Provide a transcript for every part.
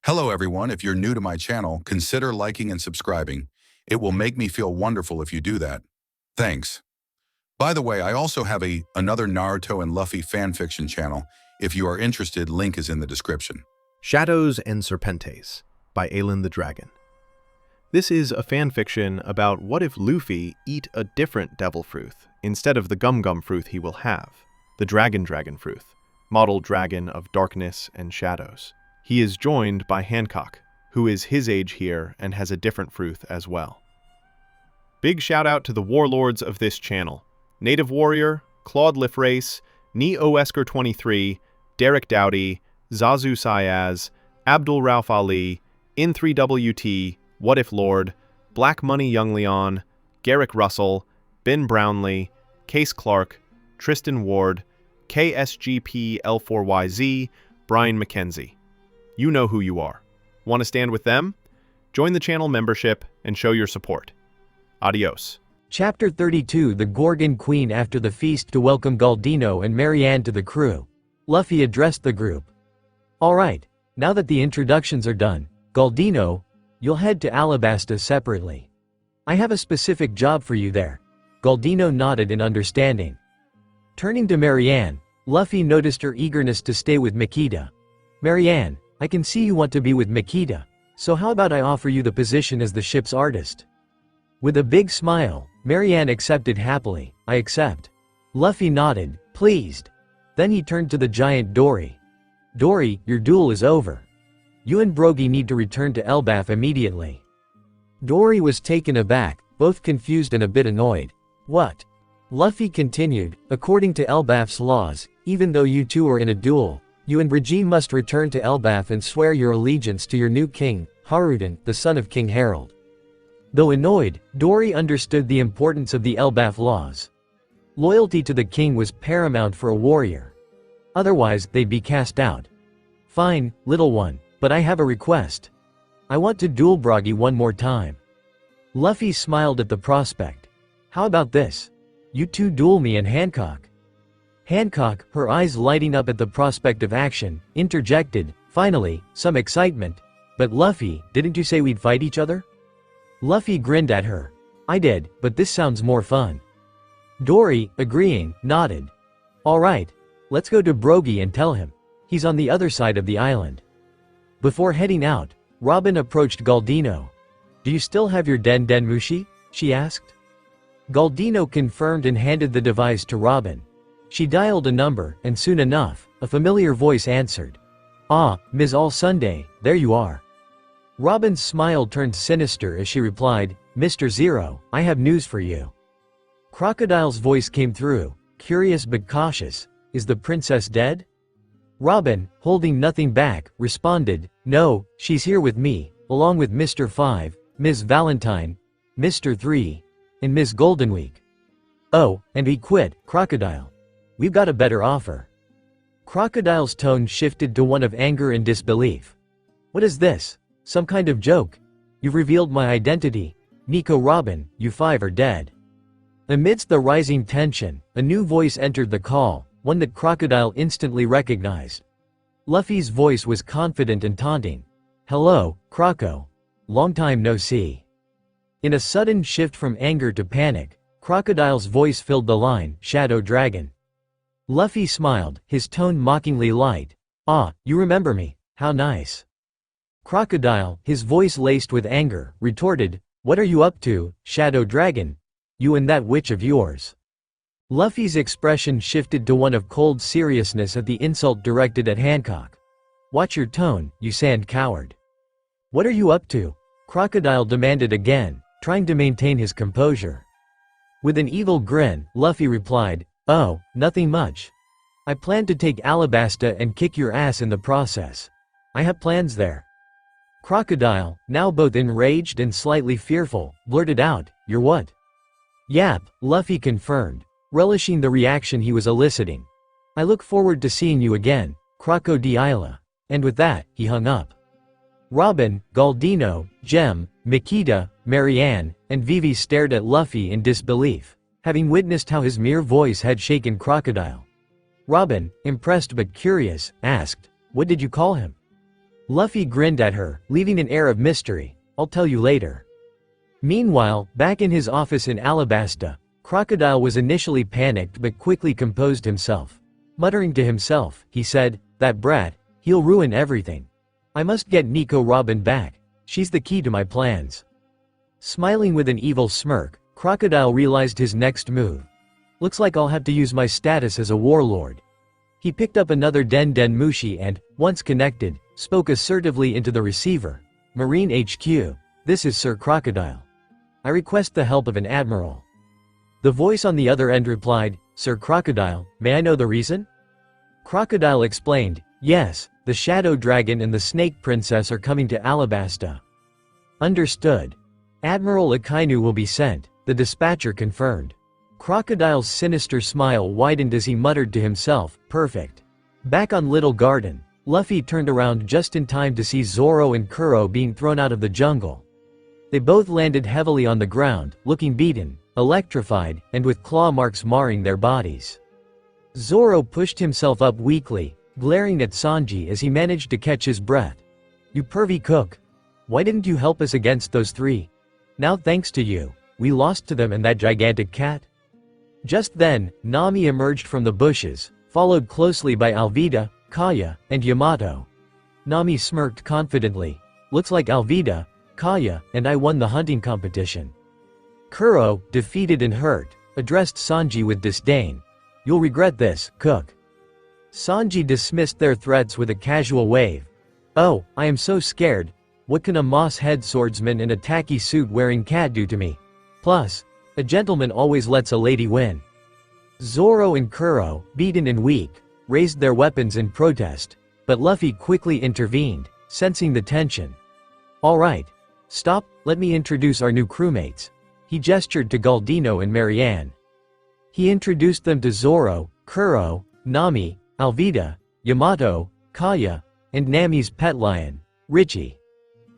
Hello everyone, if you're new to my channel, consider liking and subscribing. It will make me feel wonderful if you do that. Thanks. By the way, I also have another Naruto and Luffy fanfiction channel. If you are interested, link is in the description. Shadows and Serpentes by Alenthedragon. This is a fanfiction about what if Luffy eat a different devil fruit instead of the gum fruit he will have, the dragon fruit, model dragon of darkness and shadows. He is joined by Hancock, who is his age here and has a different fruit as well. Big shout out to the warlords of this channel: Native Warrior, Claude Lifrace, Oesker 23, Derek Dowdy, Zazu Sayaz, Abdul Rauf Ali, In3WT, What If Lord, Black Money Young Leon, Garrick Russell, Ben Brownlee, Case Clark, Tristan Ward, KSGP L4YZ, Brian McKenzie. You know who you are. Want to stand with them? Join the channel membership and show your support. Adios. Chapter 32: The Gorgon Queen. After the feast, to welcome Galdino and Marianne to the crew, Luffy addressed the group. Alright, now that the introductions are done, Galdino, you'll head to Alabasta separately. I have a specific job for you there. Galdino nodded in understanding. Turning to Marianne, Luffy noticed her eagerness to stay with Makita. Marianne, I can see you want to be with Makita, so how about I offer you the position as the ship's artist? With a big smile, Marianne accepted happily. I accept. Luffy nodded, pleased. Then he turned to the giant Dory. Dory, your duel is over. You and Brogy need to return to Elbaf immediately. Dory was taken aback, both confused and a bit annoyed. What? Luffy continued, according to Elbaf's laws, even though you two are in a duel, you and Brogy must return to Elbaf and swear your allegiance to your new king, Haruden, the son of King Harold. Though annoyed, Dory understood the importance of the Elbaf laws. Loyalty to the king was paramount for a warrior. Otherwise, they'd be cast out. Fine, little one, but I have a request. I want to duel Brogy one more time. Luffy smiled at the prospect. How about this? You two duel me and Hancock. Hancock, her eyes lighting up at the prospect of action, interjected, finally, some excitement. But Luffy, didn't you say we'd fight each other? Luffy grinned at her. I did, but this sounds more fun. Dory, agreeing, nodded. Alright, let's go to Brogy and tell him. He's on the other side of the island. Before heading out, Robin approached Galdino. Do you still have your Den Mushi? She asked. Galdino confirmed and handed the device to Robin. She dialed a number, and soon enough, a familiar voice answered. Ah, Ms. All Sunday, there you are. Robin's smile turned sinister as she replied, Mr. Zero, I have news for you. Crocodile's voice came through, curious but cautious. Is the princess dead? Robin, holding nothing back, responded, no, she's here with me, along with Mr. 5, Ms. Valentine, Mr. 3, and Ms. Goldenweek. Oh, and we quit, Crocodile. We've got a better offer. Crocodile's tone shifted to one of anger and disbelief. What is this? Some kind of joke? You've revealed my identity. Nico Robin, you 5 are dead. Amidst the rising tension, a new voice entered the call, one that Crocodile instantly recognized. Luffy's voice was confident and taunting. Hello, Croco. Long time no see. In a sudden shift from anger to panic, Crocodile's voice filled the line, Shadow Dragon. Luffy smiled, his tone mockingly light. Ah, you remember me, how nice. Crocodile, his voice laced with anger, retorted, what are you up to, Shadow Dragon? You and that witch of yours. Luffy's expression shifted to one of cold seriousness at the insult directed at Hancock. Watch your tone, you sand coward. What are you up to? Crocodile demanded again, trying to maintain his composure. With an evil grin, Luffy replied, oh, nothing much. I plan to take Alabasta and kick your ass in the process. I have plans there. Crocodile, now both enraged and slightly fearful, blurted out, you're what? Yap, Luffy confirmed, relishing the reaction he was eliciting. I look forward to seeing you again, Crocodile. And with that, he hung up. Robin, Galdino, Gem, Makita, Marianne, and Vivi stared at Luffy in disbelief, having witnessed how his mere voice had shaken Crocodile. Robin, impressed but curious, asked, what did you call him? Luffy grinned at her, leaving an air of mystery. "I'll tell you later." Meanwhile, back in his office in Alabasta, Crocodile was initially panicked but quickly composed himself. Muttering to himself, he said, "That brat, he'll ruin everything. I must get Nico Robin back. She's the key to my plans." Smiling with an evil smirk, Crocodile realized his next move. "Looks like I'll have to use my status as a warlord." He picked up another Den Den Mushi and, once connected, spoke assertively into the receiver. "Marine HQ, this is Sir Crocodile. I request the help of an admiral." The voice on the other end replied, "Sir Crocodile, may I know the reason?" Crocodile explained, "Yes, the Shadow Dragon and the Snake Princess are coming to Alabasta." "Understood. Admiral Akainu will be sent," the dispatcher confirmed. Crocodile's sinister smile widened as he muttered to himself, "Perfect." Back on Little Garden, Luffy turned around just in time to see Zoro and Kuro being thrown out of the jungle. They both landed heavily on the ground, looking beaten, electrified, and with claw marks marring their bodies. Zoro pushed himself up weakly, glaring at Sanji as he managed to catch his breath. "You pervy cook. Why didn't you help us against those three? Now thanks to you, we lost to them and that gigantic cat." Just then, Nami emerged from the bushes, followed closely by Alvida, Kaya, and Yamato. Nami smirked confidently. "Looks like Alvida, Kaya, and I won the hunting competition." Kuro, defeated and hurt, addressed Sanji with disdain. "You'll regret this, cook." Sanji dismissed their threats with a casual wave. "Oh, I am so scared. What can a moss-head swordsman in a tacky suit wearing cat do to me? Plus, a gentleman always lets a lady win." Zoro and Kuro, beaten and weak, raised their weapons in protest, but Luffy quickly intervened, sensing the tension. "All right. Stop, let me introduce our new crewmates." He gestured to Galdino and Marianne. He introduced them to Zoro, Kuro, Nami, Alvida, Yamato, Kaya, and Nami's pet lion, Richie.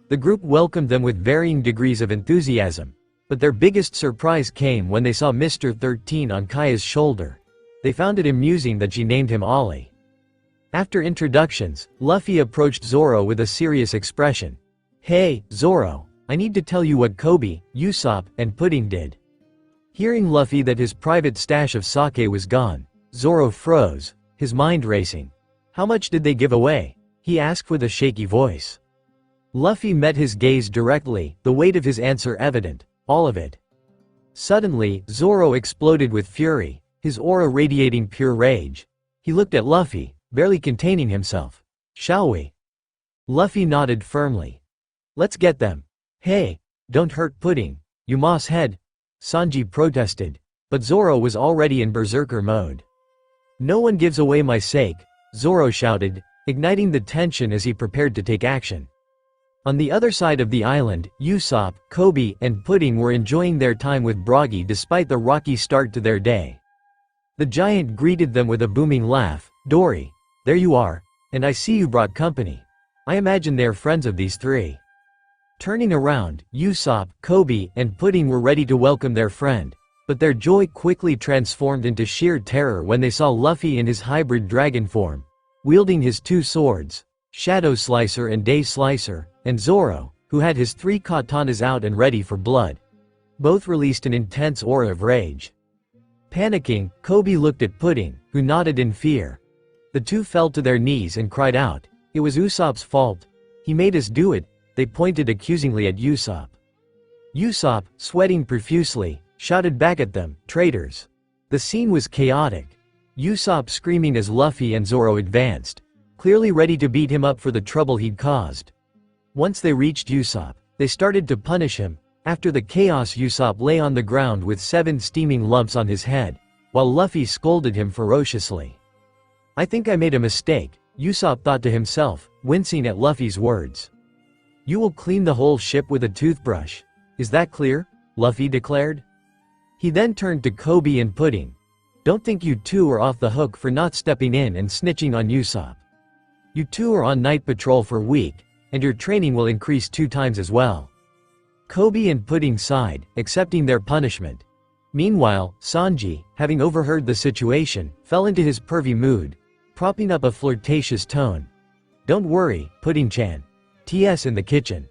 The group welcomed them with varying degrees of enthusiasm, but their biggest surprise came when they saw Mr. 13 on Kaya's shoulder. They found it amusing that she named him Ollie. After introductions, Luffy approached Zoro with a serious expression. "Hey, Zoro, I need to tell you what Kobe, Usopp, and Pudding did." Hearing Luffy that his private stash of sake was gone, Zoro froze, his mind racing. "How much did they give away?" he asked with a shaky voice. Luffy met his gaze directly, the weight of his answer evident. "All of it." Suddenly, Zoro exploded with fury, his aura radiating pure rage. He looked at Luffy, barely containing himself. "Shall we?" Luffy nodded firmly. "Let's get them." "Hey, don't hurt Pudding, you moss head," Sanji protested, but Zoro was already in berserker mode. "No one gives away my sake," Zoro shouted, igniting the tension as he prepared to take action. On the other side of the island, Usopp, Kobe, and Pudding were enjoying their time with Broggy despite the rocky start to their day. The giant greeted them with a booming laugh. "Dory, there you are, and I see you brought company. I imagine they are friends of these three." Turning around, Usopp, Kobe, and Pudding were ready to welcome their friend, but their joy quickly transformed into sheer terror when they saw Luffy in his hybrid dragon form, wielding his two swords, Shadow Slicer and Day Slicer, and Zoro, who had his three katanas out and ready for blood. Both released an intense aura of rage. Panicking, Kobe looked at Pudding, who nodded in fear. The two fell to their knees and cried out, "It was Usopp's fault. He made us do it." They pointed accusingly at Usopp. Usopp, sweating profusely, shouted back at them, "Traitors." The scene was chaotic. Usopp screaming as Luffy and Zoro advanced, clearly ready to beat him up for the trouble he'd caused. Once they reached Usopp, they started to punish him. After the chaos, Usopp lay on the ground with 7 steaming lumps on his head, while Luffy scolded him ferociously. "I think I made a mistake," Usopp thought to himself, wincing at Luffy's words. "You will clean the whole ship with a toothbrush. Is that clear?" Luffy declared. He then turned to Kobe and Pudding. "Don't think you two are off the hook for not stepping in and snitching on Usopp. You two are on night patrol for a week, and your training will increase 2 times as well." Kobe and Pudding sighed, accepting their punishment. Meanwhile, Sanji, having overheard the situation, fell into his pervy mood, propping up a flirtatious tone. Don't worry, Pudding-chan. TS in the kitchen.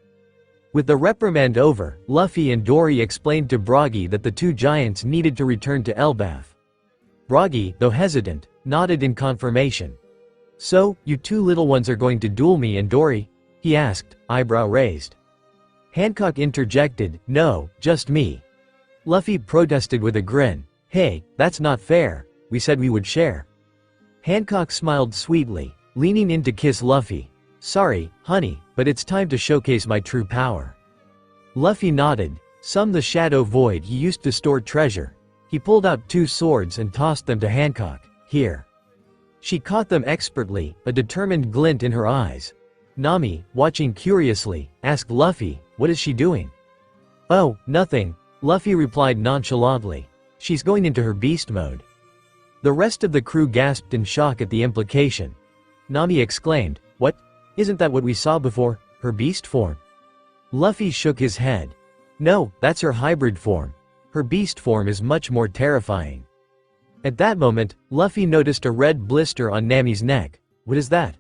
With the reprimand over, Luffy and Dory explained to Broggy that the two giants needed to return to Elbaf. Broggy, though hesitant, nodded in confirmation. So, you two little ones are going to duel me and Dory? He asked, eyebrow raised. Hancock interjected, no, just me. Luffy protested with a grin, hey, that's not fair, we said we would share. Hancock smiled sweetly, leaning in to kiss Luffy. Sorry, honey, but it's time to showcase my true power. Luffy nodded, summoned the shadow void he used to store treasure. He pulled out two swords and tossed them to Hancock. Here. She caught them expertly, a determined glint in her eyes. Nami, watching curiously, asked Luffy, what is she doing? Oh, nothing, Luffy replied nonchalantly. She's going into her beast mode. The rest of the crew gasped in shock at the implication. Nami exclaimed, what? Isn't that what we saw before, her beast form? Luffy shook his head. No, that's her hybrid form. Her beast form is much more terrifying. At that moment, Luffy noticed a red blister on Nami's neck. What is that?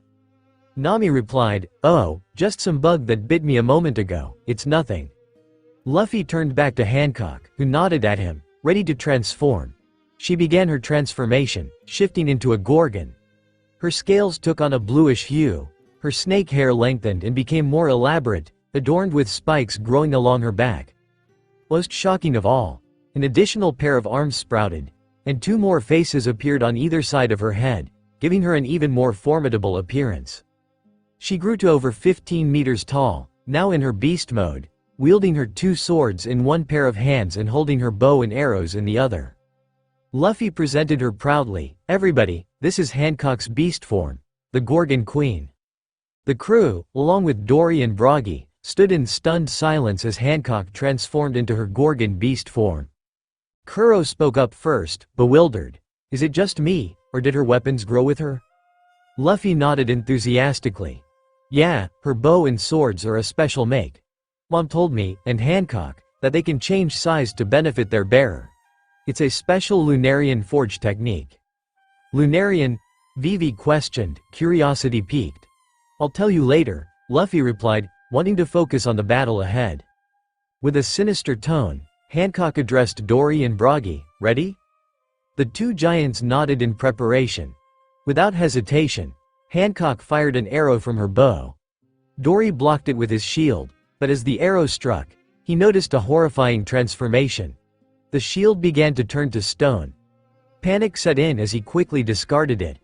Nami replied, oh, just some bug that bit me a moment ago, it's nothing. Luffy turned back to Hancock, who nodded at him, ready to transform. She began her transformation, shifting into a gorgon. Her scales took on a bluish hue. Her snake hair lengthened and became more elaborate, adorned with spikes growing along her back. Most shocking of all, an additional pair of arms sprouted, and two more faces appeared on either side of her head, giving her an even more formidable appearance. She grew to over 15 meters tall, now in her beast mode, wielding her two swords in one pair of hands and holding her bow and arrows in the other. Luffy presented her proudly, everybody, this is Hancock's beast form, the Gorgon Queen. The crew, along with Dory and Broggy, stood in stunned silence as Hancock transformed into her Gorgon beast form. Kuro spoke up first, bewildered. Is it just me, or did her weapons grow with her? Luffy nodded enthusiastically. Yeah, her bow and swords are a special make. Mom told me, and Hancock, that they can change size to benefit their bearer. It's a special Lunarian forge technique. Lunarian? Vivi questioned, curiosity piqued. I'll tell you later, Luffy replied, wanting to focus on the battle ahead. With a sinister tone, Hancock addressed Dory and Broggy, ready? The two giants nodded in preparation. Without hesitation, Hancock fired an arrow from her bow. Dory blocked it with his shield, but as the arrow struck, he noticed a horrifying transformation. The shield began to turn to stone. Panic set in as he quickly discarded it.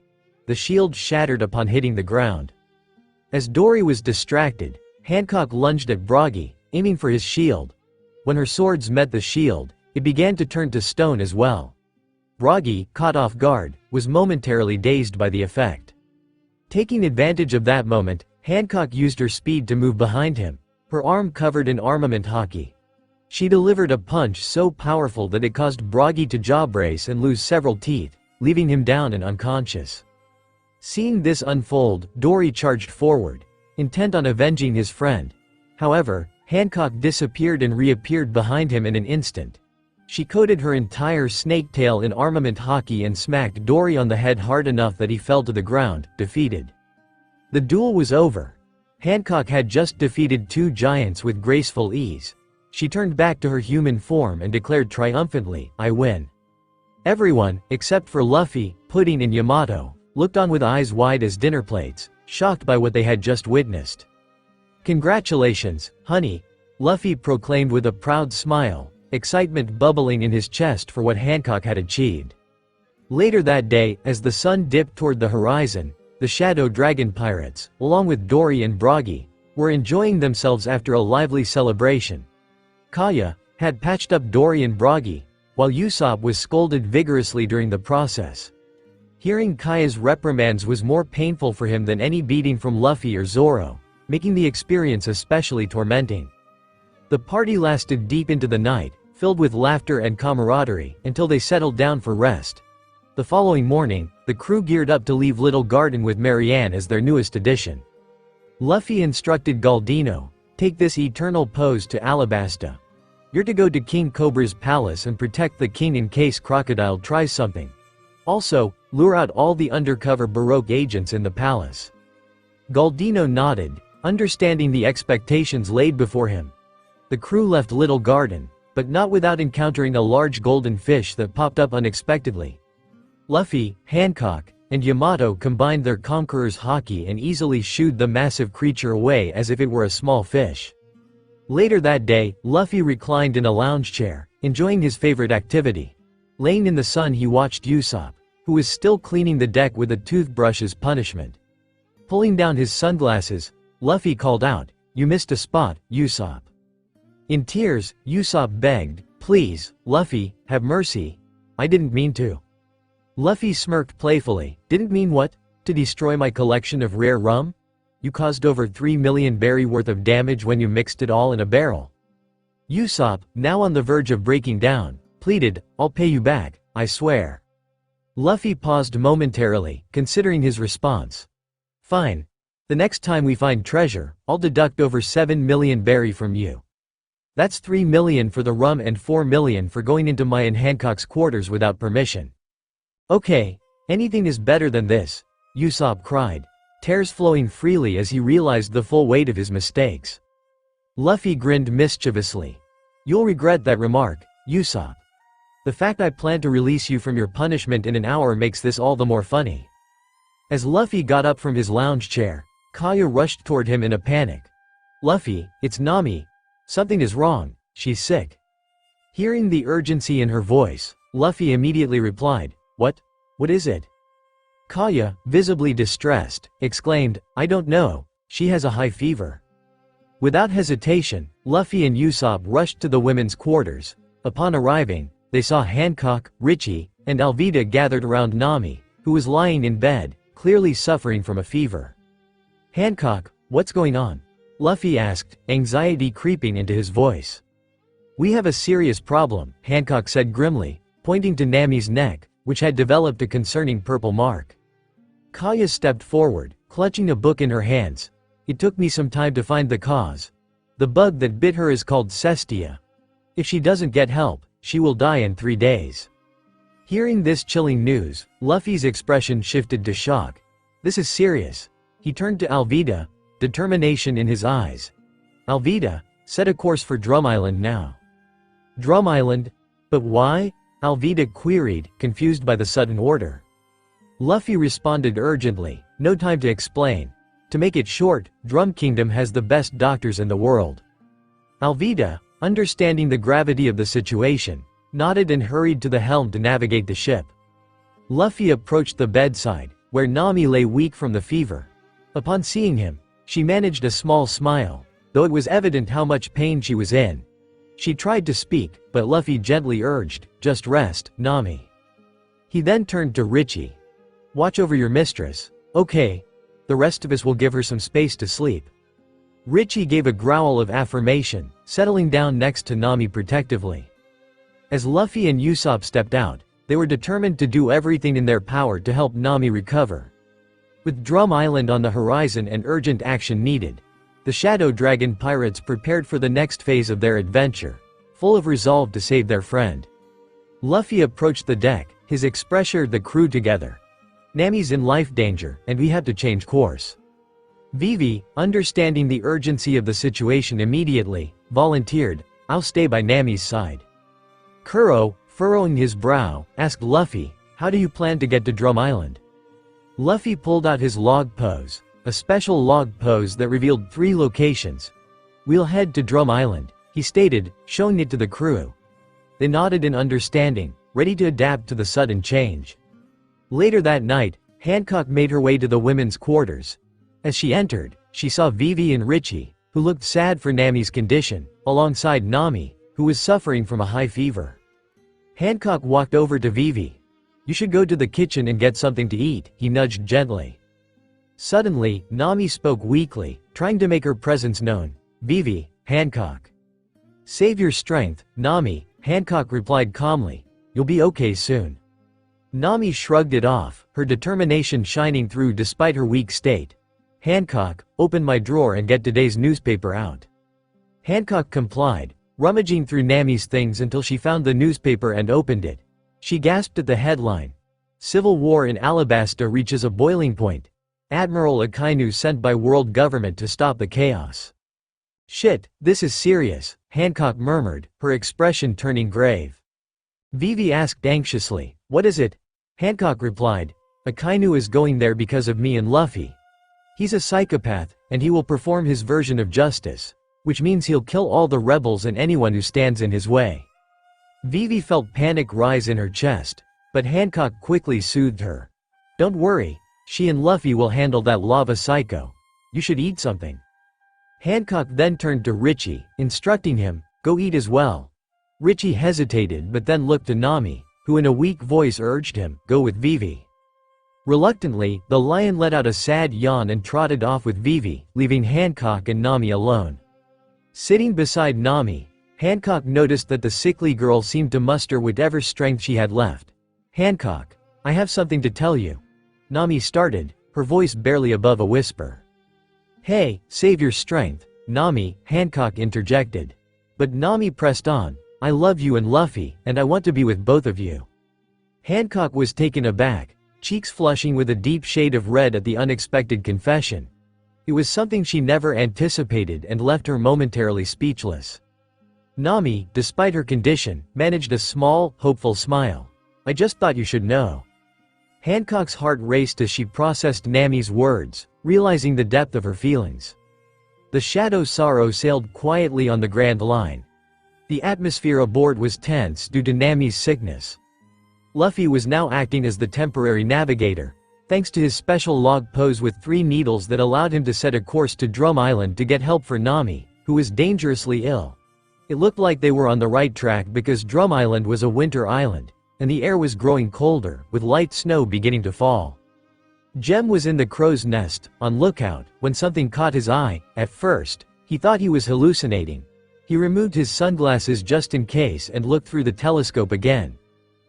The shield shattered upon hitting the ground. As Dory was distracted, Hancock lunged at Broggy, aiming for his shield. When her swords met the shield, it began to turn to stone as well. Broggy, caught off guard, was momentarily dazed by the effect. Taking advantage of that moment, Hancock used her speed to move behind him, her arm covered in armament haki. She delivered a punch so powerful that it caused Broggy to jaw brace and lose several teeth, leaving him down and unconscious. Seeing this unfold, Dory charged forward, intent on avenging his friend. However, Hancock disappeared and reappeared behind him in an instant. She coated her entire snake tail in armament haki and smacked Dory on the head hard enough that he fell to the ground, defeated. The duel was over. Hancock had just defeated two giants with graceful ease. She turned back to her human form and declared triumphantly, I win. Everyone, except for Luffy, Pudding and Yamato, looked on with eyes wide as dinner plates, shocked by what they had just witnessed. Congratulations, honey, Luffy proclaimed with a proud smile, excitement bubbling in his chest for what Hancock had achieved. Later that day, as the sun dipped toward the horizon, the Shadow Dragon pirates, along with Dory and Broggy, were enjoying themselves after a lively celebration. Kaya had patched up Dory and Broggy, while Usopp was scolded vigorously during the process. Hearing Kaya's reprimands was more painful for him than any beating from Luffy or Zoro, making the experience especially tormenting. The party lasted deep into the night, filled with laughter and camaraderie, until they settled down for rest. The following morning, the crew geared up to leave Little Garden with Marianne as their newest addition. Luffy instructed Galdino, take this eternal pose to Alabasta. You're to go to King Cobra's palace and protect the king in case Crocodile tries something. Also, lure out all the undercover Baroque agents in the palace. Galdino nodded, understanding the expectations laid before him. The crew left Little Garden, but not without encountering a large golden fish that popped up unexpectedly. Luffy, Hancock, and Yamato combined their conqueror's haki and easily shooed the massive creature away as if it were a small fish. Later that day, Luffy reclined in a lounge chair, enjoying his favorite activity. Laying in the sun, he watched Usopp, who was still cleaning the deck with a toothbrush as punishment. Pulling down his sunglasses, Luffy called out, "You missed a spot, Usopp." In tears, Usopp begged, "Please, Luffy, have mercy. I didn't mean to." Luffy smirked playfully. "Didn't mean what? To destroy my collection of rare rum? You caused over 3 million berry worth of damage when you mixed it all in a barrel." Usopp, now on the verge of breaking down, pleaded, "I'll pay you back, I swear." Luffy paused momentarily, considering his response. "Fine. The next time we find treasure, I'll deduct over 7 million berry from you. That's 3 million for the rum and 4 million for going into my and Hancock's quarters without permission." "Okay, anything is better than this," Usopp cried, tears flowing freely as he realized the full weight of his mistakes. Luffy grinned mischievously. "You'll regret that remark, Usopp. The fact I plan to release you from your punishment in an hour makes this all the more funny." As Luffy got up from his lounge chair, Kaya rushed toward him in a panic. "Luffy, it's Nami. Something is wrong, she's sick." Hearing the urgency in her voice, Luffy immediately replied, What is it?" Kaya, visibly distressed, exclaimed, "I don't know, she has a high fever." Without hesitation, Luffy and Usopp rushed to the women's quarters. Upon arriving, they saw Hancock, Richie, and Alvida gathered around Nami, who was lying in bed, clearly suffering from a fever. "Hancock, what's going on?" Luffy asked, anxiety creeping into his voice. "We have a serious problem," Hancock said grimly, pointing to Nami's neck, which had developed a concerning purple mark. Kaya stepped forward, clutching a book in her hands. "It took me some time to find the cause. The bug that bit her is called Cestia. If she doesn't get help, she will die in 3 days." Hearing this chilling news, Luffy's expression shifted to shock. "This is serious." He turned to Alvida, determination in his eyes. "Alvida, set a course for Drum Island now." "Drum Island? But why?" Alvida queried, confused by the sudden order. Luffy responded urgently, "No time to explain. To make it short, Drum Kingdom has the best doctors in the world." Alvida, understanding the gravity of the situation, nodded and hurried to the helm to navigate the ship. Luffy approached the bedside, where Nami lay weak from the fever. Upon seeing him, she managed a small smile, though it was evident how much pain she was in. She tried to speak, but Luffy gently urged, "Just rest, Nami." He then turned to Richie. "Watch over your mistress, okay? The rest of us will give her some space to sleep." Richie gave a growl of affirmation, settling down next to Nami protectively. As Luffy and Usopp stepped out, they were determined to do everything in their power to help Nami recover. With Drum Island on the horizon and urgent action needed, the Shadow Dragon pirates prepared for the next phase of their adventure, full of resolve to save their friend. Luffy approached the deck, his expression the crew together. "Nami's in life danger, and we have to change course." Vivi, understanding the urgency of the situation immediately, volunteered, "I'll stay by Nami's side." Kuro, furrowing his brow, asked Luffy, "How do you plan to get to Drum Island?" Luffy pulled out his log pose, a special log pose that revealed 3 locations. "We'll head to Drum Island," he stated, showing it to the crew. They nodded in understanding, ready to adapt to the sudden change. Later that night, Hancock made her way to the women's quarters. As she entered, she saw Vivi and Richie, who looked sad for Nami's condition, alongside Nami, who was suffering from a high fever. Hancock walked over to Vivi. "You should go to the kitchen and get something to eat," he nudged gently. Suddenly, Nami spoke weakly, trying to make her presence known. "Vivi, Hancock." "Save your strength, Nami," Hancock replied calmly. "You'll be okay soon." Nami shrugged it off, her determination shining through despite her weak state. "Hancock, open my drawer and get today's newspaper out." Hancock complied, rummaging through Nami's things until she found the newspaper and opened it. She gasped at the headline. "Civil War in Alabasta reaches a boiling point. Admiral Akainu sent by world government to stop the chaos. Shit, this is serious, Hancock murmured, her expression turning grave. Vivi asked anxiously, what is it? Hancock replied, Akainu is going there because of me and Luffy. He's a psychopath, and he will perform his version of justice, which means he'll kill all the rebels and anyone who stands in his way. Vivi felt panic rise in her chest, but Hancock quickly soothed her. Don't worry, she and Luffy will handle that lava psycho. You should eat something. Hancock then turned to Richie, instructing him, go eat as well. Richie hesitated but then looked to Nami, who in a weak voice urged him, go with Vivi. Reluctantly, the lion let out a sad yawn and trotted off with Vivi, leaving Hancock and Nami alone. Sitting beside Nami, Hancock noticed that the sickly girl seemed to muster whatever strength she had left. Hancock, I have something to tell you. Nami started, her voice barely above a whisper. Hey, save your strength, Nami, Hancock interjected. But Nami pressed on, I love you and Luffy, and I want to be with both of you. Hancock was taken aback, cheeks flushing with a deep shade of red at the unexpected confession. It was something she never anticipated and left her momentarily speechless. Nami, despite her condition, managed a small, hopeful smile. I just thought you should know. Hancock's heart raced as she processed Nami's words, realizing the depth of her feelings. The Shadow Sorrow sailed quietly on the Grand Line. The atmosphere aboard was tense due to Nami's sickness. Luffy was now acting as the temporary navigator, thanks to his special log pose with 3 needles that allowed him to set a course to Drum Island to get help for Nami, who was dangerously ill. It looked like they were on the right track because Drum Island was a winter island, and the air was growing colder, with light snow beginning to fall. Jem was in the crow's nest, on lookout, when something caught his eye. At first, he thought he was hallucinating. He removed his sunglasses just in case and looked through the telescope again.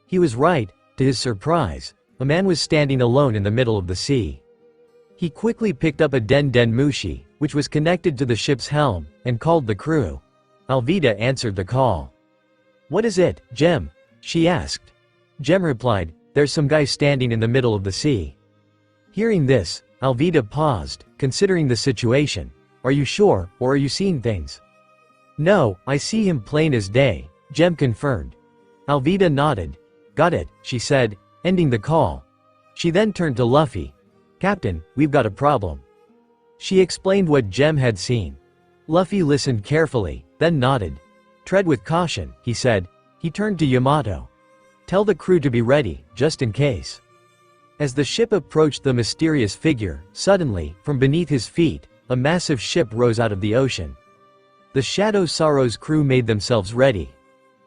He was right. To his surprise, a man was standing alone in the middle of the sea. He quickly picked up a Den Den Mushi, which was connected to the ship's helm, and called the crew. Alvida answered the call. What is it, Jem? She asked. Jem replied, there's some guy standing in the middle of the sea. Hearing this, Alvida paused, considering the situation. Are you sure, or are you seeing things? No, I see him plain as day, Jem confirmed. Alvida nodded. Got it, she said, ending the call. She then turned to Luffy. Captain, we've got a problem. She explained what Jem had seen. Luffy listened carefully, then nodded. Tread with caution, he said. He turned to Yamato. Tell the crew to be ready, just in case. As the ship approached the mysterious figure, suddenly, from beneath his feet, a massive ship rose out of the ocean. The Shadow Sorrow's crew made themselves ready.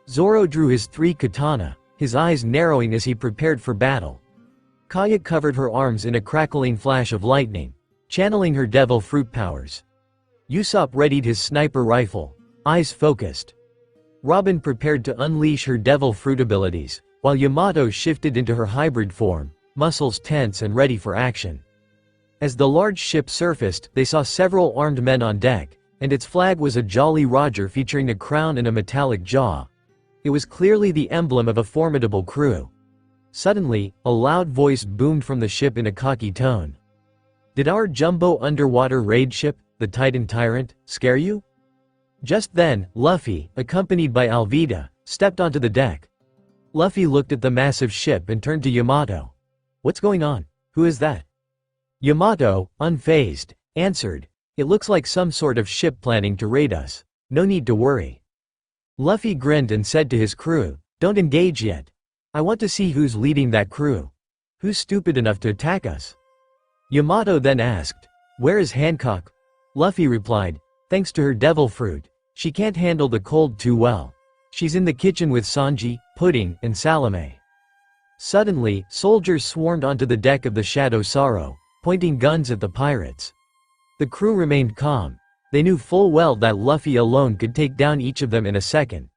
Zoro drew his 3 katana, his eyes narrowing as he prepared for battle. Kaya covered her arms in a crackling flash of lightning, channeling her devil fruit powers. Usopp readied his sniper rifle, eyes focused. Robin prepared to unleash her devil fruit abilities, while Yamato shifted into her hybrid form, muscles tense and ready for action. As the large ship surfaced, they saw several armed men on deck, and its flag was a Jolly Roger featuring a crown and a metallic jaw. It was clearly the emblem of a formidable crew. Suddenly, a loud voice boomed from the ship in a cocky tone. Did our jumbo underwater raid ship, the Titan Tyrant, scare you? Just then, Luffy, accompanied by Alvida, stepped onto the deck. Luffy looked at the massive ship and turned to Yamato. What's going on? Who is that? Yamato, unfazed, answered. It looks like some sort of ship planning to raid us. No need to worry. Luffy grinned and said to his crew, don't engage yet. I want to see who's leading that crew. Who's stupid enough to attack us? Yamato then asked, where is Hancock? Luffy replied, thanks to her devil fruit, she can't handle the cold too well. She's in the kitchen with Sanji, Pudding, and Salome. Suddenly, soldiers swarmed onto the deck of the Shadow Sorrow, pointing guns at the pirates. The crew remained calm. They knew full well that Luffy alone could take down each of them in a second.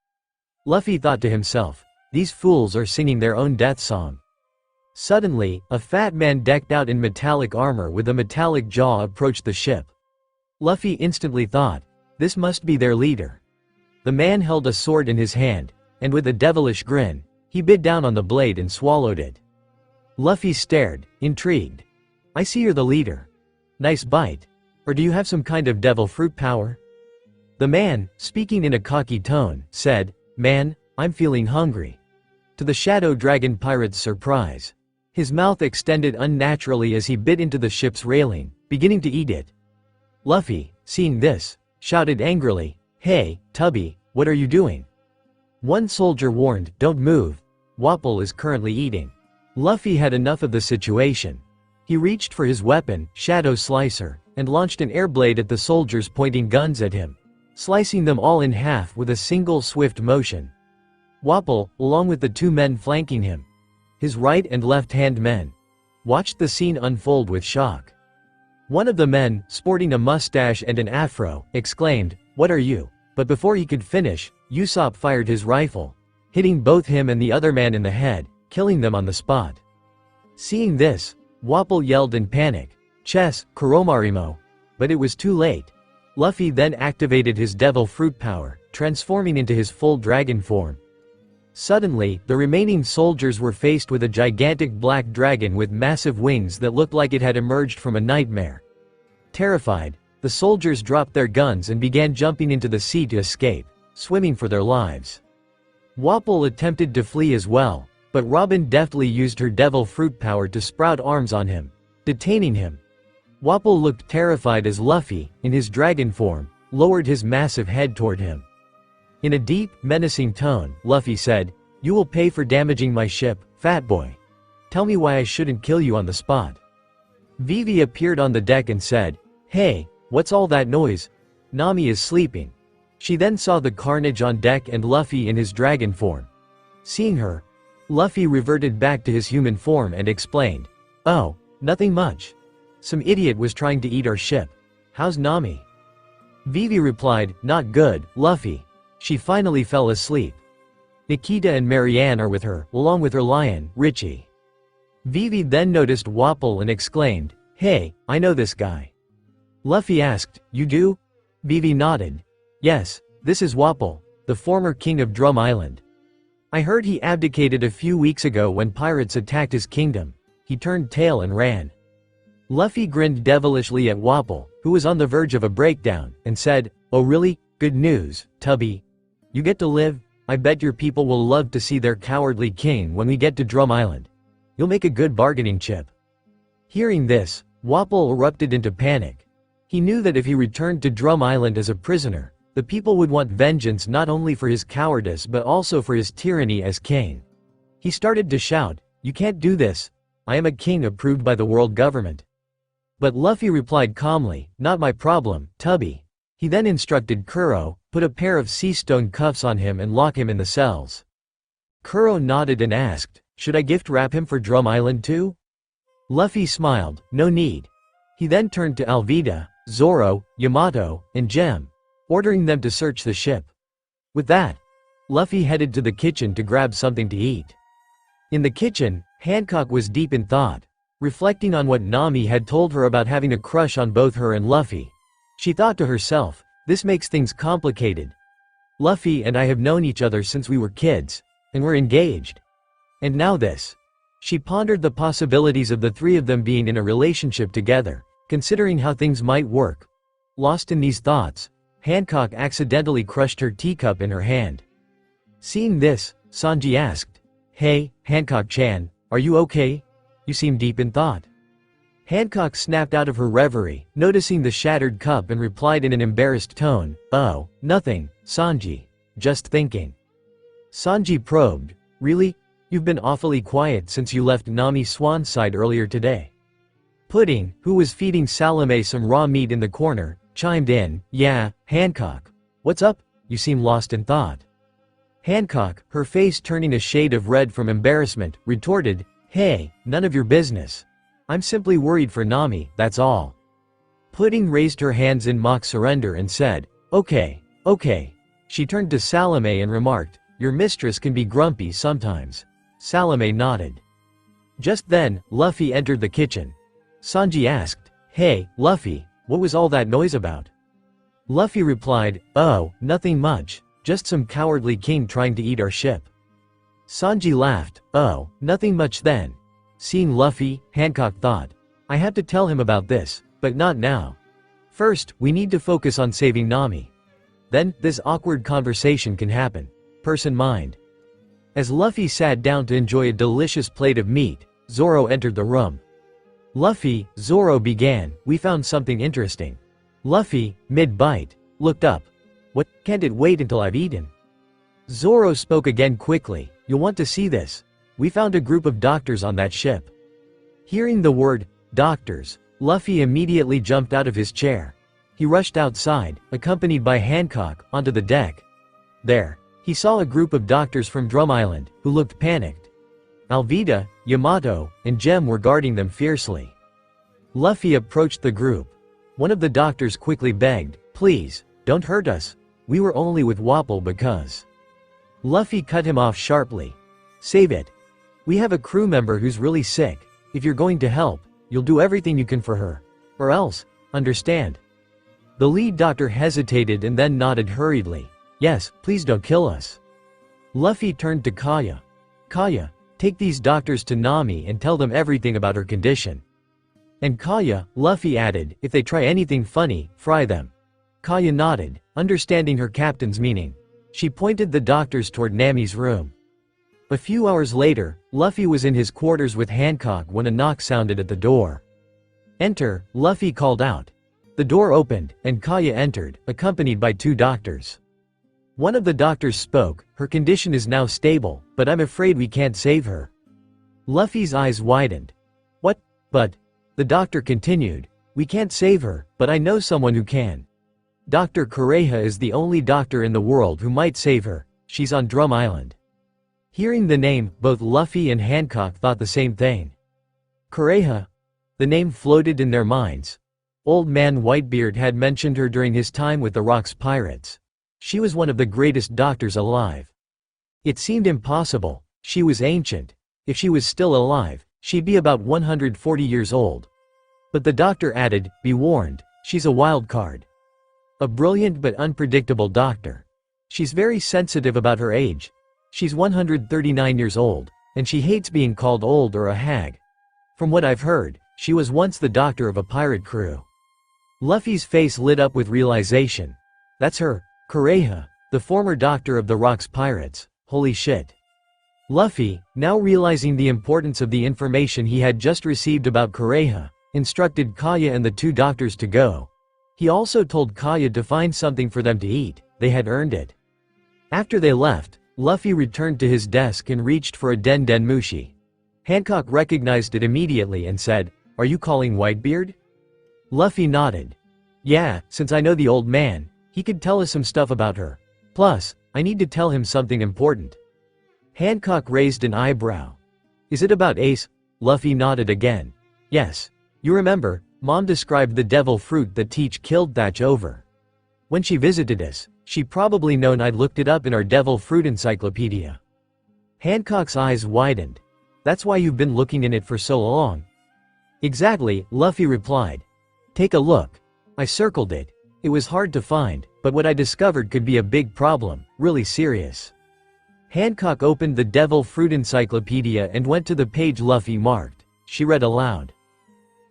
Luffy thought to himself, these fools are singing their own death song. Suddenly, a fat man decked out in metallic armor with a metallic jaw approached the ship. Luffy instantly thought, this must be their leader. The man held a sword in his hand, and with a devilish grin, he bit down on the blade and swallowed it. Luffy stared, intrigued. I see you're the leader. Nice bite. Or do you have some kind of devil fruit power? The man, speaking in a cocky tone, said, "Man, I'm feeling hungry." To the Shadow Dragon pirate's surprise, his mouth extended unnaturally as he bit into the ship's railing, beginning to eat it. Luffy, seeing this, shouted angrily, "Hey, Tubby, what are you doing?" One soldier warned, "Don't move. Wapol is currently eating." Luffy had enough of the situation. He reached for his weapon, Shadow Slicer, and launched an air blade at the soldiers pointing guns at him, slicing them all in half with a single swift motion. Wapol, along with the two men flanking him, his right and left-hand men, watched the scene unfold with shock. One of the men, sporting a mustache and an afro, exclaimed, "What are you?" But before he could finish, Usopp fired his rifle, hitting both him and the other man in the head, killing them on the spot. Seeing this, Wapol yelled in panic, "Chess, Kuromarimo!" But it was too late. Luffy then activated his devil fruit power, transforming into his full dragon form. Suddenly, the remaining soldiers were faced with a gigantic black dragon with massive wings that looked like it had emerged from a nightmare. Terrified, the soldiers dropped their guns and began jumping into the sea to escape, swimming for their lives. Wapol attempted to flee as well, but Robin deftly used her devil fruit power to sprout arms on him, detaining him. Wapol looked terrified as Luffy, in his dragon form, lowered his massive head toward him. In a deep, menacing tone, Luffy said, "You will pay for damaging my ship, fat boy. Tell me why I shouldn't kill you on the spot." Vivi appeared on the deck and said, "Hey, what's all that noise? Nami is sleeping." She then saw the carnage on deck and Luffy in his dragon form. Seeing her, Luffy reverted back to his human form and explained, "Oh, nothing much. Some idiot was trying to eat our ship. How's Nami?" Vivi replied, "Not good, Luffy. She finally fell asleep. Nikita and Marianne are with her, along with her lion, Richie." Vivi then noticed Wapol and exclaimed, "Hey, I know this guy." Luffy asked, "You do?" Vivi nodded. "Yes, this is Wapol, the former king of Drum Island. I heard he abdicated a few weeks ago when pirates attacked his kingdom. He turned tail and ran." Luffy grinned devilishly at Wapol, who was on the verge of a breakdown, and said, "Oh really? Good news, Tubby. You get to live. I bet your people will love to see their cowardly king when we get to Drum Island. You'll make a good bargaining chip." Hearing this, Wapol erupted into panic. He knew that if he returned to Drum Island as a prisoner, the people would want vengeance not only for his cowardice but also for his tyranny as king. He started to shout, "You can't do this. I am a king approved by the world government." But Luffy replied calmly, "Not my problem, Tubby." He then instructed Kuro, put a pair of sea stone cuffs on him and lock him in the cells. Kuro nodded and asked, "Should I gift wrap him for Drum Island too?" Luffy smiled, "No need." He then turned to Alvida, Zoro, Yamato, and Gem, ordering them to search the ship. With that, Luffy headed to the kitchen to grab something to eat. In the kitchen, Hancock was deep in thought, reflecting on what Nami had told her about having a crush on both her and Luffy. She thought to herself, this makes things complicated. Luffy and I have known each other since we were kids, and we're engaged. And now this. She pondered the possibilities of the three of them being in a relationship together, considering how things might work. Lost in these thoughts, Hancock accidentally crushed her teacup in her hand. Seeing this, Sanji asked, "Hey, Hancock-chan, are you okay? You seem deep in thought." Hancock snapped out of her reverie, noticing the shattered cup, and replied in an embarrassed tone, "Oh, nothing, Sanji. Just thinking." Sanji probed, "Really? You've been awfully quiet since you left Nami Swan's side earlier today." Pudding, who was feeding Salome some raw meat in the corner, chimed in, "Yeah, Hancock. What's up? You seem lost in thought." Hancock, her face turning a shade of red from embarrassment, retorted, "Hey, none of your business. I'm simply worried for Nami, that's all." Pudding raised her hands in mock surrender and said, Okay. She turned to Salome and remarked, "Your mistress can be grumpy sometimes." Salome nodded. Just then, Luffy entered the kitchen. Sanji asked, "Hey, Luffy, what was all that noise about?" Luffy replied, "Oh, nothing much, just some cowardly king trying to eat our ship." Sanji laughed, "Oh, nothing much then." Seeing Luffy, Hancock thought, "I have to tell him about this, But not now. First, we need to focus on saving Nami. Then, this awkward conversation can happen. Person mind. As Luffy sat down to enjoy a delicious plate of meat, Zoro entered the room. Luffy, Zoro began, we found something interesting. Luffy, mid-bite, looked up. What, can't it wait until I've eaten? Zoro spoke again quickly, you'll want to see this. We found a group of doctors on that ship. Hearing the word, doctors, Luffy immediately jumped out of his chair. He rushed outside, accompanied by Hancock, onto the deck. There, he saw a group of doctors from Drum Island, who looked panicked. Alvida, Yamato, and Gem were guarding them fiercely. Luffy approached the group. One of the doctors quickly begged, please, don't hurt us. We were only with Wapol because. Luffy cut him off sharply. Save it. We have a crew member who's really sick. If you're going to help, you'll do everything you can for her. Or else, understand. The lead doctor hesitated and then nodded hurriedly. Yes, please don't kill us. Luffy turned to Kaya. Kaya, take these doctors to Nami and tell them everything about her condition. And Kaya, Luffy added, if they try anything funny, fry them. Kaya nodded, understanding her captain's meaning. She pointed the doctors toward Nami's room. A few hours later, Luffy was in his quarters with Hancock when a knock sounded at the door. Enter, Luffy called out. The door opened, and Kaya entered, accompanied by 2 doctors. One of the doctors spoke, her condition is now stable, but I'm afraid we can't save her. Luffy's eyes widened. What? But? The doctor continued, we can't save her, but I know someone who can. Dr. Kureha is the only doctor in the world who might save her, she's on Drum Island. Hearing the name, both Luffy and Hancock thought the same thing. Kureha? The name floated in their minds. Old Man Whitebeard had mentioned her during his time with the Rocks Pirates. She was one of the greatest doctors alive. It seemed impossible, she was ancient. If she was still alive, she'd be about 140 years old. But the doctor added, be warned, she's a wild card. A brilliant but unpredictable doctor. She's very sensitive about her age. She's 139 years old, and she hates being called old or a hag. From what I've heard, she was once the doctor of a pirate crew. Luffy's face lit up with realization. That's her, Kureha, the former doctor of the Rocks Pirates. Holy shit. Luffy, now realizing the importance of the information he had just received about Kureha, instructed Kaya and the 2 doctors to go. He also told Kaya to find something for them to eat, they had earned it. After they left, Luffy returned to his desk and reached for a Den Den Mushi. Hancock recognized it immediately and said, are you calling Whitebeard? Luffy nodded. Yeah, since I know the old man, he could tell us some stuff about her. Plus, I need to tell him something important. Hancock raised an eyebrow. Is it about Ace? Luffy nodded again. Yes. You remember, Mom described the devil fruit that Teach killed Thatch over. When she visited us, she probably known I'd looked it up in our devil fruit encyclopedia. Hancock's eyes widened. That's why you've been looking in it for so long. Exactly, Luffy replied. Take a look. I circled it. It was hard to find, but what I discovered could be a big problem, really serious. Hancock opened the devil fruit encyclopedia and went to the page Luffy marked. She read aloud.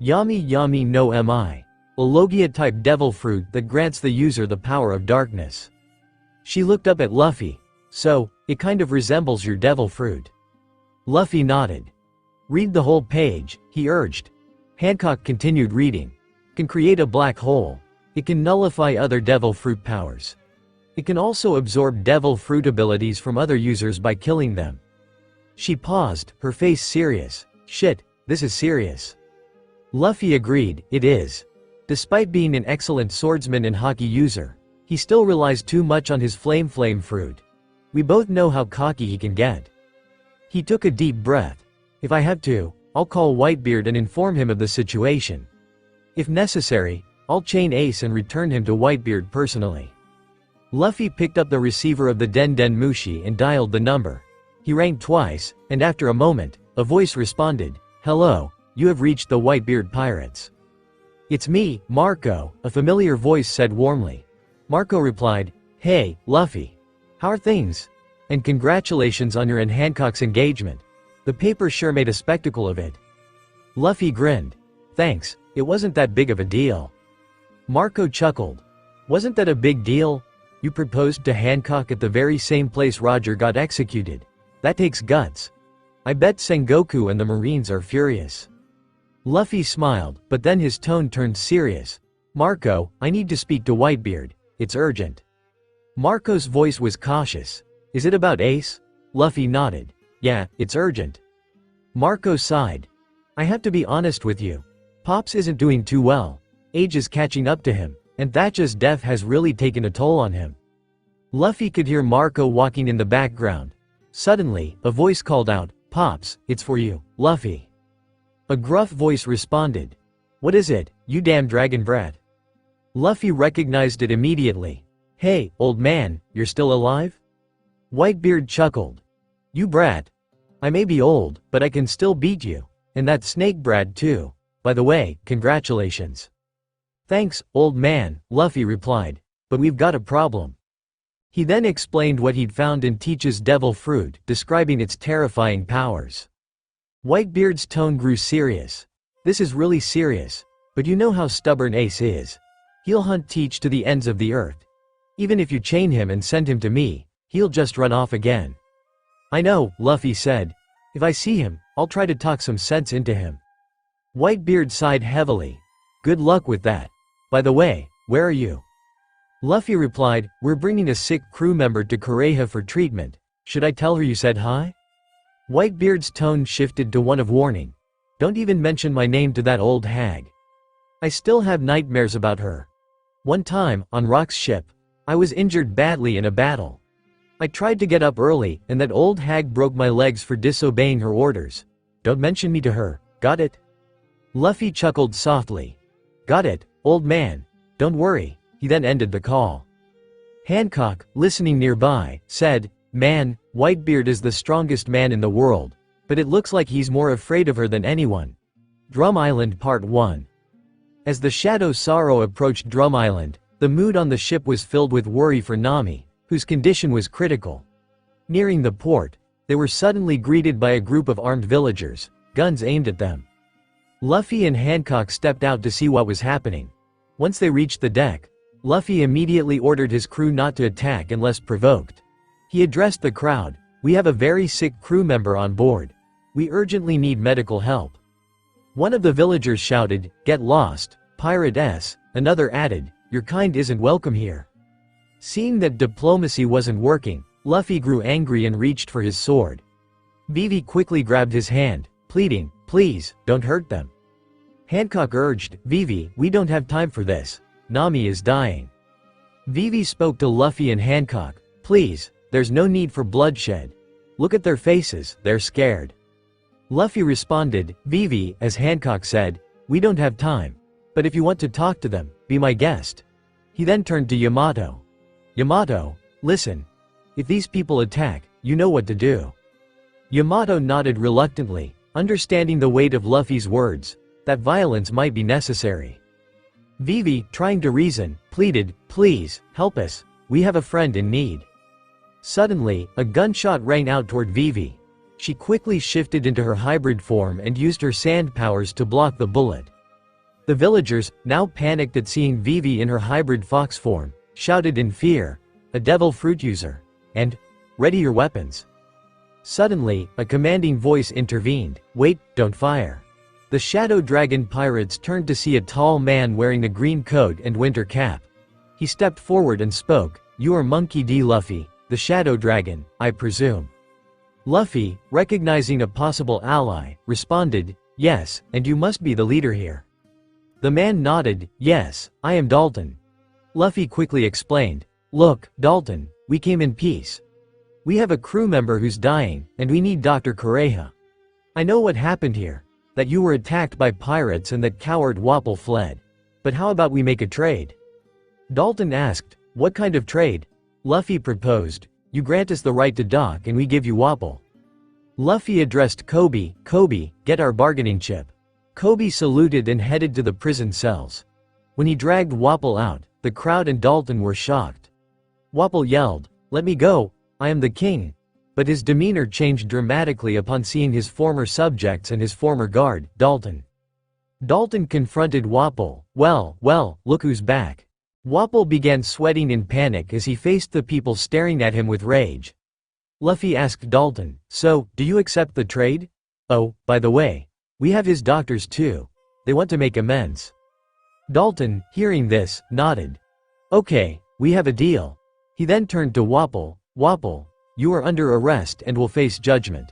Yami Yami no Mi. A logia-type devil fruit that grants the user the power of darkness. She looked up at Luffy. So, it kind of resembles your devil fruit. Luffy nodded. Read the whole page, he urged. Hancock continued reading. Can create a black hole. It can nullify other devil fruit powers. It can also absorb devil fruit abilities from other users by killing them. She paused, her face serious. Shit, this is serious. Luffy agreed, it is. Despite being an excellent swordsman and hockey user, he still relies too much on his flame fruit. We both know how cocky he can get. He took a deep breath. If I have to, I'll call Whitebeard and inform him of the situation. If necessary, I'll chain Ace and return him to Whitebeard personally. Luffy picked up the receiver of the Den Den Mushi and dialed the number. He rang twice, and after a moment, a voice responded, Hello, you have reached the Whitebeard Pirates. It's me, Marco, a familiar voice said warmly. Marco replied, Hey, Luffy. How are things? And congratulations on your and Hancock's engagement. The paper sure made a spectacle of it. Luffy grinned. Thanks, It wasn't that big of a deal. Marco chuckled. Wasn't that a big deal? You proposed to Hancock at the very same place Roger got executed. That takes guts. I bet Sengoku and the Marines are furious. Luffy smiled, but then his tone turned serious. Marco, I need to speak to Whitebeard. It's urgent. Marco's voice was cautious. Is it about Ace? Luffy nodded. Yeah, it's urgent. Marco sighed. I have to be honest with you. Pops isn't doing too well. Age is catching up to him, and Thatcher's death has really taken a toll on him. Luffy could hear Marco walking in the background. Suddenly, a voice called out, Pops, it's for you, Luffy. A gruff voice responded. What is it, you damn dragon brat? Luffy recognized it immediately. Hey, old man, you're still alive? Whitebeard chuckled. You brat. I may be old, but I can still beat you. And that snake brat too. By the way, congratulations. Thanks, old man, Luffy replied. But we've got a problem. He then explained what he'd found in Teach's devil fruit, describing its terrifying powers. Whitebeard's tone grew serious. This is really serious. But you know how stubborn Ace is. He'll hunt Teach to the ends of the earth. Even if you chain him and send him to me, he'll just run off again. I know, Luffy said. If I see him, I'll try to talk some sense into him. Whitebeard sighed heavily. Good luck with that. By the way, where are you? Luffy replied, we're bringing a sick crew member to Kureha for treatment. Should I tell her you said hi? Whitebeard's tone shifted to one of warning. Don't even mention my name to that old hag. I still have nightmares about her. One time, on Rock's ship, I was injured badly in a battle. I tried to get up early, and that old hag broke my legs for disobeying her orders. Don't mention me to her, got it? Luffy chuckled softly. Got it, old man. Don't worry. He then ended the call. Hancock, listening nearby, said, Man, Whitebeard is the strongest man in the world, but it looks like he's more afraid of her than anyone. Drum Island Part 1. As the Shadow Sorrow approached Drum Island, the mood on the ship was filled with worry for Nami, whose condition was critical. Nearing the port, they were suddenly greeted by a group of armed villagers, guns aimed at them. Luffy and Hancock stepped out to see what was happening. Once they reached the deck, Luffy immediately ordered his crew not to attack unless provoked. He addressed the crowd, We have a very sick crew member on board. We urgently need medical help. One of the villagers shouted, Get lost, Pirate S. Another added, Your kind isn't welcome here. Seeing that diplomacy wasn't working, Luffy grew angry and reached for his sword. Vivi quickly grabbed his hand, pleading, Please, don't hurt them. Hancock urged, Vivi, we don't have time for this. Nami is dying. Vivi spoke to Luffy and Hancock, Please, there's no need for bloodshed. Look at their faces, they're scared. Luffy responded, Vivi, as Hancock said, We don't have time. But if you want to talk to them, be my guest. He then turned to Yamato. Yamato, listen. If these people attack, you know what to do. Yamato nodded reluctantly, understanding the weight of Luffy's words, that violence might be necessary. Vivi, trying to reason, pleaded, Please, help us, we have a friend in need. Suddenly, a gunshot rang out toward Vivi. She quickly shifted into her hybrid form and used her sand powers to block the bullet. The villagers, now panicked at seeing Vivi in her hybrid fox form, shouted in fear, A devil fruit user. And, Ready your weapons. Suddenly, a commanding voice intervened, Wait, don't fire. The Shadow Dragon pirates turned to see a tall man wearing a green coat and winter cap. He stepped forward and spoke, You are Monkey D. Luffy, the Shadow Dragon, I presume. Luffy, recognizing a possible ally, responded, Yes, and you must be the leader here. The man nodded, Yes, I am Dalton. Luffy quickly explained, Look, Dalton, we came in peace. We have a crew member who's dying, and we need Dr. Kureha. I know what happened here, that you were attacked by pirates and that coward Wapple fled. But how about we make a trade? Dalton asked, What kind of trade? Luffy proposed, You grant us the right to dock and we give you Wapple. Luffy addressed Kobe, Kobe, get our bargaining chip. Kobe saluted and headed to the prison cells. When he dragged Wapple out, the crowd and Dalton were shocked. Wapple yelled, Let me go, I am the king. But his demeanor changed dramatically upon seeing his former subjects and his former guard, Dalton. Dalton confronted Wapol. Well, look who's back. Wapol began sweating in panic as he faced the people staring at him with rage. Luffy asked Dalton, "So, do you accept the trade? Oh, by the way, we have his doctors too. They want to make amends." Dalton, hearing this, nodded. "Okay, we have a deal." He then turned to Wapol. "Wapol, you are under arrest and will face judgment."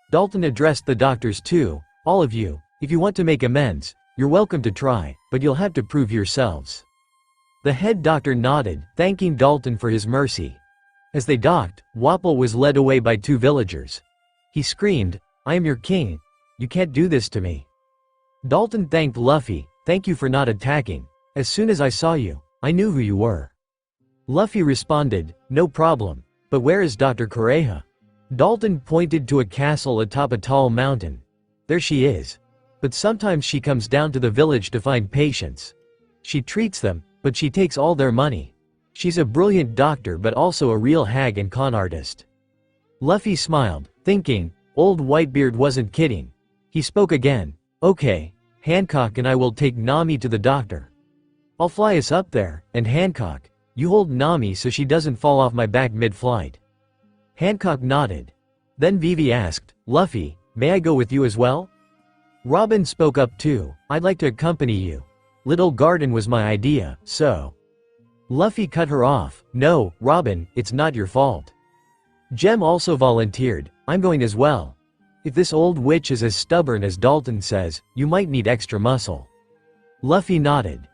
Dalton addressed the doctors too. "All of you, if you want to make amends, you're welcome to try, but you'll have to prove yourselves." The head doctor nodded, thanking Dalton for his mercy. As they docked, Wapol was led away by two villagers. He screamed, "I am your king. You can't do this to me." Dalton thanked Luffy. "Thank you for not attacking. As soon as I saw you, I knew who you were." Luffy responded, "No problem. But where is Dr. Kureha?" Dalton pointed to a castle atop a tall mountain. "There she is. But sometimes she comes down to the village to find patients. She treats them, but she takes all their money. She's a brilliant doctor but also a real hag and con artist." Luffy smiled, thinking, old Whitebeard wasn't kidding. He spoke again. "Okay, Hancock and I will take Nami to the doctor. I'll fly us up there, and Hancock, you hold Nami so she doesn't fall off my back mid-flight." Hancock nodded. Then Vivi asked, "Luffy, may I go with you as well?" Robin spoke up too. "I'd like to accompany you. Little Garden was my idea, so." Luffy cut her off. "No, Robin, it's not your fault." Jem also volunteered. "I'm going as well. If this old witch is as stubborn as Dalton says, you might need extra muscle." Luffy nodded.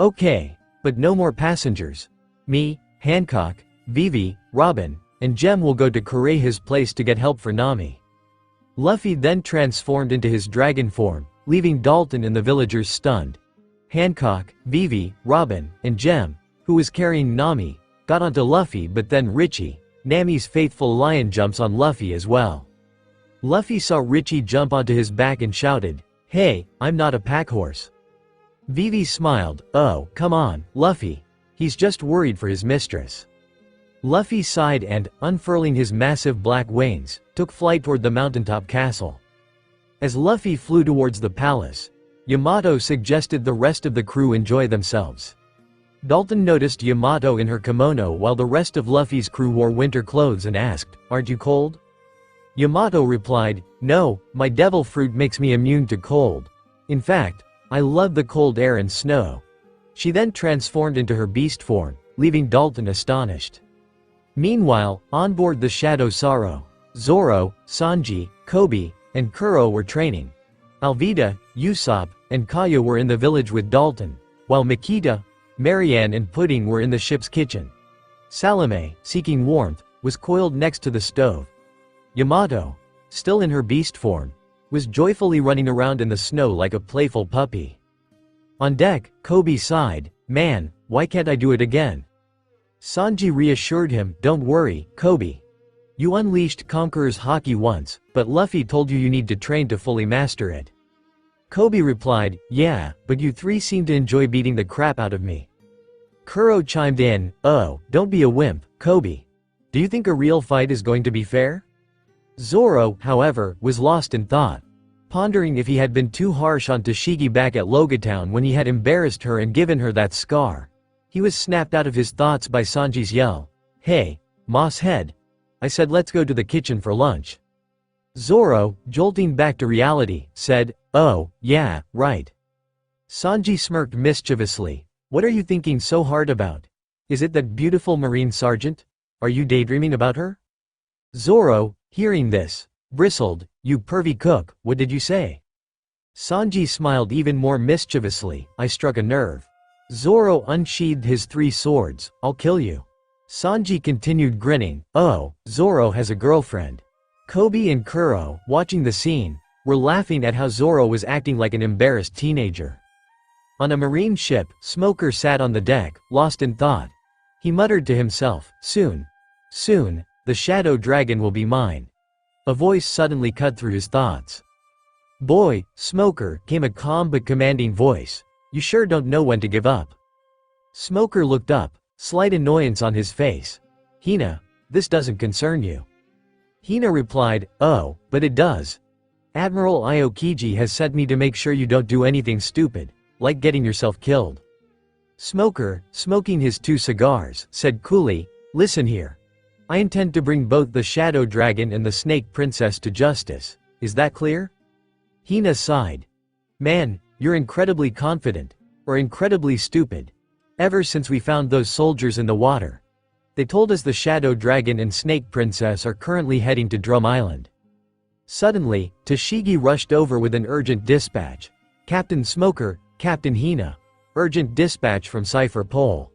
"Okay, but no more passengers. Me, Hancock, Vivi, Robin, and Jem will go to Kureha's place to get help for Nami." Luffy then transformed into his dragon form, leaving Dalton and the villagers stunned. Hancock, Vivi, Robin, and Jem, who was carrying Nami, got onto Luffy, but then Richie, Nami's faithful lion, jumps on Luffy as well. Luffy saw Richie jump onto his back and shouted, "Hey, I'm not a pack horse." Vivi smiled. "Oh, come on, Luffy. He's just worried for his mistress." Luffy sighed and, unfurling his massive black wings, took flight toward the mountaintop castle. As Luffy flew towards the palace, Yamato suggested the rest of the crew enjoy themselves. Dalton noticed Yamato in her kimono while the rest of Luffy's crew wore winter clothes and asked, "Aren't you cold?" Yamato replied, "No, my devil fruit makes me immune to cold. In fact, I love the cold air and snow." She then transformed into her beast form, leaving Dalton astonished. Meanwhile, on board the Shadow Sorrow, Zoro, Sanji, Kobe, and Kuro were training. Alvida, Usopp, and Kaya were in the village with Dalton, while Makita, Marianne and Pudding were in the ship's kitchen. Salome, seeking warmth, was coiled next to the stove. Yamato, still in her beast form, was joyfully running around in the snow like a playful puppy. On deck, Kobe sighed, "Man, why can't I do it again?" Sanji reassured him, "Don't worry, Kobe. You unleashed Conqueror's Haki once, but Luffy told you need to train to fully master it." Kobe replied, "Yeah, but you three seem to enjoy beating the crap out of me." Kuro chimed in, "Oh, don't be a wimp, Kobe. Do you think a real fight is going to be fair?" Zoro, however, was lost in thought, pondering if he had been too harsh on Tashigi back at Logatown when he had embarrassed her and given her that scar. He was snapped out of his thoughts by Sanji's yell, "Hey, Moss Head. I said let's go to the kitchen for lunch." Zoro, jolting back to reality, said, "Oh, yeah, right." Sanji smirked mischievously. "What are you thinking so hard about? Is it that beautiful Marine Sergeant? Are you daydreaming about her?" Zoro, hearing this, bristled, "You pervy cook, what did you say?" Sanji smiled even more mischievously, "I struck a nerve." Zoro unsheathed his 3 swords, "I'll kill you." Sanji continued grinning, "Oh, Zoro has a girlfriend." Kobe and Kuro, watching the scene, were laughing at how Zoro was acting like an embarrassed teenager. On a marine ship, Smoker sat on the deck, lost in thought. He muttered to himself, soon, the Shadow Dragon will be mine." A voice suddenly cut through his thoughts. "Boy, Smoker," came a calm but commanding voice. "You sure don't know when to give up." Smoker looked up, slight annoyance on his face. "Hina, this doesn't concern you." Hina replied, "Oh, but it does. Admiral Aokiji has sent me to make sure you don't do anything stupid, like getting yourself killed. Smoker, smoking his 2 cigars, said coolly, listen here. I intend to bring both the Shadow Dragon and the Snake Princess to justice. Is that clear? Hina sighed. Man, you're incredibly confident. Or incredibly stupid. Ever since we found those soldiers in the water. They told us the Shadow Dragon and Snake Princess are currently heading to Drum Island. Suddenly, Toshigi rushed over with an urgent dispatch. Captain Smoker, Captain Hina. Urgent dispatch from Cipher Pole.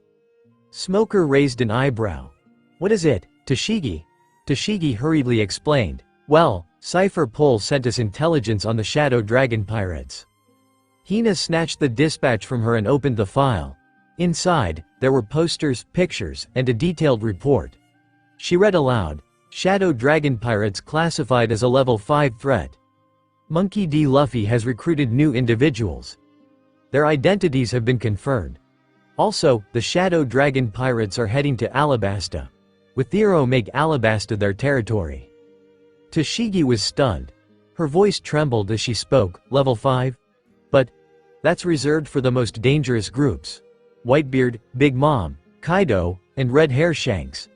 Smoker raised an eyebrow. What is it, Toshigi? Toshigi hurriedly explained. Well, Cipher Pole sent us intelligence on the Shadow Dragon pirates. Hina snatched the dispatch from her and opened the file. Inside, there were posters, pictures, and a detailed report. She read aloud, Shadow Dragon pirates classified as a level 5 threat. Monkey D. Luffy has recruited new individuals. Their identities have been confirmed. Also, the Shadow Dragon pirates are heading to Alabasta. With Thero make Alabasta their territory. Toshigi was stunned. Her voice trembled as she spoke, level 5? But that's reserved for the most dangerous groups. Whitebeard, Big Mom, Kaido, and Red Hair Shanks.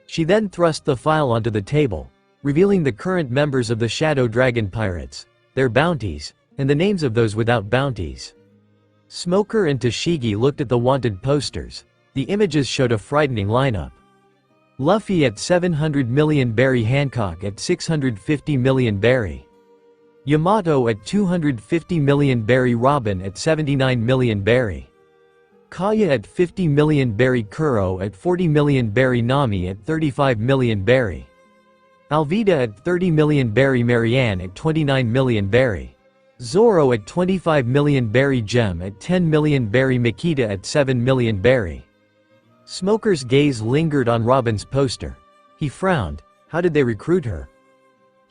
She then thrust the file onto the table, revealing the current members of the Shadow Dragon pirates, their bounties, and the names of those without bounties. Smoker and Toshigi looked at the wanted posters. The images showed a frightening lineup. Luffy at 700 million berry, Hancock at 650 million berry. Yamato at 250 million berry, Robin at 79 million berry. Kaya at 50 million berry, Kuro at 40 million berry, Nami at 35 million berry. Alvida at 30 million berry, Marianne at 29 million berry. Zoro at 25 million berry, Gem at 10 million berry, Makita at 7 million berry. Smoker's gaze lingered on Robin's poster. He frowned. How did they recruit her?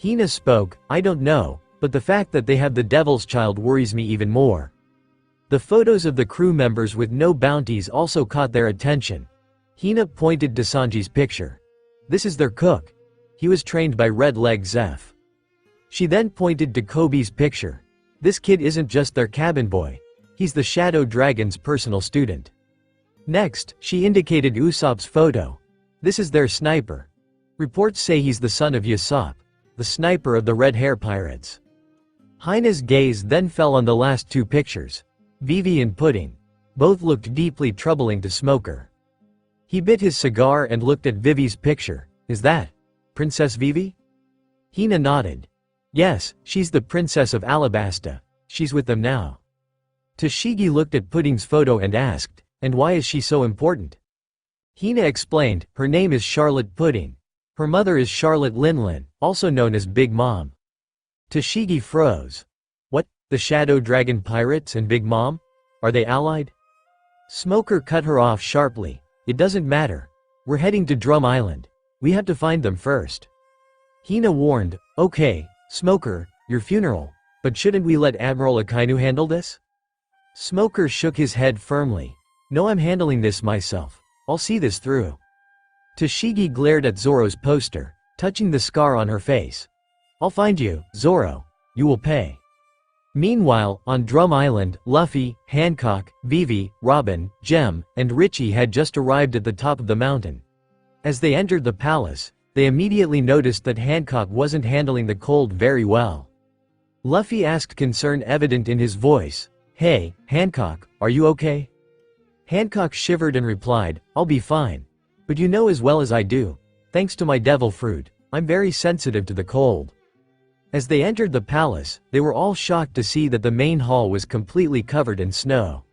Hina spoke, I don't know, but the fact that they have the Devil's Child worries me even more. The photos of the crew members with no bounties also caught their attention. Hina pointed to Sanji's picture. This is their cook. He was trained by Red Leg Zeph. She then pointed to Kobe's picture. This kid isn't just their cabin boy. He's the Shadow Dragon's personal student. Next, she indicated Usopp's photo. This is their sniper. Reports say he's the son of Usopp, the sniper of the Red Hair Pirates. Hina's gaze then fell on the last 2 pictures. Vivi and Pudding. Both looked deeply troubling to Smoker. He bit his cigar and looked at Vivi's picture. Is that Princess Vivi? Hina nodded. Yes, she's the Princess of Alabasta. She's with them now. Toshigi looked at Pudding's photo and asked, and why is she so important? Hina explained, her name is Charlotte Pudding. Her mother is Charlotte Linlin, also known as Big Mom. Toshigi froze. What, the Shadow Dragon pirates and Big Mom? Are they allied? Smoker cut her off sharply. It doesn't matter. We're heading to Drum Island. We have to find them first. Hina warned, okay, Smoker, your funeral. But shouldn't we let Admiral Akainu handle this? Smoker shook his head firmly. No, I'm handling this myself. I'll see this through. Toshigi glared at Zoro's poster, touching the scar on her face. I'll find you, Zoro. You will pay. Meanwhile, on Drum Island, Luffy, Hancock, Vivi, Robin, Gem, and Richie had just arrived at the top of the mountain. As they entered the palace, they immediately noticed that Hancock wasn't handling the cold very well. Luffy asked concern evident in his voice. Hey, Hancock, are you okay? Hancock shivered and replied, I'll be fine. But you know as well as I do, thanks to my devil fruit, I'm very sensitive to the cold. As they entered the palace, they were all shocked to see that the main hall was completely covered in snow.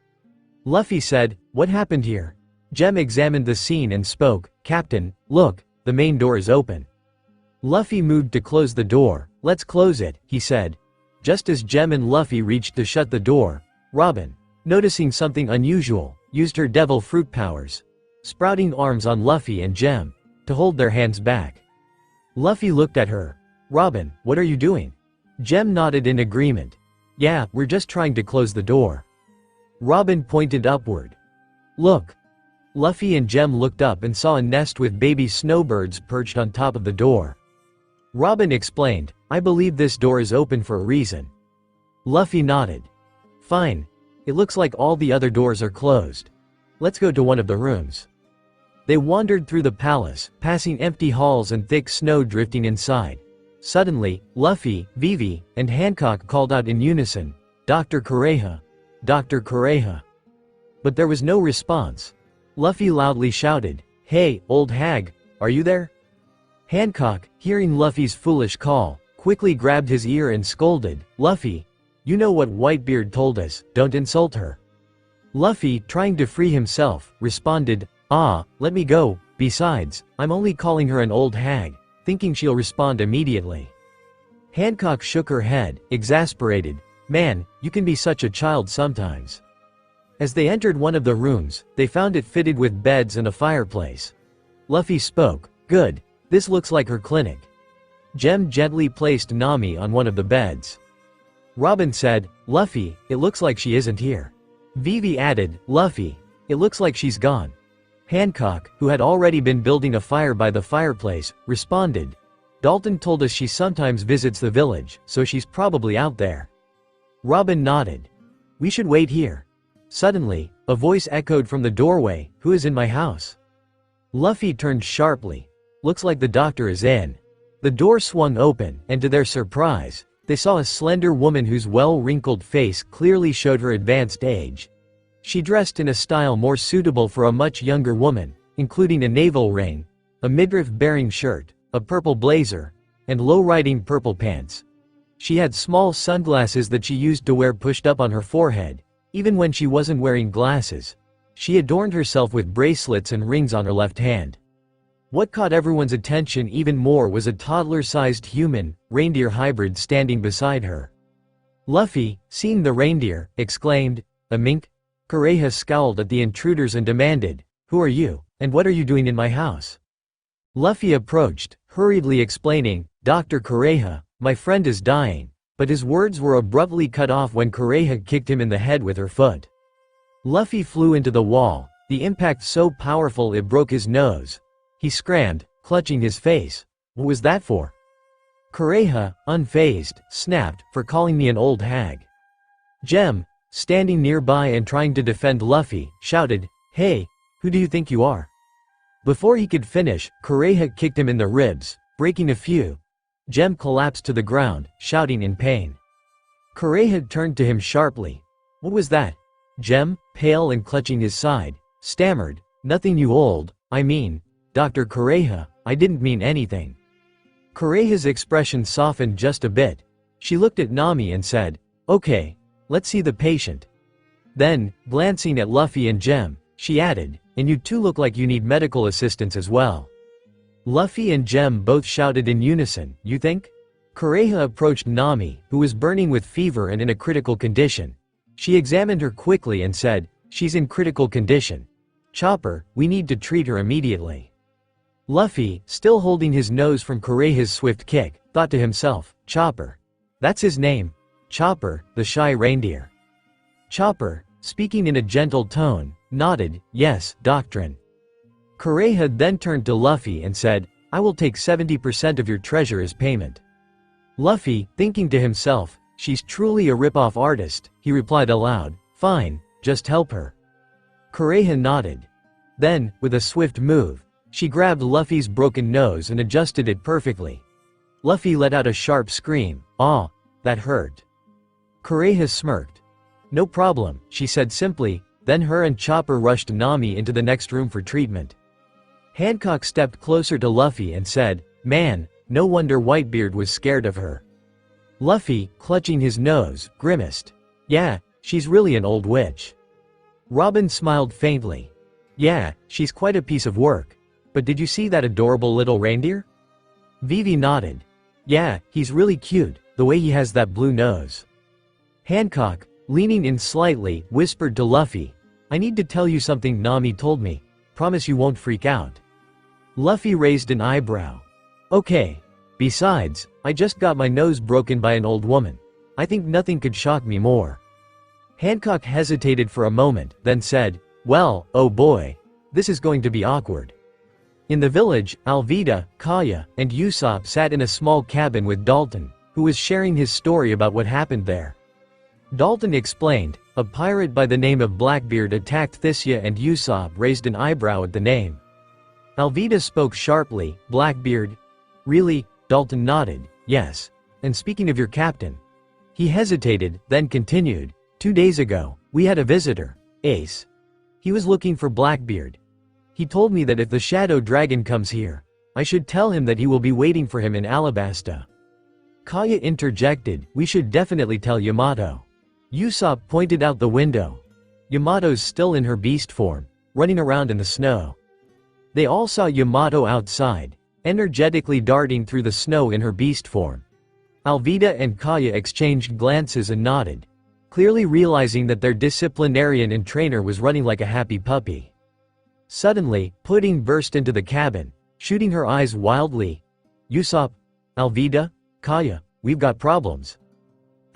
Luffy said, what happened here? Gem examined the scene and spoke, Captain, look, the main door is open. Luffy moved to close the door. Let's close it, he said. Just as Gem and Luffy reached to shut the door, Robin, noticing something unusual, used her devil fruit powers, sprouting arms on Luffy and Gem, to hold their hands back. Luffy looked at her. Robin, what are you doing? Gem nodded in agreement. Yeah, we're just trying to close the door. Robin pointed upward. Look. Luffy and Gem looked up and saw a nest with baby snowbirds perched on top of the door. Robin explained, I believe this door is open for a reason. Luffy nodded. Fine. It looks like all the other doors are closed. Let's go to one of the rooms. They wandered through the palace, passing empty halls and thick snow drifting inside. Suddenly, Luffy, Vivi, and Hancock called out in unison, Dr. Kureha. Dr. Kureha. But there was no response. Luffy loudly shouted, Hey, old hag, are you there? Hancock, hearing Luffy's foolish call, quickly grabbed his ear and scolded, Luffy, you know what Whitebeard told us, don't insult her. Luffy, trying to free himself, responded, let me go, besides, I'm only calling her an old hag, thinking she'll respond immediately. Hancock shook her head, exasperated, Man, you can be such a child sometimes. As they entered one of the rooms, they found it fitted with beds and a fireplace. Luffy spoke, Good, this looks like her clinic. Jem gently placed Nami on one of the beds. Robin said, Luffy, it looks like she isn't here. Vivi added, Luffy, it looks like she's gone. Hancock, who had already been building a fire by the fireplace, responded, Dalton told us she sometimes visits the village, so she's probably out there. Robin nodded. We should wait here. Suddenly, a voice echoed from the doorway, Who is in my house? Luffy turned sharply. Looks like the doctor is in. The door swung open, and to their surprise, they saw a slender woman whose well-wrinkled face clearly showed her advanced age. She dressed in a style more suitable for a much younger woman, including a navel ring, a midriff-bearing shirt, a purple blazer, and low-riding purple pants. She had small sunglasses that she used to wear pushed up on her forehead, even when she wasn't wearing glasses. She adorned herself with bracelets and rings on her left hand. What caught everyone's attention even more was a toddler-sized human, reindeer hybrid standing beside her. Luffy, seeing the reindeer, exclaimed, A mink? Kureha scowled at the intruders and demanded, Who are you, and what are you doing in my house? Luffy approached, hurriedly explaining, Dr. Kureha, my friend is dying, but his words were abruptly cut off when Kureha kicked him in the head with her foot. Luffy flew into the wall, the impact so powerful it broke his nose. He scrammed, clutching his face. What was that for? Kureha, unfazed, snapped, for calling me an old hag. Jem, standing nearby and trying to defend Luffy, shouted, Hey, who do you think you are? Before he could finish, Kureha kicked him in the ribs, breaking a few. Jem collapsed to the ground, shouting in pain. Kureha turned to him sharply. What was that? Jem, pale and clutching his side, stammered, Nothing you old, I mean, Dr. Kureha, I didn't mean anything. Kureha's expression softened just a bit. She looked at Nami and said, Okay, let's see the patient. Then, glancing at Luffy and Jem, she added, And you two look like you need medical assistance as well. Luffy and Jem both shouted in unison, You think? Kureha approached Nami, who was burning with fever and in a critical condition. She examined her quickly and said, She's in critical condition. Chopper, we need to treat her immediately. Luffy, still holding his nose from Kureha's swift kick, thought to himself, Chopper. That's his name. Chopper, the shy reindeer. Chopper, speaking in a gentle tone, nodded, Yes, Doctrine. Kureha then turned to Luffy and said, I will take 70% of your treasure as payment. Luffy, thinking to himself, She's truly a rip-off artist, he replied aloud, Fine, just help her. Kureha nodded. Then, with a swift move, she grabbed Luffy's broken nose and adjusted it perfectly. Luffy let out a sharp scream, Aw, that hurt. Kureha smirked. No problem, she said simply, then her and Chopper rushed Nami into the next room for treatment. Hancock stepped closer to Luffy and said, Man, no wonder Whitebeard was scared of her. Luffy, clutching his nose, grimaced. Yeah, she's really an old witch. Robin smiled faintly. Yeah, she's quite a piece of work. But did you see that adorable little reindeer? Vivi nodded. Yeah, he's really cute, the way he has that blue nose. Hancock, leaning in slightly, whispered to Luffy, I need to tell you something Nami told me. Promise you won't freak out. Luffy raised an eyebrow. Okay. Besides, I just got my nose broken by an old woman. I think nothing could shock me more. Hancock hesitated for a moment, then said, Well, oh boy. This is going to be awkward. In the village, Alvida, Kaya, and Usopp sat in a small cabin with Dalton, who was sharing his story about what happened there. Dalton explained, a pirate by the name of Blackbeard attacked Thysia and Usopp raised an eyebrow at the name. Alvida spoke sharply, Blackbeard? Really? Dalton nodded, yes. And speaking of your captain. He hesitated, then continued, 2 days ago, we had a visitor, Ace. He was looking for Blackbeard. He told me that if the Shadow Dragon comes here, I should tell him that he will be waiting for him in Alabasta. Kaya interjected, we should definitely tell Yamato. Usopp pointed out the window. Yamato's still in her beast form, running around in the snow. They all saw Yamato outside, energetically darting through the snow in her beast form. Alvida and Kaya exchanged glances and nodded, clearly realizing that their disciplinarian and trainer was running like a happy puppy. Suddenly, Pudding burst into the cabin, shooting her eyes wildly. Usopp, Alvida, Kaya, we've got problems.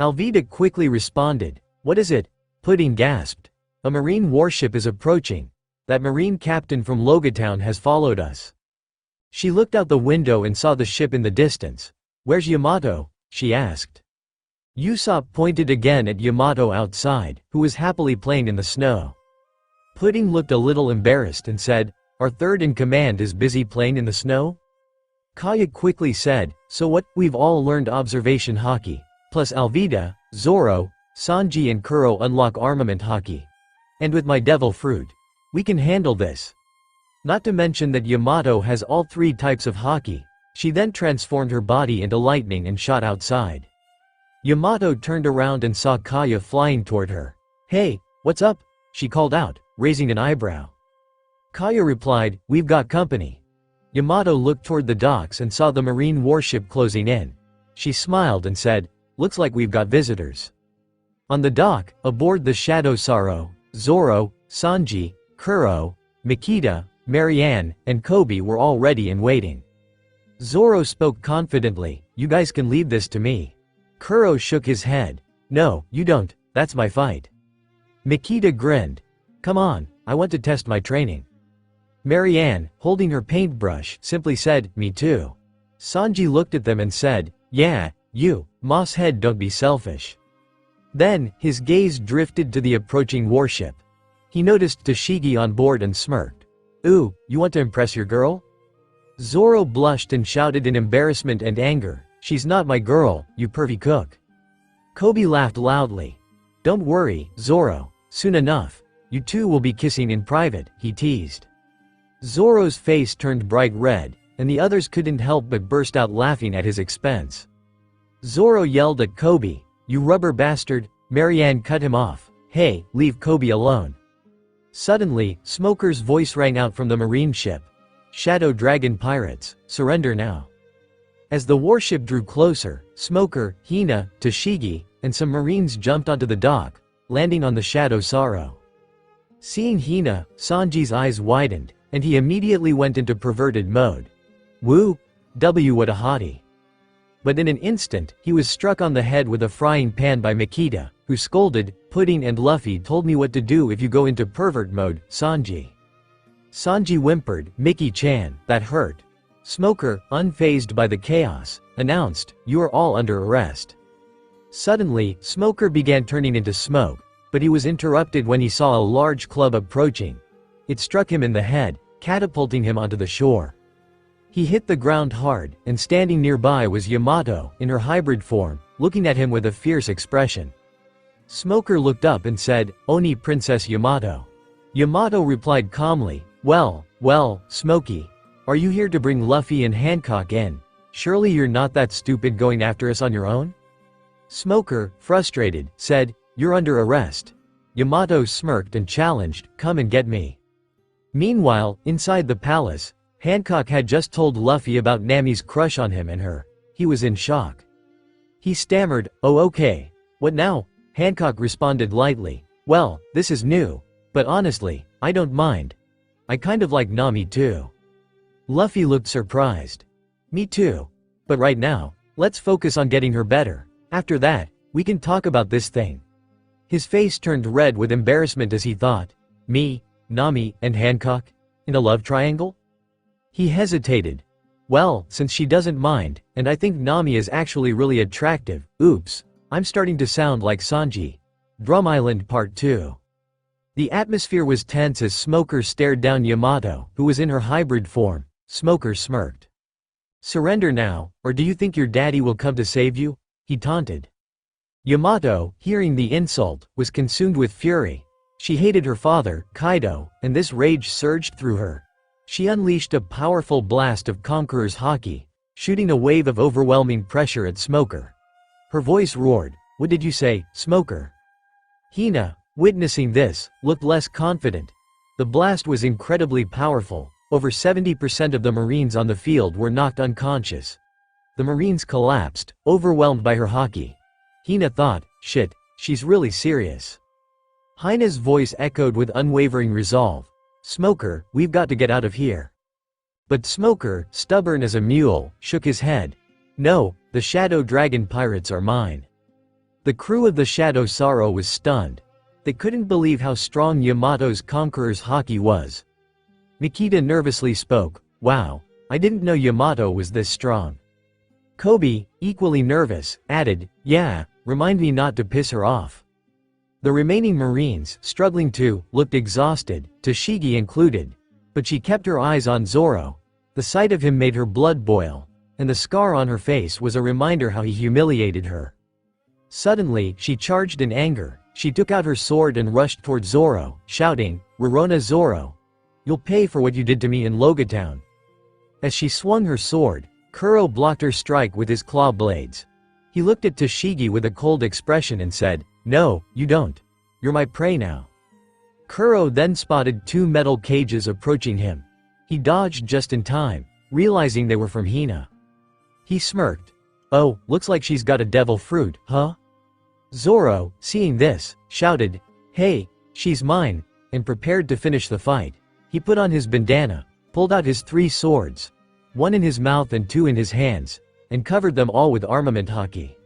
Alvida quickly responded, what is it? Pudding gasped. A marine warship is approaching. That marine captain from Logatown has followed us. She looked out the window and saw the ship in the distance. Where's Yamato? She asked. Usopp pointed again at Yamato outside, who was happily playing in the snow. Pudding looked a little embarrassed and said, our third in command is busy playing in the snow? Kaya quickly said, so what, we've all learned observation hockey, plus Alvida, Zoro, Sanji and Kuro unlock armament hockey. And with my devil fruit, we can handle this. Not to mention that Yamato has all 3 types of hockey. She then transformed her body into lightning and shot outside. Yamato turned around and saw Kaya flying toward her. Hey, what's up? She called out, raising an eyebrow. Kaya replied, we've got company. Yamato looked toward the docks and saw the marine warship closing in. She smiled and said, looks like we've got visitors. On the dock, aboard the Shadow Sorrow, Zoro, Sanji, Kuro, Makita, Marianne, and Kobe were all ready and waiting. Zoro spoke confidently, you guys can leave this to me. Kuro shook his head. No, you don't, that's my fight. Makita grinned. Come on, I want to test my training. Marianne, holding her paintbrush, simply said, me too. Sanji looked at them and said, yeah, you, Moss Head, don't be selfish. Then, his gaze drifted to the approaching warship. He noticed Tashigi on board and smirked. Ooh, you want to impress your girl? Zoro blushed and shouted in embarrassment and anger, she's not my girl, you pervy cook. Kobe laughed loudly. Don't worry, Zoro, soon enough, you two will be kissing in private, he teased. Zoro's face turned bright red, and the others couldn't help but burst out laughing at his expense. Zoro yelled at Kobe, you rubber bastard. Marianne cut him off. Hey, leave Kobe alone. Suddenly, Smoker's voice rang out from the marine ship. Shadow Dragon pirates, surrender now. As the warship drew closer, Smoker, Hina, Tashigi, and some marines jumped onto the dock, landing on the Shadow Sorrow. Seeing Hina, Sanji's eyes widened, and he immediately went into perverted mode. Woo! What a hottie. But in an instant, he was struck on the head with a frying pan by Makita, who scolded, Pudding and Luffy told me what to do if you go into pervert mode, Sanji. Sanji whimpered, Mickey-chan, that hurt. Smoker, unfazed by the chaos, announced, you are all under arrest. Suddenly, Smoker began turning into smoke, but he was interrupted when he saw a large club approaching. It struck him in the head, catapulting him onto the shore. He hit the ground hard, and standing nearby was Yamato, in her hybrid form, looking at him with a fierce expression. Smoker looked up and said, Oni Princess Yamato. Yamato replied calmly, well, Smokey. Are you here to bring Luffy and Hancock in? Surely you're not that stupid going after us on your own? Smoker, frustrated, said, you're under arrest. Yamato smirked and challenged, come and get me. Meanwhile, inside the palace, Hancock had just told Luffy about Nami's crush on him and her. He was in shock. He stammered, oh okay. What now? Hancock responded lightly, well, this is new. But honestly, I don't mind. I kind of like Nami too. Luffy looked surprised. Me too. But right now, let's focus on getting her better. After that, we can talk about this thing. His face turned red with embarrassment as he thought, me, Nami, and Hancock? In a love triangle? He hesitated. Well, since she doesn't mind, and I think Nami is actually really attractive, oops, I'm starting to sound like Sanji. Drum Island Part 2. The atmosphere was tense as Smoker stared down Yamato, who was in her hybrid form. Smoker smirked. Surrender now, or do you think your daddy will come to save you? He taunted. Yamato, hearing the insult, was consumed with fury. She hated her father, Kaido, and this rage surged through her. She unleashed a powerful blast of Conqueror's Haki, shooting a wave of overwhelming pressure at Smoker. Her voice roared, "What did you say, Smoker?" Hina, witnessing this, looked less confident. The blast was incredibly powerful. Over 70% of the Marines on the field were knocked unconscious. The Marines collapsed, overwhelmed by her haki. Hina thought, shit, she's really serious. Hina's voice echoed with unwavering resolve. Smoker, we've got to get out of here. But Smoker, stubborn as a mule, shook his head. No, the Shadow Dragon pirates are mine. The crew of the Shadow Sorrow was stunned. They couldn't believe how strong Yamato's Conqueror's Haki was. Mikita nervously spoke, wow, I didn't know Yamato was this strong. Kobe, equally nervous, added, yeah, remind me not to piss her off. The remaining Marines, struggling too, looked exhausted, Tashigi included. But she kept her eyes on Zoro. The sight of him made her blood boil, and the scar on her face was a reminder how he humiliated her. Suddenly, she charged in anger. She took out her sword and rushed toward Zoro, shouting, Rorona Zoro. You'll pay for what you did to me in Logatown. As she swung her sword, Kuro blocked her strike with his claw blades. He looked at Tashigi with a cold expression and said, no, you don't. You're my prey now. Kuro then spotted two metal cages approaching him. He dodged just in time, realizing they were from Hina. He smirked. Oh, looks like she's got a devil fruit, huh? Zoro, seeing this, shouted, hey, she's mine, and prepared to finish the fight. He put on his bandana, pulled out his 3 swords, 1 in his mouth and 2 in his hands, and covered them all with armament haki.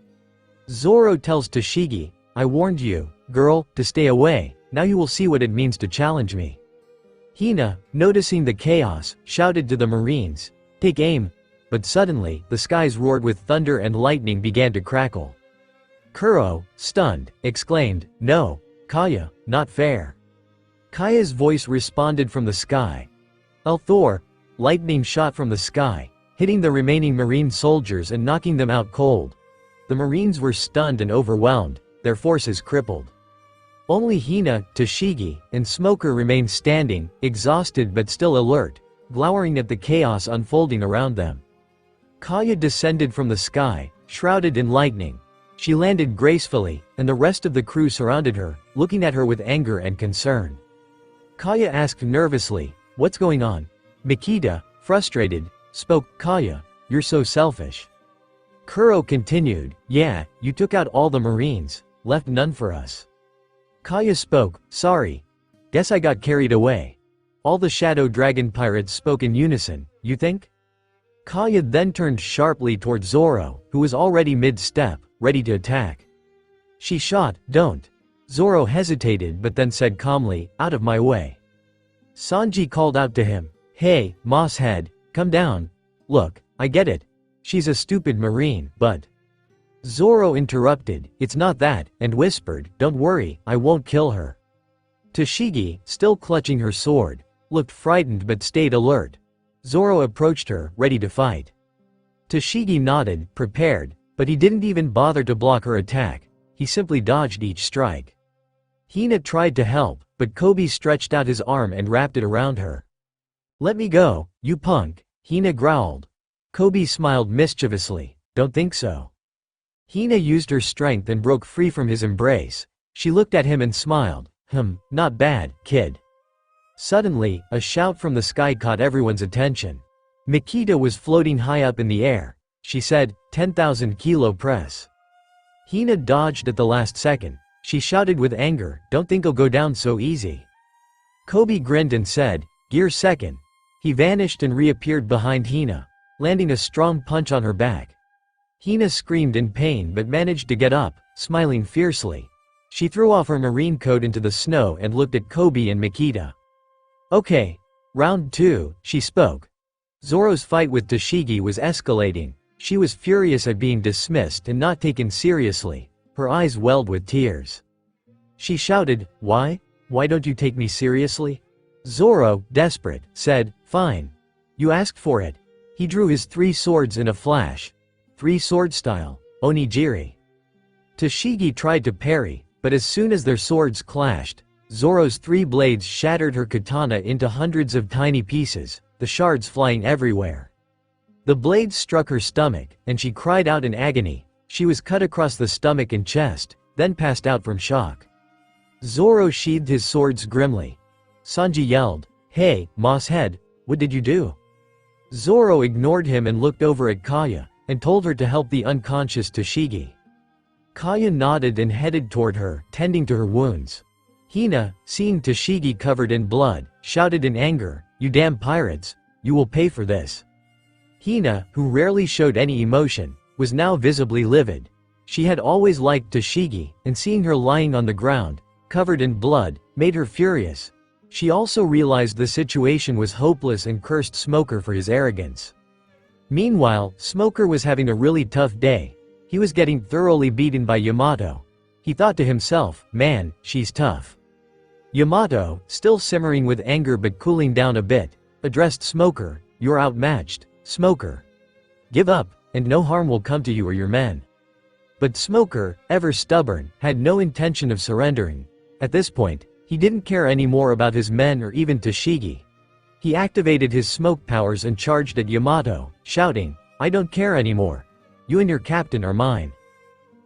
Zoro tells Tashigi, I warned you, girl, to stay away, now you will see what it means to challenge me. Hina, noticing the chaos, shouted to the Marines, take aim, but suddenly, the skies roared with thunder and lightning began to crackle. Kuro, stunned, exclaimed, no, Kaya, not fair. Kaya's voice responded from the sky. Thor, lightning shot from the sky, hitting the remaining Marine soldiers and knocking them out cold. The Marines were stunned and overwhelmed, their forces crippled. Only Hina, Tashigi, and Smoker remained standing, exhausted but still alert, glowering at the chaos unfolding around them. Kaya descended from the sky, shrouded in lightning. She landed gracefully, and the rest of the crew surrounded her, looking at her with anger and concern. Kaya asked nervously, what's going on? Mikita, frustrated, spoke, Kaya, you're so selfish. Kuro continued, yeah, you took out all the Marines, left none for us. Kaya spoke, sorry. Guess I got carried away. All the Shadow Dragon pirates spoke in unison, you think? Kaya then turned sharply toward Zoro, who was already mid-step, ready to attack. She shot, don't. Zoro hesitated but then said calmly, out of my way. Sanji called out to him, hey, Moss Head, come down. Look, I get it. She's a stupid Marine, but… Zoro interrupted, it's not that, and whispered, don't worry, I won't kill her. Tashigi, still clutching her sword, looked frightened but stayed alert. Zoro approached her, ready to fight. Tashigi nodded, prepared, but he didn't even bother to block her attack, he simply dodged each strike. Hina tried to help, but Kobe stretched out his arm and wrapped it around her. Let me go, you punk, Hina growled. Kobe smiled mischievously, don't think so. Hina used her strength and broke free from his embrace. She looked at him and smiled, not bad, kid. Suddenly, a shout from the sky caught everyone's attention. Mikita was floating high up in the air. She said, 10,000 kilo press. Hina dodged at the last second. She shouted with anger, don't think I'll go down so easy. Kobe grinned and said, gear second. He vanished and reappeared behind Hina, landing a strong punch on her back. Hina screamed in pain but managed to get up, smiling fiercely. She threw off her marine coat into the snow and looked at Kobe and Mikita. Okay. Round 2, she spoke. Zoro's fight with Tashigi was escalating. She was furious at being dismissed and not taken seriously. Her eyes welled with tears. She shouted, "Why? Why don't you take me seriously?" Zoro, desperate, said, "Fine. You asked for it." He drew his 3 swords in a flash. 3-sword style, onigiri. Tashigi tried to parry, but as soon as their swords clashed, Zoro's 3 blades shattered her katana into hundreds of tiny pieces, the shards flying everywhere. The blades struck her stomach, and she cried out in agony. She was cut across the stomach and chest, then passed out from shock. Zoro sheathed his swords grimly. Sanji yelled, "Hey, Moss Head, what did you do?" Zoro ignored him and looked over at Kaya, and told her to help the unconscious Tashigi. Kaya nodded and headed toward her, tending to her wounds. Hina, seeing Tashigi covered in blood, shouted in anger, "You damn pirates, you will pay for this." Hina, who rarely showed any emotion, was now visibly livid. She had always liked Tashigi, and seeing her lying on the ground, covered in blood, made her furious. She also realized the situation was hopeless and cursed Smoker for his arrogance. Meanwhile, Smoker was having a really tough day. He was getting thoroughly beaten by Yamato. He thought to himself, "Man, she's tough." Yamato, still simmering with anger but cooling down a bit, addressed Smoker, "You're outmatched, Smoker. Give up, and no harm will come to you or your men." But Smoker, ever stubborn, had no intention of surrendering. At this point, he didn't care anymore about his men or even Tashigi. He activated his smoke powers and charged at Yamato, shouting, "I don't care anymore. You and your captain are mine."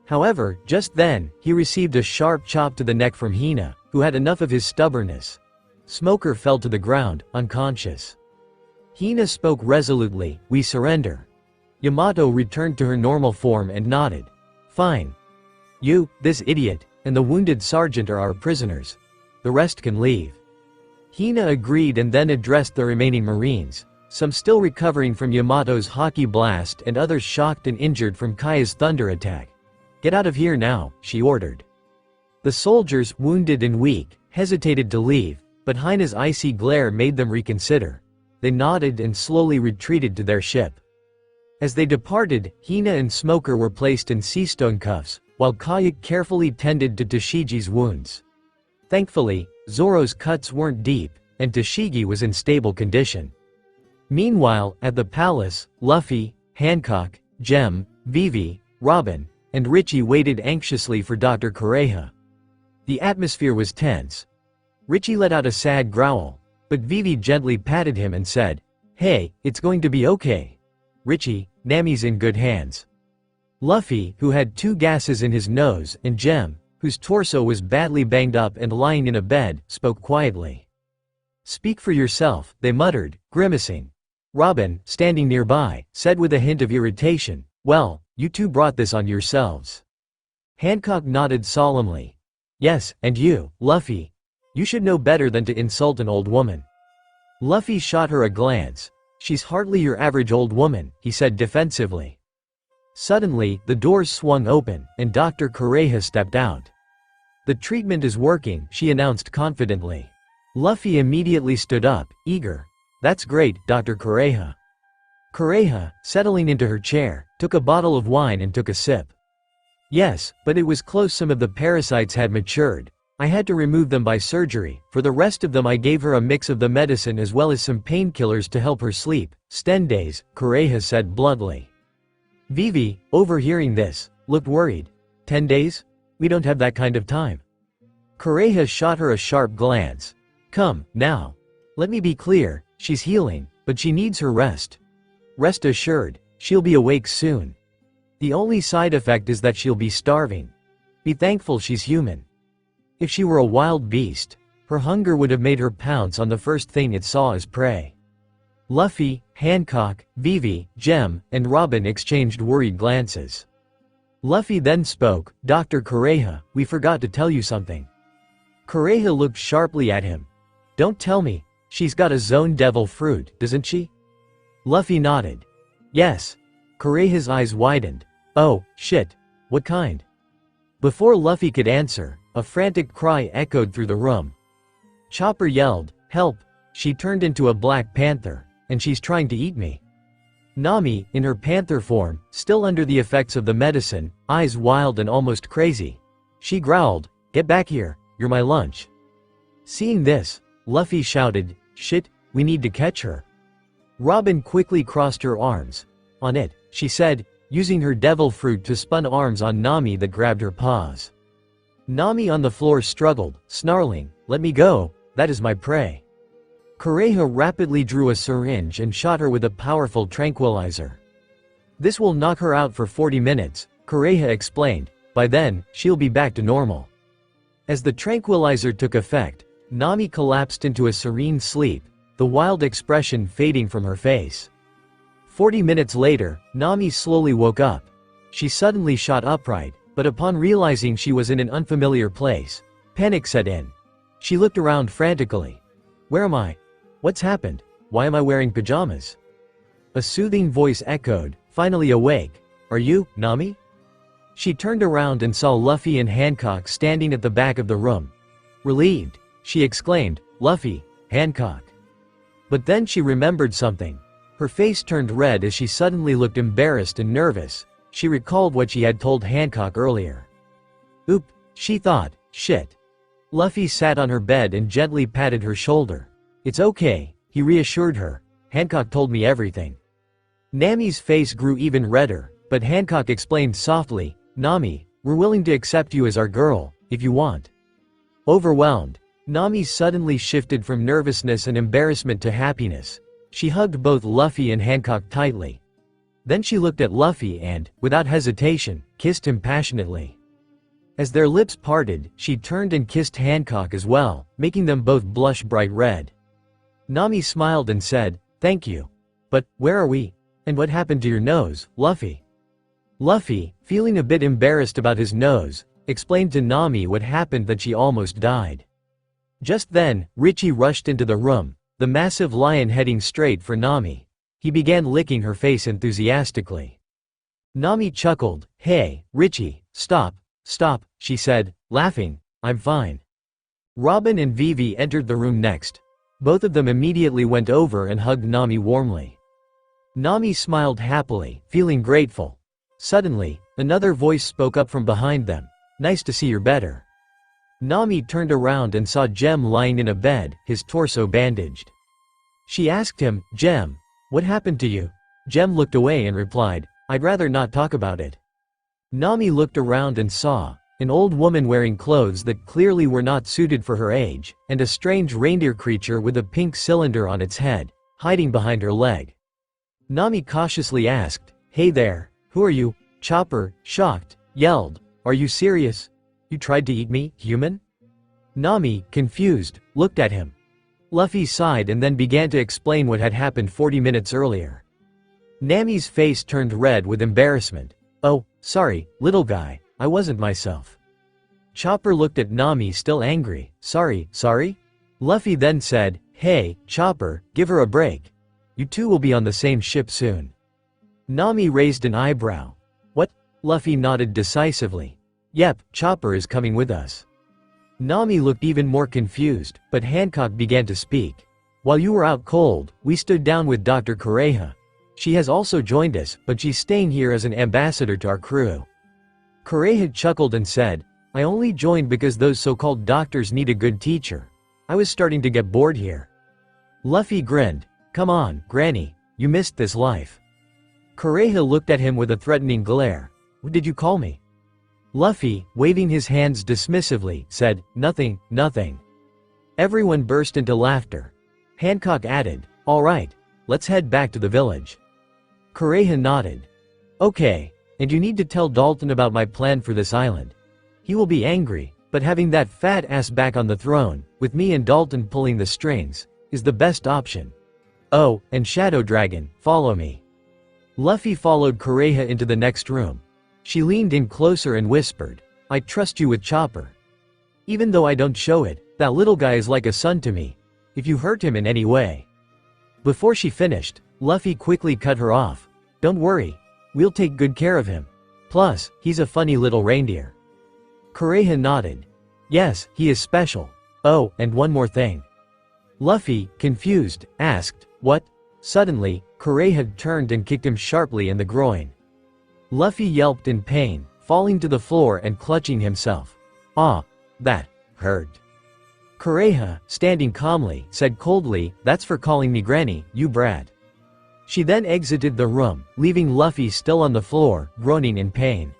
However, just then, he received a sharp chop to the neck from Hina, who had enough of his stubbornness. Smoker fell to the ground, unconscious. Hina spoke resolutely, "We surrender." Yamato returned to her normal form and nodded. "Fine. You, this idiot, and the wounded sergeant are our prisoners. The rest can leave." Hina agreed and then addressed the remaining Marines, some still recovering from Yamato's hockey blast and others shocked and injured from Kaya's thunder attack. "Get out of here now," she ordered. The soldiers, wounded and weak, hesitated to leave, but Hina's icy glare made them reconsider. They nodded and slowly retreated to their ship. As they departed, Hina and Smoker were placed in sea stone cuffs, while Kaya carefully tended to Tashigi's wounds. Thankfully, Zoro's cuts weren't deep, and Tashigi was in stable condition. Meanwhile, at the palace, Luffy, Hancock, Jem, Vivi, Robin, and Richie waited anxiously for Dr. Kureha. The atmosphere was tense. Richie let out a sad growl, but Vivi gently patted him and said, "Hey, it's going to be okay. Richie, Nami's in good hands." Luffy, who had 2 gases in his nose, and Jem, whose torso was badly banged up and lying in a bed, spoke quietly. "Speak for yourself," they muttered, grimacing. Robin, standing nearby, said with a hint of irritation, "Well, you 2 brought this on yourselves." Hancock nodded solemnly. "Yes, and you, Luffy. You should know better than to insult an old woman." Luffy shot her a glance. "She's hardly your average old woman," he said defensively. Suddenly, the doors swung open, and Dr. Kureha stepped out. "The treatment is working," she announced confidently. Luffy immediately stood up, eager. "That's great, Dr. Kureha." Kureha, settling into her chair, took a bottle of wine and took a sip. "Yes, but it was close. Some of the parasites had matured. I had to remove them by surgery. For the rest of them I gave her a mix of the medicine as well as some painkillers to help her sleep. 10 days, Kureha said bluntly. Vivi, overhearing this, looked worried. 10 days? We don't have that kind of time. Kureha shot her a sharp glance. Come, now. Let me be clear, she's healing, but she needs her rest. Rest assured, she'll be awake soon. The only side effect is that she'll be starving. Be thankful she's human. If she were a wild beast, her hunger would have made her pounce on the first thing it saw as prey. Luffy, Hancock, Vivi, Jem, and Robin exchanged worried glances. Luffy then spoke, Dr. Kureha, we forgot to tell you something. Kureha looked sharply at him. Don't tell me, she's got a zone devil fruit, doesn't she? Luffy nodded. Yes. Kureha's eyes widened. Oh, shit. What kind? Before Luffy could answer, a frantic cry echoed through the room. Chopper yelled, help! She turned into a black panther. and she's trying to eat me. Nami, in her panther form, still under the effects of the medicine, eyes wild and almost crazy. She growled, "Get back here, you're my lunch." Seeing this, Luffy shouted, "Shit, we need to catch her." Robin quickly crossed her arms. "On it," she said, using her devil fruit to spun arms on Nami that grabbed her paws. Nami on the floor struggled, snarling, "Let me go, that is my prey." Kureha rapidly drew a syringe and shot her with a powerful tranquilizer. "This will knock her out for 40 minutes, Kureha explained. "By then, she'll be back to normal." As the tranquilizer took effect, Nami collapsed into a serene sleep, the wild expression fading from her face. 40 minutes later, Nami slowly woke up. She suddenly shot upright, but upon realizing she was in an unfamiliar place, panic set in. She looked around frantically. "Where am I? What's happened? Why am I wearing pajamas?" A soothing voice echoed, "Finally awake. Are you, Nami?" She turned around and saw Luffy and Hancock standing at the back of the room. Relieved, she exclaimed, "Luffy, Hancock." But then she remembered something. Her face turned red as she suddenly looked embarrassed and nervous. She recalled what she had told Hancock earlier. Oop, she thought, shit. Luffy sat on her bed and gently patted her shoulder. "It's okay," he reassured her. "Hancock told me everything." Nami's face grew even redder, but Hancock explained softly, "Nami, we're willing to accept you as our girl, if you want." Overwhelmed, Nami suddenly shifted from nervousness and embarrassment to happiness. She hugged both Luffy and Hancock tightly. Then she looked at Luffy and, without hesitation, kissed him passionately. As their lips parted, she turned and kissed Hancock as well, making them both blush bright red. Nami smiled and said, "Thank you. But, where are we? And what happened to your nose, Luffy?" Luffy, feeling a bit embarrassed about his nose, explained to Nami what happened, that she almost died. Just then, Richie rushed into the room, the massive lion heading straight for Nami. He began licking her face enthusiastically. Nami chuckled, "Hey, Richie, stop, she said, laughing, "I'm fine." Robin and Vivi entered the room next. Both of them immediately went over and hugged Nami warmly. Nami smiled happily, feeling grateful. Suddenly, another voice spoke up from behind them. "Nice to see you're better." Nami turned around and saw Gem lying in a bed, his torso bandaged. She asked him, "Gem, what happened to you?" Gem looked away and replied, "I'd rather not talk about it." Nami looked around and saw an old woman wearing clothes that clearly were not suited for her age, and a strange reindeer creature with a pink cylinder on its head, hiding behind her leg. Nami cautiously asked, "Hey there, who are you?" Chopper, shocked, yelled, "Are you serious? You tried to eat me, human?" Nami, confused, looked at him. Luffy sighed and then began to explain what had happened 40 minutes earlier. Nami's face turned red with embarrassment. "Oh, sorry, little guy, I wasn't myself." Chopper looked at Nami, still angry. Sorry? Luffy then said, "Hey, Chopper, give her a break. You two will be on the same ship soon." Nami raised an eyebrow. "What?" Luffy nodded decisively. "Yep, Chopper is coming with us." Nami looked even more confused, but Hancock began to speak. "While you were out cold, we stood down with Dr. Kureha. She has also joined us, but she's staying here as an ambassador to our crew." Kureha chuckled and said, "I only joined because those so-called doctors need a good teacher. I was starting to get bored here." Luffy grinned. "Come on, Granny, you missed this life." Kureha looked at him with a threatening glare. "What did you call me?" Luffy, waving his hands dismissively, said, Nothing. Everyone burst into laughter. Hancock added, "All right, let's head back to the village." Kureha nodded. "Okay, and you need to tell Dalton about my plan for this island. He will be angry, but having that fat ass back on the throne, with me and Dalton pulling the strings, is the best option. Oh, and Shadow Dragon, follow me." Luffy followed Kureha into the next room. She leaned in closer and whispered, "I trust you with Chopper. Even though I don't show it, that little guy is like a son to me. If you hurt him in any way." Before she finished, Luffy quickly cut her off. "Don't worry, we'll take good care of him. Plus, he's a funny little reindeer." Kureha nodded. "Yes, he is special. Oh, and one more thing." Luffy, confused, asked, "What?" Suddenly, Kureha turned and kicked him sharply in the groin. Luffy yelped in pain, falling to the floor and clutching himself. "Ah, that hurt." Kureha, standing calmly, said coldly, "That's for calling me granny, you brat." She then exited the room, leaving Luffy still on the floor, groaning in pain.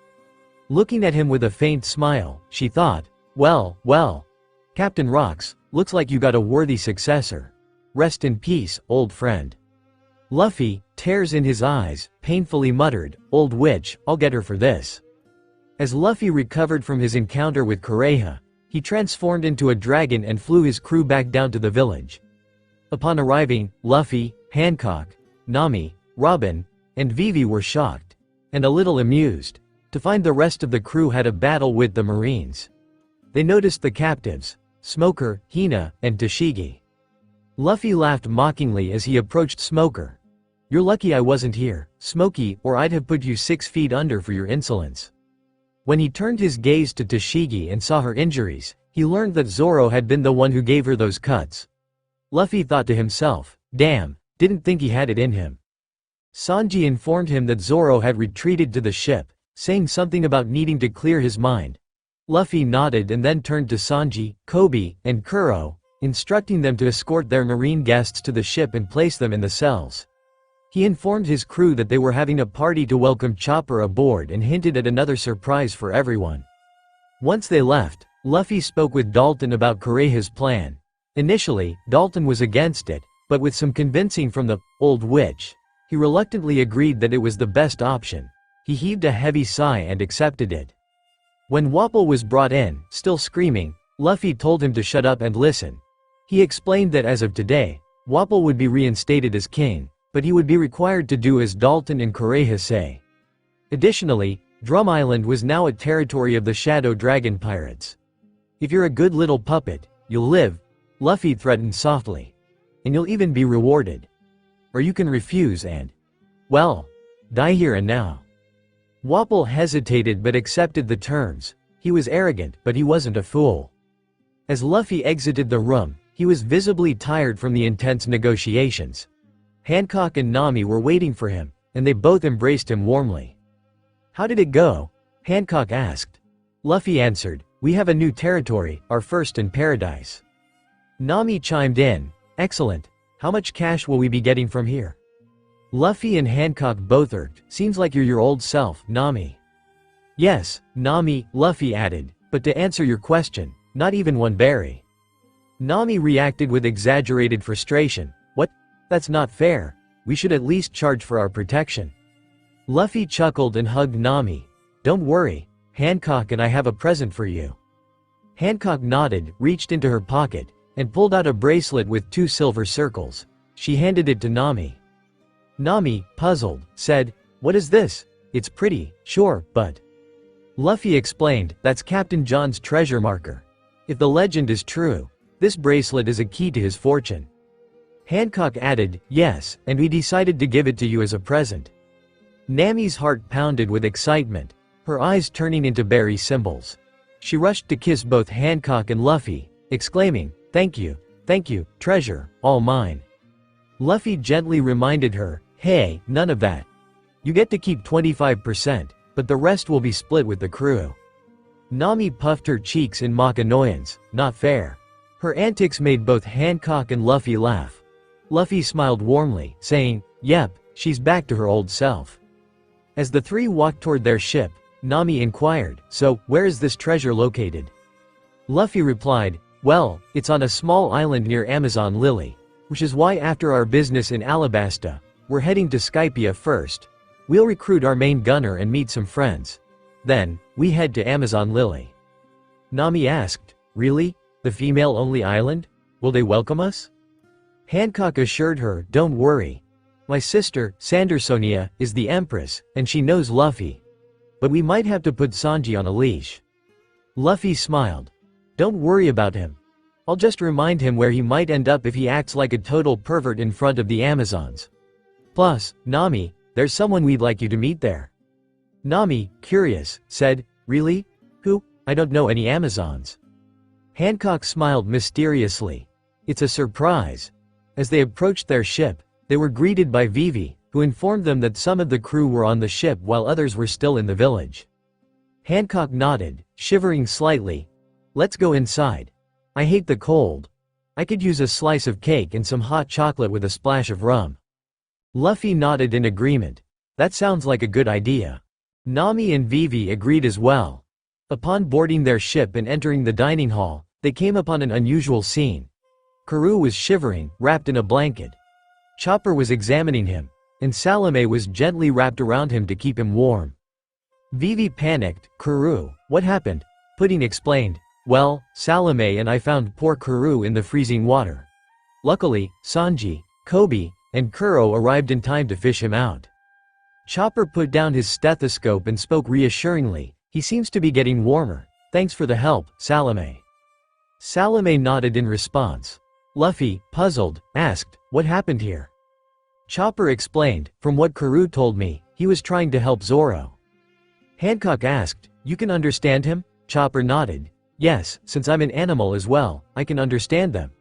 Looking at him with a faint smile, she thought, well, Captain Rocks, looks like you got a worthy successor. Rest in peace, old friend." Luffy, tears in his eyes, painfully muttered, "Old witch, I'll get her for this." As Luffy recovered from his encounter with Kureha, he transformed into a dragon and flew his crew back down to the village. Upon arriving, Luffy, Hancock, Nami, Robin, and Vivi were shocked, and a little amused, to find the rest of the crew had a battle with the Marines. They noticed the captives, Smoker, Hina, and Tashigi. Luffy laughed mockingly as he approached Smoker. "You're lucky I wasn't here, Smokey, or I'd have put you 6 feet under for your insolence." When he turned his gaze to Tashigi and saw her injuries, he learned that Zoro had been the one who gave her those cuts. Luffy thought to himself, damn, didn't think he had it in him. Sanji informed him that Zoro had retreated to the ship, saying something about needing to clear his mind. Luffy nodded and then turned to Sanji, Kobe, and Kuro, instructing them to escort their marine guests to the ship and place them in the cells. He informed his crew that they were having a party to welcome Chopper aboard and hinted at another surprise for everyone. Once they left, Luffy spoke with Dalton about Kureha's plan. Initially, Dalton was against it, but with some convincing from the old witch, he reluctantly agreed that it was the best option. He heaved a heavy sigh and accepted it. When Wapol was brought in, still screaming, Luffy told him to shut up and listen. He explained that as of today, Wapol would be reinstated as king, but he would be required to do as Dalton and Kureha say. Additionally, Drum Island was now a territory of the Shadow Dragon pirates. "If you're a good little puppet, you'll live," Luffy threatened softly. "And you'll even be rewarded. Or you can refuse and, well, die here and now." Wapol hesitated but accepted the terms. He was arrogant, but he wasn't a fool. As Luffy exited the room, he was visibly tired from the intense negotiations. Hancock and Nami were waiting for him, and they both embraced him warmly. "How did it go?" Hancock asked. Luffy answered, "We have a new territory, our first in paradise." Nami chimed in, "Excellent. How much cash will we be getting from here?" Luffy and Hancock both irked. "Seems like you're your old self, Nami." "Yes, Nami," Luffy added, "but to answer your question, not even one berry." Nami reacted with exaggerated frustration. "What? That's not fair. We should at least charge for our protection." Luffy chuckled and hugged Nami. "Don't worry, Hancock and I have a present for you." Hancock nodded, reached into her pocket, and pulled out a bracelet with 2 silver circles. She handed it to Nami. Nami, puzzled, said, "What is this? It's pretty, sure, but..." Luffy explained, "That's Captain John's treasure marker. If the legend is true, this bracelet is a key to his fortune." Hancock added, "Yes, and we decided to give it to you as a present." Nami's heart pounded with excitement, her eyes turning into berry symbols. She rushed to kiss both Hancock and Luffy, exclaiming, thank you, treasure, all mine." Luffy gently reminded her, "Hey, none of that. You get to keep 25%, but the rest will be split with the crew." Nami puffed her cheeks in mock annoyance. Not fair. Her antics made both Hancock and Luffy laugh. Luffy smiled warmly, saying, "Yep, she's back to her old self." As the 3 walked toward their ship, Nami inquired, "So, where is this treasure located?" Luffy replied, "Well, it's on a small island near Amazon Lily, which is why after our business in Alabasta, we're heading to Skypia first. We'll recruit our main gunner and meet some friends. Then, we head to Amazon Lily." Nami asked, "Really? The female-only island? Will they welcome us?" Hancock assured her, "Don't worry. My sister, Sandersonia, is the Empress, and she knows Luffy. But we might have to put Sanji on a leash." Luffy smiled. "Don't worry about him. I'll just remind him where he might end up if he acts like a total pervert in front of the Amazons. Plus, Nami, there's someone we'd like you to meet there." Nami, curious, said, "Really? Who? I don't know any Amazons." Hancock smiled mysteriously. "It's a surprise." As they approached their ship, They were greeted by Vivi, who informed them that some of the crew were on the ship while others were still in the village. Hancock nodded, shivering slightly. "Let's go inside. I hate the cold. I could use a slice of cake and some hot chocolate with a splash of rum." Luffy nodded in agreement. "That sounds like a good idea." Nami and Vivi agreed as well. Upon boarding their ship and entering the dining hall, they came upon an unusual scene. Karoo was shivering, wrapped in a blanket. Chopper was examining him, and Salome was gently wrapped around him to keep him warm. Vivi panicked. "Karoo, what happened?" Pudding explained. "Well, Salome and I found poor Karoo in the freezing water. Luckily, Sanji, Kobe, and Kuro arrived in time to fish him out." Chopper put down his stethoscope and spoke reassuringly. "He seems to be getting warmer. Thanks for the help, Salome." Salome nodded in response. Luffy, puzzled, asked, "What happened here?" Chopper explained, "From what Karoo told me, he was trying to help Zoro." Hancock asked, "You can understand him?" Chopper nodded. "Yes, since I'm an animal as well, I can understand them."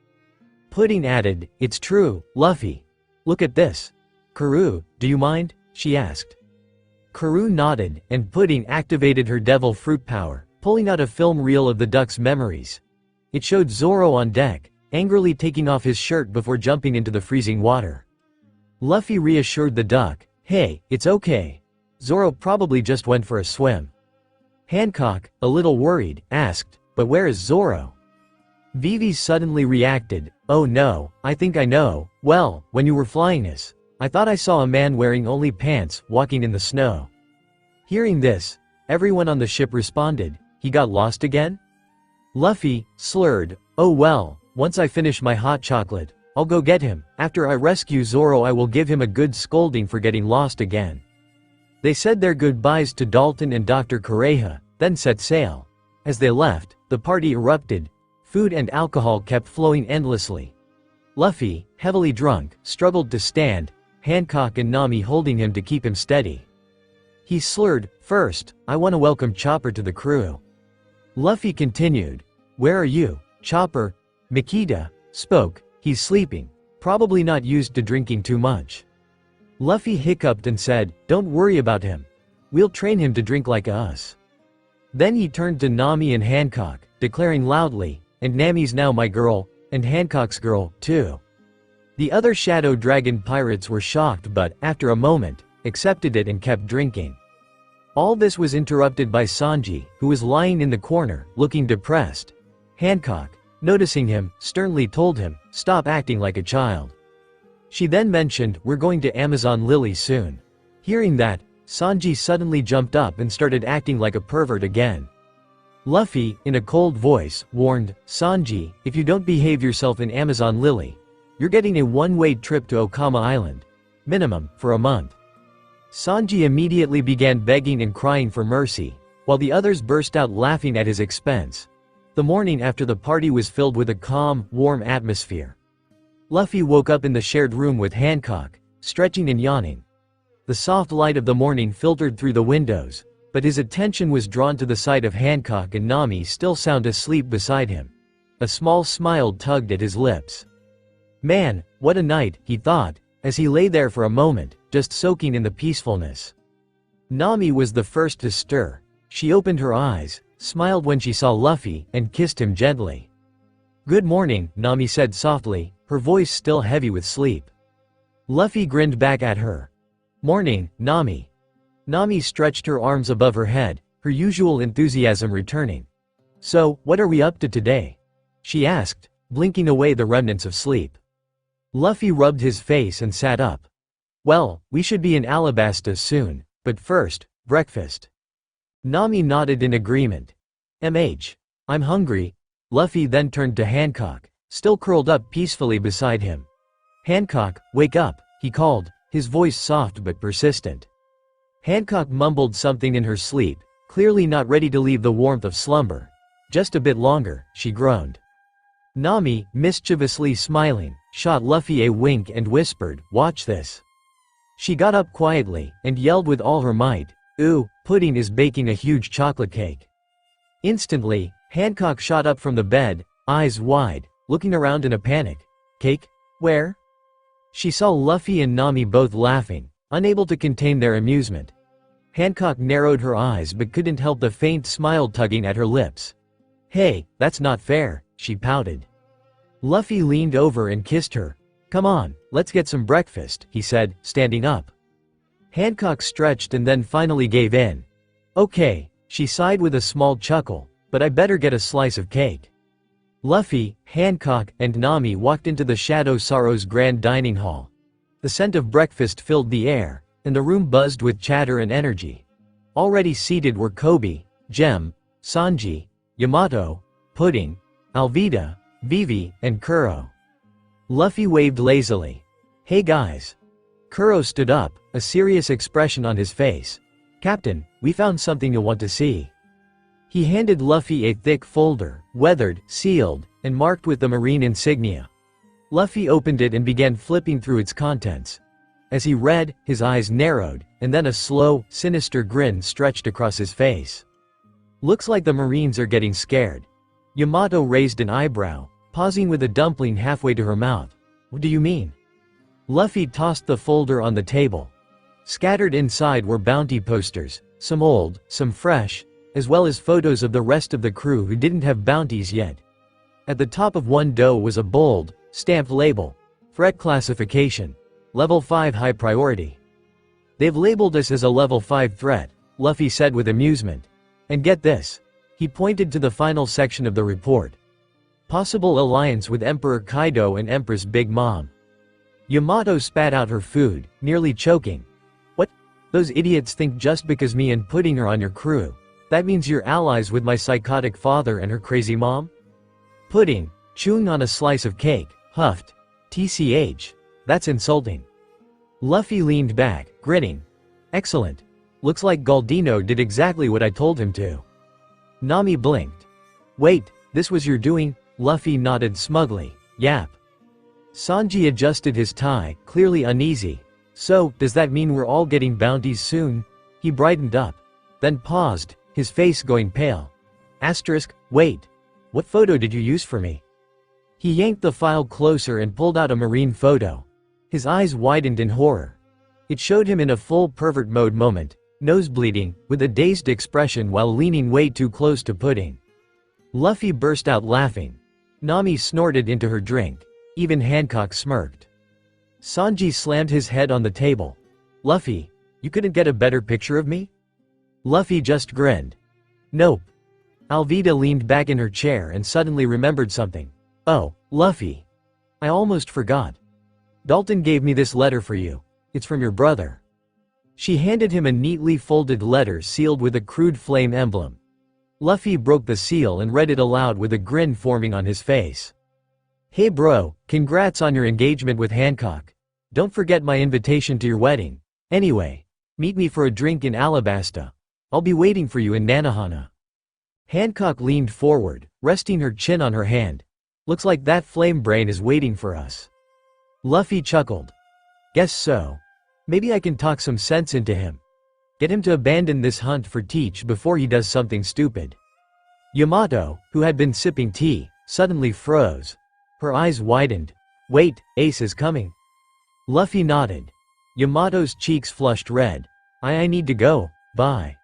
Pudding added, "It's true, Luffy. Look at this." "Karoo, do you mind?" she asked. Karoo nodded, and Pudding activated her devil fruit power, pulling out a film reel of the duck's memories. It showed Zoro on deck, angrily taking off his shirt before jumping into the freezing water. Luffy reassured the duck, "Hey, it's okay. Zoro probably just went for a swim." Hancock, a little worried, asked, "But where is Zoro?" Vivi suddenly reacted, "Oh no, I think I know. Well, when you were flying us, I thought I saw a man wearing only pants, walking in the snow." Hearing this, everyone on the ship responded, "He got lost again?" Luffy slurred, "Oh well, once I finish my hot chocolate, I'll go get him. After I rescue Zoro I will give him a good scolding for getting lost again." They said their goodbyes to Dalton and Dr. Kureha, then set sail. As they left, the party erupted. Food and alcohol kept flowing endlessly. Luffy, heavily drunk, struggled to stand, Hancock and Nami holding him to keep him steady. He slurred, "First, I want to welcome Chopper to the crew." Luffy continued, "Where are you, Chopper?" Makita spoke, "He's sleeping, probably not used to drinking too much." Luffy hiccuped and said, "Don't worry about him. We'll train him to drink like us." Then he turned to Nami and Hancock, declaring loudly, "And Nami's now my girl, and Hancock's girl, too." The other Shadow Dragon pirates were shocked but, after a moment, accepted it and kept drinking. All this was interrupted by Sanji, who was lying in the corner, looking depressed. Hancock, noticing him, sternly told him, "Stop acting like a child." She then mentioned, "We're going to Amazon Lily soon." Hearing that, Sanji suddenly jumped up and started acting like a pervert again. Luffy, in a cold voice, warned, "Sanji, if you don't behave yourself in Amazon Lily, you're getting a one-way trip to Okama Island. Minimum, for a month." Sanji immediately began begging and crying for mercy, while the others burst out laughing at his expense. The morning after the party was filled with a calm, warm atmosphere. Luffy woke up in the shared room with Hancock, stretching and yawning. The soft light of the morning filtered through the windows, but his attention was drawn to the sight of Hancock and Nami still sound asleep beside him. A small smile tugged at his lips. "Man, what a night," he thought, as he lay there for a moment, just soaking in the peacefulness. Nami was the first to stir. She opened her eyes, smiled when she saw Luffy, and kissed him gently. "Good morning," Nami said softly, her voice still heavy with sleep. Luffy grinned back at her. "Morning, Nami." Nami stretched her arms above her head, her usual enthusiasm returning. "So, what are we up to today?" she asked, blinking away the remnants of sleep. Luffy rubbed his face and sat up. "Well, we should be in Alabasta soon, but first, breakfast." Nami nodded in agreement. I'm hungry." Luffy then turned to Hancock, still curled up peacefully beside him. "Hancock, wake up," he called, his voice soft but persistent. Hancock mumbled something in her sleep, clearly not ready to leave the warmth of slumber. "Just a bit longer," she groaned. Nami, mischievously smiling, shot Luffy a wink and whispered, "Watch this." She got up quietly, and yelled with all her might, "Ooh, Pudding is baking a huge chocolate cake." Instantly, Hancock shot up from the bed, eyes wide, looking around in a panic. "Cake? Where?" She saw Luffy and Nami both laughing, unable to contain their amusement. Hancock narrowed her eyes but couldn't help the faint smile tugging at her lips. "Hey, that's not fair," she pouted. Luffy leaned over and kissed her. "Come on, let's get some breakfast," he said, standing up. Hancock stretched and then finally gave in. "Okay," she sighed with a small chuckle, "but I better get a slice of cake." Luffy, Hancock, and Nami walked into the Shadow Sorrow's grand dining hall. The scent of breakfast filled the air, and the room buzzed with chatter and energy. Already seated were Kobe, Gem, Sanji, Yamato, Pudding, Alvida, Vivi, and Kuro. Luffy waved lazily. "Hey guys." Kuro stood up, a serious expression on his face. "Captain, we found something you'll want to see." He handed Luffy a thick folder, weathered, sealed, and marked with the marine insignia. Luffy opened it and began flipping through its contents. As he read, his eyes narrowed, and then a slow, sinister grin stretched across his face. "Looks like the Marines are getting scared." Yamato raised an eyebrow, pausing with a dumpling halfway to her mouth. "What do you mean?" Luffy tossed the folder on the table. Scattered inside were bounty posters, some old, some fresh, as well as photos of the rest of the crew who didn't have bounties yet. At the top of one dough was a bold, stamped label. "Threat classification. Level 5 high priority." "They've labeled us as a level 5 threat," Luffy said with amusement. "And get this." He pointed to the final section of the report. "Possible alliance with Emperor Kaido and Empress Big Mom." Yamato spat out her food, nearly choking. "What? Those idiots think just because me and Pudding are on your crew, that means you're allies with my psychotic father and her crazy mom?" Pudding, chewing on a slice of cake, huffed. "TCH. That's insulting." Luffy leaned back, grinning. "Excellent. Looks like Galdino did exactly what I told him to." Nami blinked. "Wait, this was your doing?" Luffy nodded smugly. "Yap." Sanji adjusted his tie, clearly uneasy. "So, does that mean we're all getting bounties soon?" He brightened up. Then paused, his face going pale. Wait. What photo did you use for me?" He yanked the file closer and pulled out a marine photo. His eyes widened in horror. It showed him in a full pervert mode moment, nose bleeding, with a dazed expression while leaning way too close to Pudding. Luffy burst out laughing. Nami snorted into her drink. Even Hancock smirked. Sanji slammed his head on the table. "Luffy, you couldn't get a better picture of me?" Luffy just grinned. "Nope." Alvida leaned back in her chair and suddenly remembered something. "Oh, Luffy. I almost forgot. Dalton gave me this letter for you. It's from your brother." She handed him a neatly folded letter sealed with a crude flame emblem. Luffy broke the seal and read it aloud with a grin forming on his face. "Hey bro, congrats on your engagement with Hancock. Don't forget my invitation to your wedding. Anyway, meet me for a drink in Alabasta. I'll be waiting for you in Nanohana." Hancock leaned forward, resting her chin on her hand. "Looks like that flame brain is waiting for us." Luffy chuckled. "Guess so. Maybe I can talk some sense into him. Get him to abandon this hunt for Teach before he does something stupid." Yamato, who had been sipping tea, suddenly froze. Her eyes widened. "Wait, Ace is coming." Luffy nodded. Yamato's cheeks flushed red. I need to go, bye."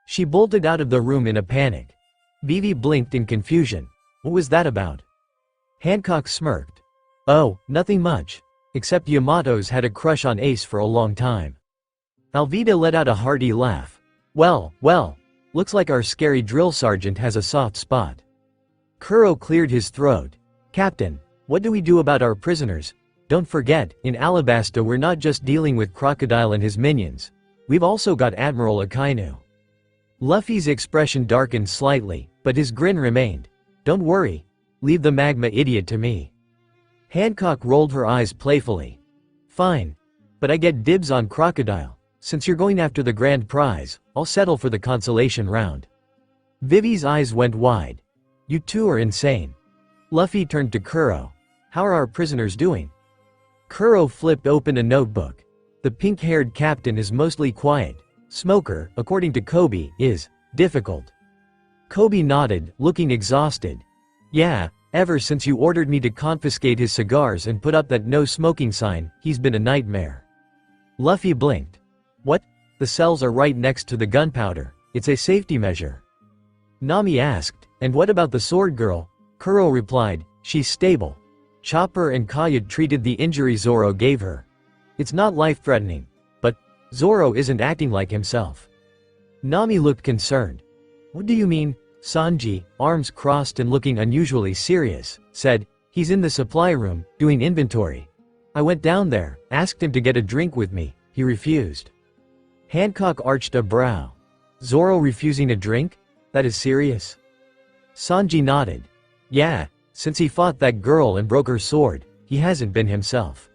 She bolted out of the room in a panic. Vivi blinked in confusion. What was that about? Hancock smirked. "Oh, nothing much. Except Yamato's had a crush on Ace for a long time." Alvida let out a hearty laugh. Well, looks like our scary drill sergeant has a soft spot." Kuro cleared his throat. "Captain, what do we do about our prisoners? Don't forget, in Alabasta we're not just dealing with Crocodile and his minions. We've also got Admiral Akainu." Luffy's expression darkened slightly, but his grin remained. "Don't worry. Leave the magma idiot to me." Hancock rolled her eyes playfully. "Fine. But I get dibs on Crocodile. Since you're going after the grand prize, I'll settle for the consolation round." Vivi's eyes went wide. "You two are insane." Luffy turned to Kuro. "How are our prisoners doing?" Kuro flipped open a notebook. "The pink-haired captain is mostly quiet. Smoker, according to Kobe, is difficult." Kobe nodded, looking exhausted. "Yeah, Ever since you ordered me to confiscate his cigars and put up that no smoking sign, he's been a nightmare." Luffy blinked. "What? The cells are right next to the gunpowder. It's a safety measure." Nami asked, "And what about the sword girl?" Kuro replied, "She's stable. Chopper and Kaya treated the injury Zoro gave her. It's not life-threatening. But Zoro isn't acting like himself." Nami looked concerned. "What do you mean?" Sanji, arms crossed and looking unusually serious, said, "He's in the supply room, doing inventory. I went down there, asked him to get a drink with me, he refused." Hancock arched a brow. "Zoro refusing a drink? That is serious?" Sanji nodded. "Yeah, since he fought that girl and broke her sword, he hasn't been himself."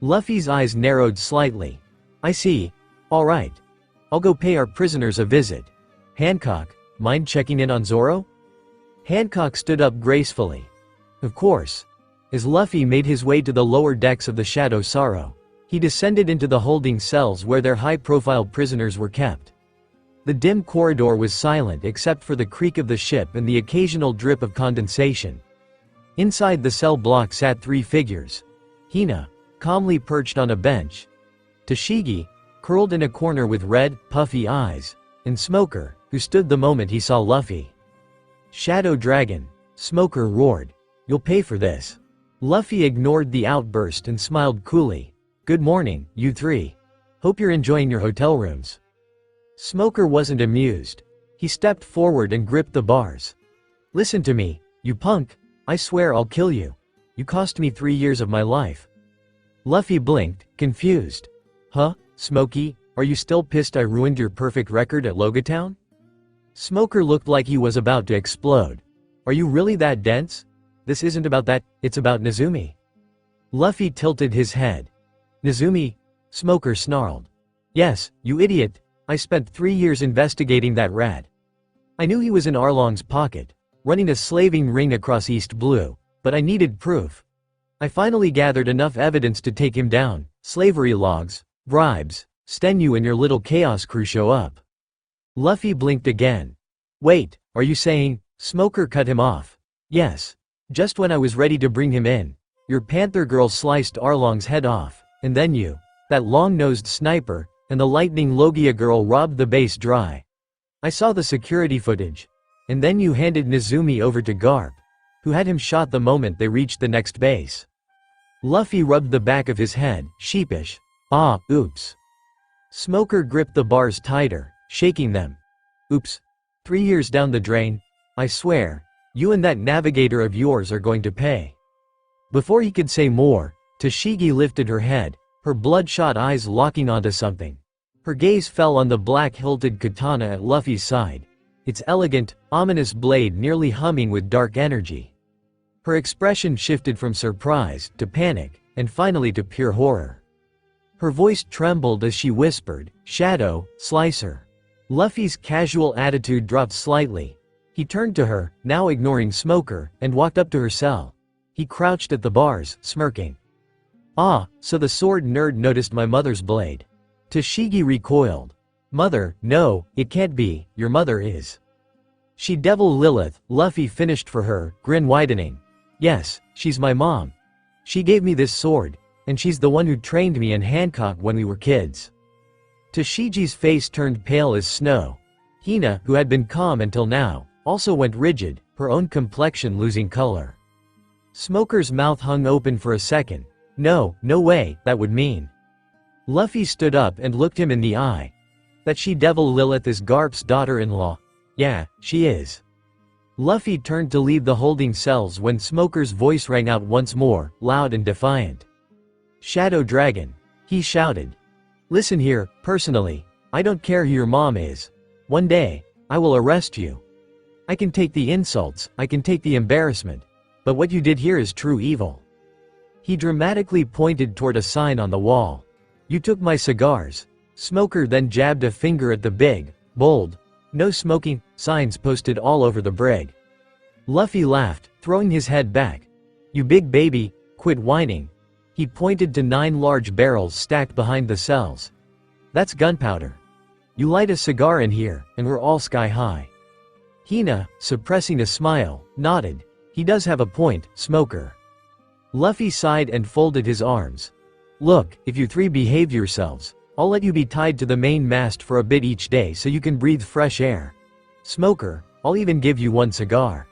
Luffy's eyes narrowed slightly. "I see. All right. I'll go pay our prisoners a visit. Hancock, mind checking in on Zoro?" Hancock stood up gracefully. "Of course." As Luffy made his way to the lower decks of the Shadow Sorrow, he descended into the holding cells where their high-profile prisoners were kept. The dim corridor was silent except for the creak of the ship and the occasional drip of condensation. Inside the cell block sat 3 figures. Hina, calmly perched on a bench. Tashigi, curled in a corner with red, puffy eyes. And Smoker, who stood the moment he saw Luffy. "Shadow Dragon," Smoker roared. "You'll pay for this." Luffy ignored the outburst and smiled coolly. "Good morning, you 3. Hope you're enjoying your hotel rooms." Smoker wasn't amused. He stepped forward and gripped the bars. "Listen to me, you punk. I swear I'll kill you. You cost me 3 years of my life." Luffy blinked, confused. "Huh, Smokey, are you still pissed I ruined your perfect record at Logatown?" Smoker looked like he was about to explode. "Are you really that dense? This isn't about that, it's about Nezumi." Luffy tilted his head. "Nezumi?" Smoker snarled. "Yes, you idiot. I spent 3 years investigating that rat. I knew he was in Arlong's pocket, running a slaving ring across East Blue, but I needed proof. I finally gathered enough evidence to take him down. Slavery logs, bribes, Stenyu and your little chaos crew show up." Luffy blinked again. "Wait, are you saying?" Smoker cut him off. "Yes. Just when I was ready to bring him in, your Panther girl sliced Arlong's head off, and then you, that long-nosed sniper, and the lightning Logia girl robbed the base dry. I saw the security footage. And then you handed Nezumi over to Garp, who had him shot the moment they reached the next base." Luffy rubbed the back of his head, sheepish. "Ah, oops." Smoker gripped the bars tighter, shaking them. "Oops. 3 years down the drain. I swear, you and that navigator of yours are going to pay." Before he could say more, Tashigi lifted her head, her bloodshot eyes locking onto something. Her gaze fell on the black-hilted katana at Luffy's side, its elegant, ominous blade nearly humming with dark energy. Her expression shifted from surprise to panic, and finally to pure horror. Her voice trembled as she whispered, "Shadow, Slicer." Luffy's casual attitude dropped slightly. He turned to her, now ignoring Smoker, and walked up to her cell. He crouched at the bars, smirking. "Ah, so the sword nerd noticed my mother's blade." Tashigi recoiled. "Mother, no, it can't be, your mother is." "She Devil Lilith," Luffy finished for her, grin widening. "Yes, she's my mom. She gave me this sword, and she's the one who trained me and Hancock when we were kids." Tashigi's face turned pale as snow. Hina, who had been calm until now, also went rigid, her own complexion losing color. Smoker's mouth hung open for a second. No way, that would mean. Luffy stood up and looked him in the eye. "That she Devil Lilith is Garp's daughter-in-law?" "Yeah, she is." Luffy turned to leave the holding cells when Smoker's voice rang out once more, loud and defiant. "Shadow Dragon," he shouted. "Listen here, personally, I don't care who your mom is. One day, I will arrest you. I can take the insults, I can take the embarrassment, but what you did here is true evil." He dramatically pointed toward a sign on the wall. "You took my cigars." Smoker then jabbed a finger at the big, bold, "No smoking" signs posted all over the brig. Luffy laughed, throwing his head back. "You big baby, quit whining." He pointed to 9 large barrels stacked behind the cells. "That's gunpowder. You light a cigar in here, and we're all sky high." Hina, suppressing a smile, nodded. He does have a point, Smoker. Luffy sighed and folded his arms. Look, if you three behave yourselves, I'll let you be tied to the main mast for a bit each day so you can breathe fresh air. Smoker, I'll even give you one cigar.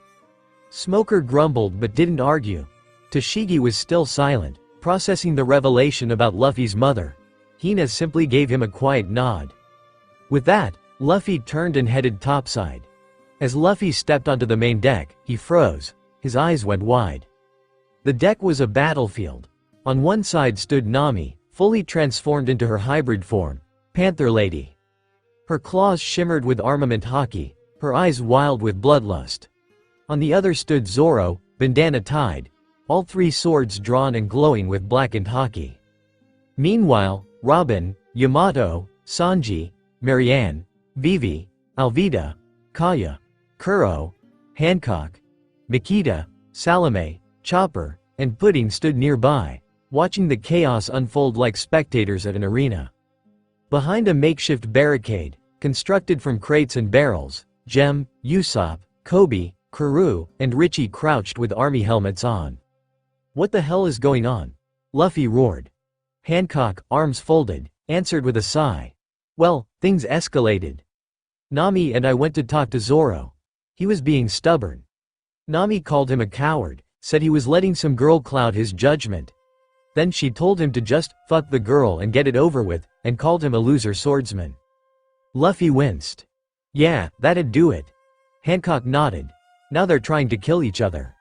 Smoker grumbled but didn't argue. Tashigi was still silent, processing the revelation about Luffy's mother. Hina simply gave him a quiet nod. With that, Luffy turned and headed topside. As Luffy stepped onto the main deck, he froze. His eyes went wide. The deck was a battlefield. On one side stood Nami, fully transformed into her hybrid form, Panther Lady. Her claws shimmered with armament haki, her eyes wild with bloodlust. On the other stood Zoro, bandana tied, all three swords drawn and glowing with blackened haki. Meanwhile, Robin, Yamato, Sanji, Marianne, Vivi, Alvida, Kaya, Kuro, Hancock, Makita, Salome, Chopper, and Pudding stood nearby, watching the chaos unfold like spectators at an arena. Behind a makeshift barricade, constructed from crates and barrels, Jem, Usopp, Kobe, Kuru, and Richie crouched with army helmets on. What the hell is going on? Luffy roared. Hancock, arms folded, answered with a sigh. Well, things escalated. Nami and I went to talk to Zoro. He was being stubborn. Nami called him a coward, said he was letting some girl cloud his judgment. Then she told him to just fuck the girl and get it over with, and called him a loser swordsman. Luffy winced. Yeah, that'd do it. Hancock nodded. Now they're trying to kill each other.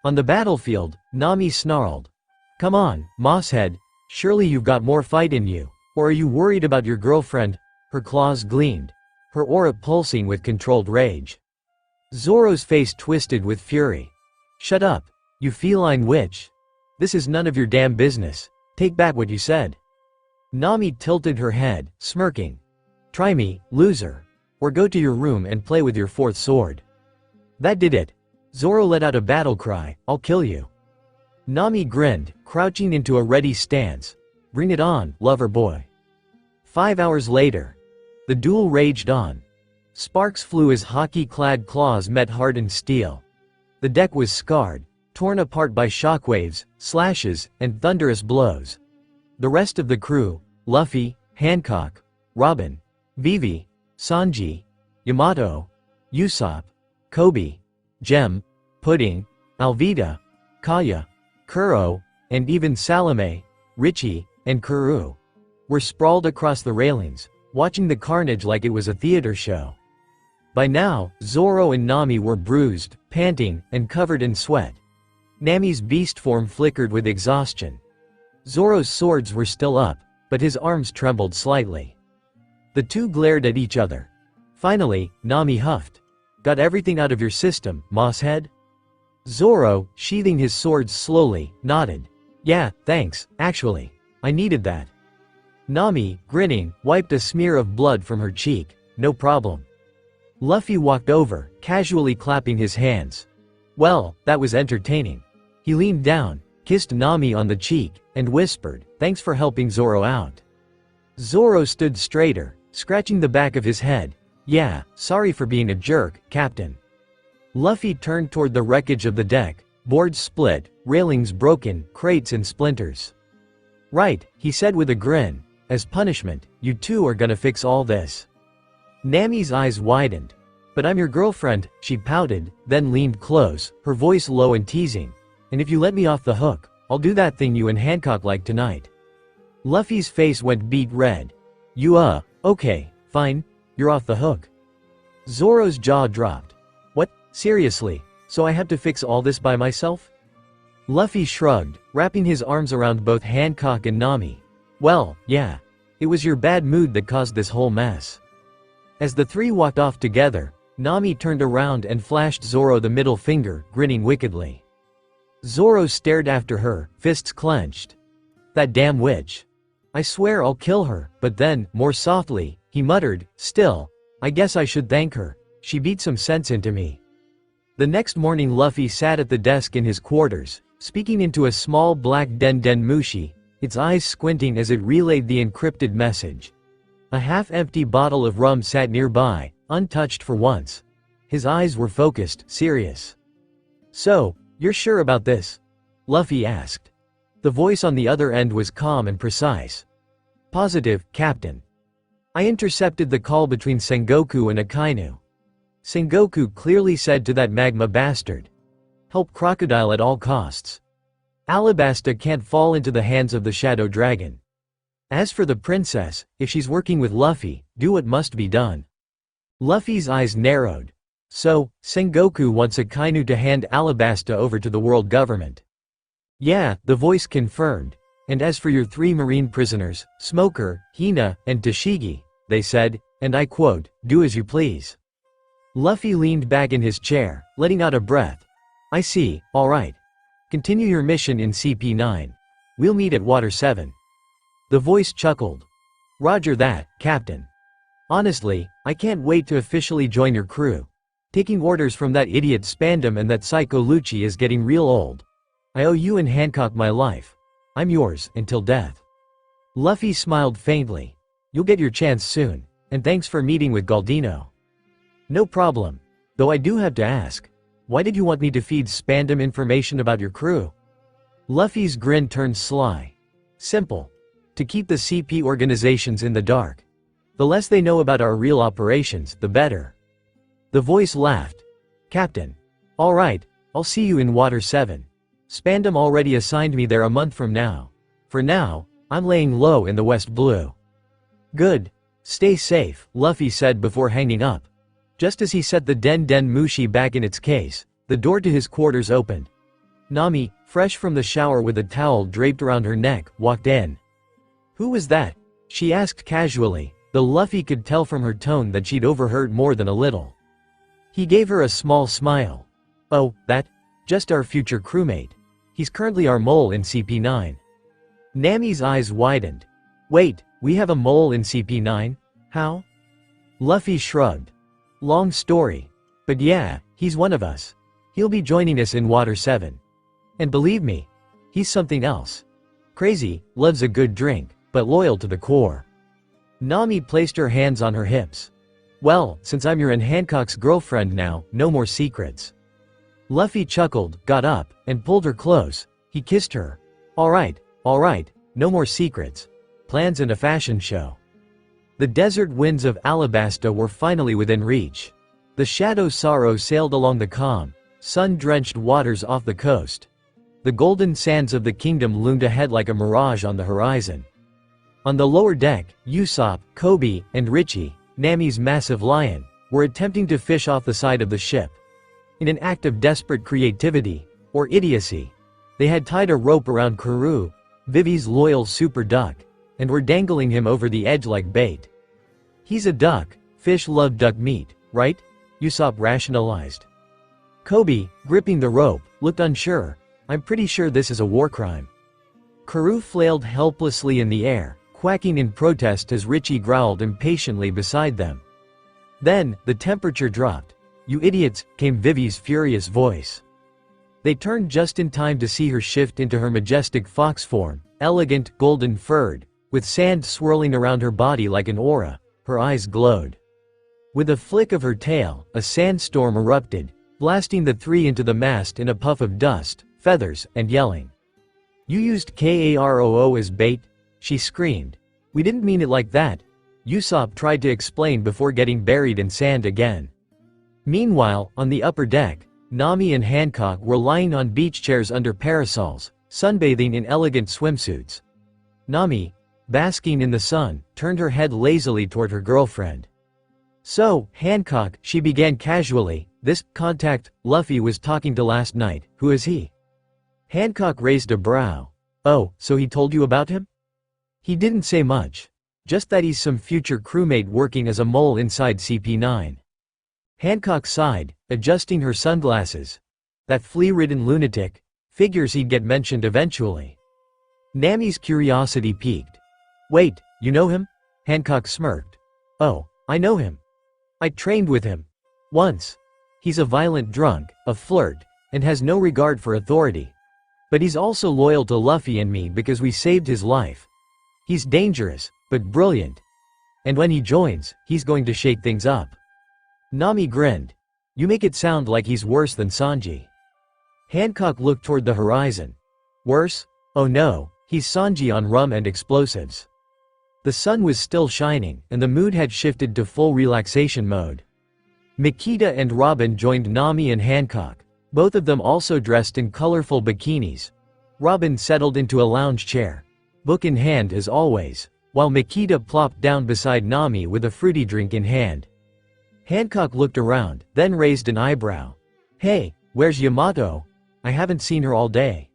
On the battlefield, Nami snarled. Come on, Mosshead, surely you've got more fight in you. Or are you worried about your girlfriend? Her claws gleamed, her aura pulsing with controlled rage. Zoro's face twisted with fury. Shut up, you feline witch. This is none of your damn business. Take back what you said. Nami tilted her head, smirking. Try me, loser. Or go to your room and play with your fourth sword. That did it. Zoro let out a battle cry, I'll kill you. Nami grinned, crouching into a ready stance. Bring it on, lover boy. 5 hours later. The duel raged on. Sparks flew as hockey-clad claws met hardened steel. The deck was scarred, torn apart by shockwaves, slashes, and thunderous blows. The rest of the crew, Luffy, Hancock, Robin, Vivi, Sanji, Yamato, Usopp, Kobe, Jem, Pudding, Alvida, Kaya, Kuro, and even Salome, Richie, and Kuru, were sprawled across the railings, watching the carnage like it was a theater show. By now, Zoro and Nami were bruised, panting, and covered in sweat. Nami's beast form flickered with exhaustion. Zoro's swords were still up, but his arms trembled slightly. The two glared at each other. Finally, Nami huffed. Got everything out of your system, Mosshead? Zoro, sheathing his swords slowly, nodded. Yeah, thanks, actually. I needed that. Nami, grinning, wiped a smear of blood from her cheek. No problem. Luffy walked over, casually clapping his hands. Well, that was entertaining. He leaned down, kissed Nami on the cheek, and whispered, thanks for helping Zoro out. Zoro stood straighter, scratching the back of his head. Yeah, sorry for being a jerk, Captain. Luffy turned toward the wreckage of the deck, boards split, railings broken, crates and splinters. Right, he said with a grin. As punishment, you two are gonna fix all this. Nami's eyes widened. But I'm your girlfriend, she pouted, then leaned close, her voice low and teasing. And if you let me off the hook, I'll do that thing you and Hancock like tonight. Luffy's face went beet red. You okay, fine, you're off the hook. Zoro's jaw dropped. What, seriously, so I have to fix all this by myself? Luffy shrugged, wrapping his arms around both Hancock and Nami. Well, yeah. It was your bad mood that caused this whole mess. As the three walked off together, Nami turned around and flashed Zoro the middle finger, grinning wickedly. Zoro stared after her, fists clenched. That damn witch. I swear I'll kill her, but then, more softly, he muttered, still, I guess I should thank her. She beat some sense into me. The next morning Luffy sat at the desk in his quarters, speaking into a small black Den Mushi, its eyes squinting as it relayed the encrypted message. A half-empty bottle of rum sat nearby, untouched for once. His eyes were focused, serious. "So, you're sure about this?" Luffy asked. The voice on the other end was calm and precise. "Positive, Captain. I intercepted the call between Sengoku and Akainu. Sengoku clearly said to that magma bastard, 'Help Crocodile at all costs. Alabasta can't fall into the hands of the Shadow Dragon. As for the princess, if she's working with Luffy, do what must be done.'" Luffy's eyes narrowed. "So, Sengoku wants Akainu to hand Alabasta over to the world government?" "Yeah," the voice confirmed. "And as for your 3 marine prisoners, Smoker, Hina, and Tashigi, they said, and I quote, 'do as you please.'" Luffy leaned back in his chair, letting out a breath. "I see, alright. Continue your mission in CP9. We'll meet at Water 7. The voice chuckled. "Roger that, Captain. Honestly, I can't wait to officially join your crew. Taking orders from that idiot Spandam and that psycho Lucci is getting real old. I owe you and Hancock my life. I'm yours, until death." Luffy smiled faintly. "You'll get your chance soon, and thanks for meeting with Galdino." "No problem. Though I do have to ask, why did you want me to feed Spandam information about your crew?" Luffy's grin turned sly. "Simple. To keep the CP organizations in the dark. The less they know about our real operations, the better." The voice laughed. "Captain. Alright, I'll see you in Water 7. Spandam already assigned me there a month from now. For now, I'm laying low in the West Blue." "Good. Stay safe," Luffy said before hanging up. Just as he set the Den Den Mushi back in its case, the door to his quarters opened. Nami, fresh from the shower with a towel draped around her neck, walked in. "Who was that?" she asked casually, though Luffy could tell from her tone that she'd overheard more than a little. He gave her a small smile. "Oh, just our future crewmate. He's currently our mole in CP9. Nami's eyes widened. "Wait, we have a mole in CP9? How?" Luffy shrugged. "Long story. But yeah, he's one of us. He'll be joining us in Water 7. And believe me, he's something else. Crazy, loves a good drink, but loyal to the core." Nami placed her hands on her hips. "Well, since I'm your and Hancock's girlfriend now, no more secrets." Luffy chuckled, got up, and pulled her close. He kissed her. Alright, no more secrets. Plans and a fashion show." The desert winds of Alabasta were finally within reach. The Shadow Sorrow sailed along the calm, sun-drenched waters off the coast. The golden sands of the kingdom loomed ahead like a mirage on the horizon. On the lower deck, Usopp, Kobe, and Richie, Nami's massive lion, were attempting to fish off the side of the ship. In an act of desperate creativity, or idiocy, they had tied a rope around Karoo, Vivi's loyal super duck, and were dangling him over the edge like bait. "He's a duck, fish love duck meat, right?" Usopp rationalized. Kobe, gripping the rope, looked unsure. "I'm pretty sure this is a war crime." Karoo flailed helplessly in the air, quacking in protest as Richie growled impatiently beside them. Then, the temperature dropped. "You idiots," came Vivi's furious voice. They turned just in time to see her shift into her majestic fox form, elegant, golden-furred, with sand swirling around her body like an aura. Her eyes glowed. With a flick of her tail, a sandstorm erupted, blasting the three into the mast in a puff of dust, feathers, and yelling. "You used Karoo as bait?" she screamed. "We didn't mean it like that," Usopp tried to explain before getting buried in sand again. Meanwhile, on the upper deck, Nami and Hancock were lying on beach chairs under parasols, sunbathing in elegant swimsuits. Nami, basking in the sun, turned her head lazily toward her girlfriend. "So, Hancock," she began casually, "this contact Luffy was talking to last night, who is he?" Hancock raised a brow. "Oh, so he told you about him?" "He didn't say much. Just that he's some future crewmate working as a mole inside CP9. Hancock sighed, adjusting her sunglasses. "That flea-ridden lunatic. Figures he'd get mentioned eventually." Nami's curiosity piqued. "Wait, you know him?" Hancock smirked. "Oh, I know him. I trained with him. Once. He's a violent drunk, a flirt, and has no regard for authority. But he's also loyal to Luffy and me because we saved his life. He's dangerous, but brilliant. And when he joins, he's going to shake things up." Nami grinned. "You make it sound like he's worse than Sanji." Hancock looked toward the horizon. Worse? Oh no, he's Sanji on rum and explosives. The sun was still shining, and the mood had shifted to full relaxation mode. Makita and Robin joined Nami and Hancock, both of them also dressed in colorful bikinis. Robin settled into a lounge chair, book in hand as always, while Makita plopped down beside Nami with a fruity drink in hand. Hancock looked around, then raised an eyebrow. Hey, where's Yamato? I haven't seen her all day.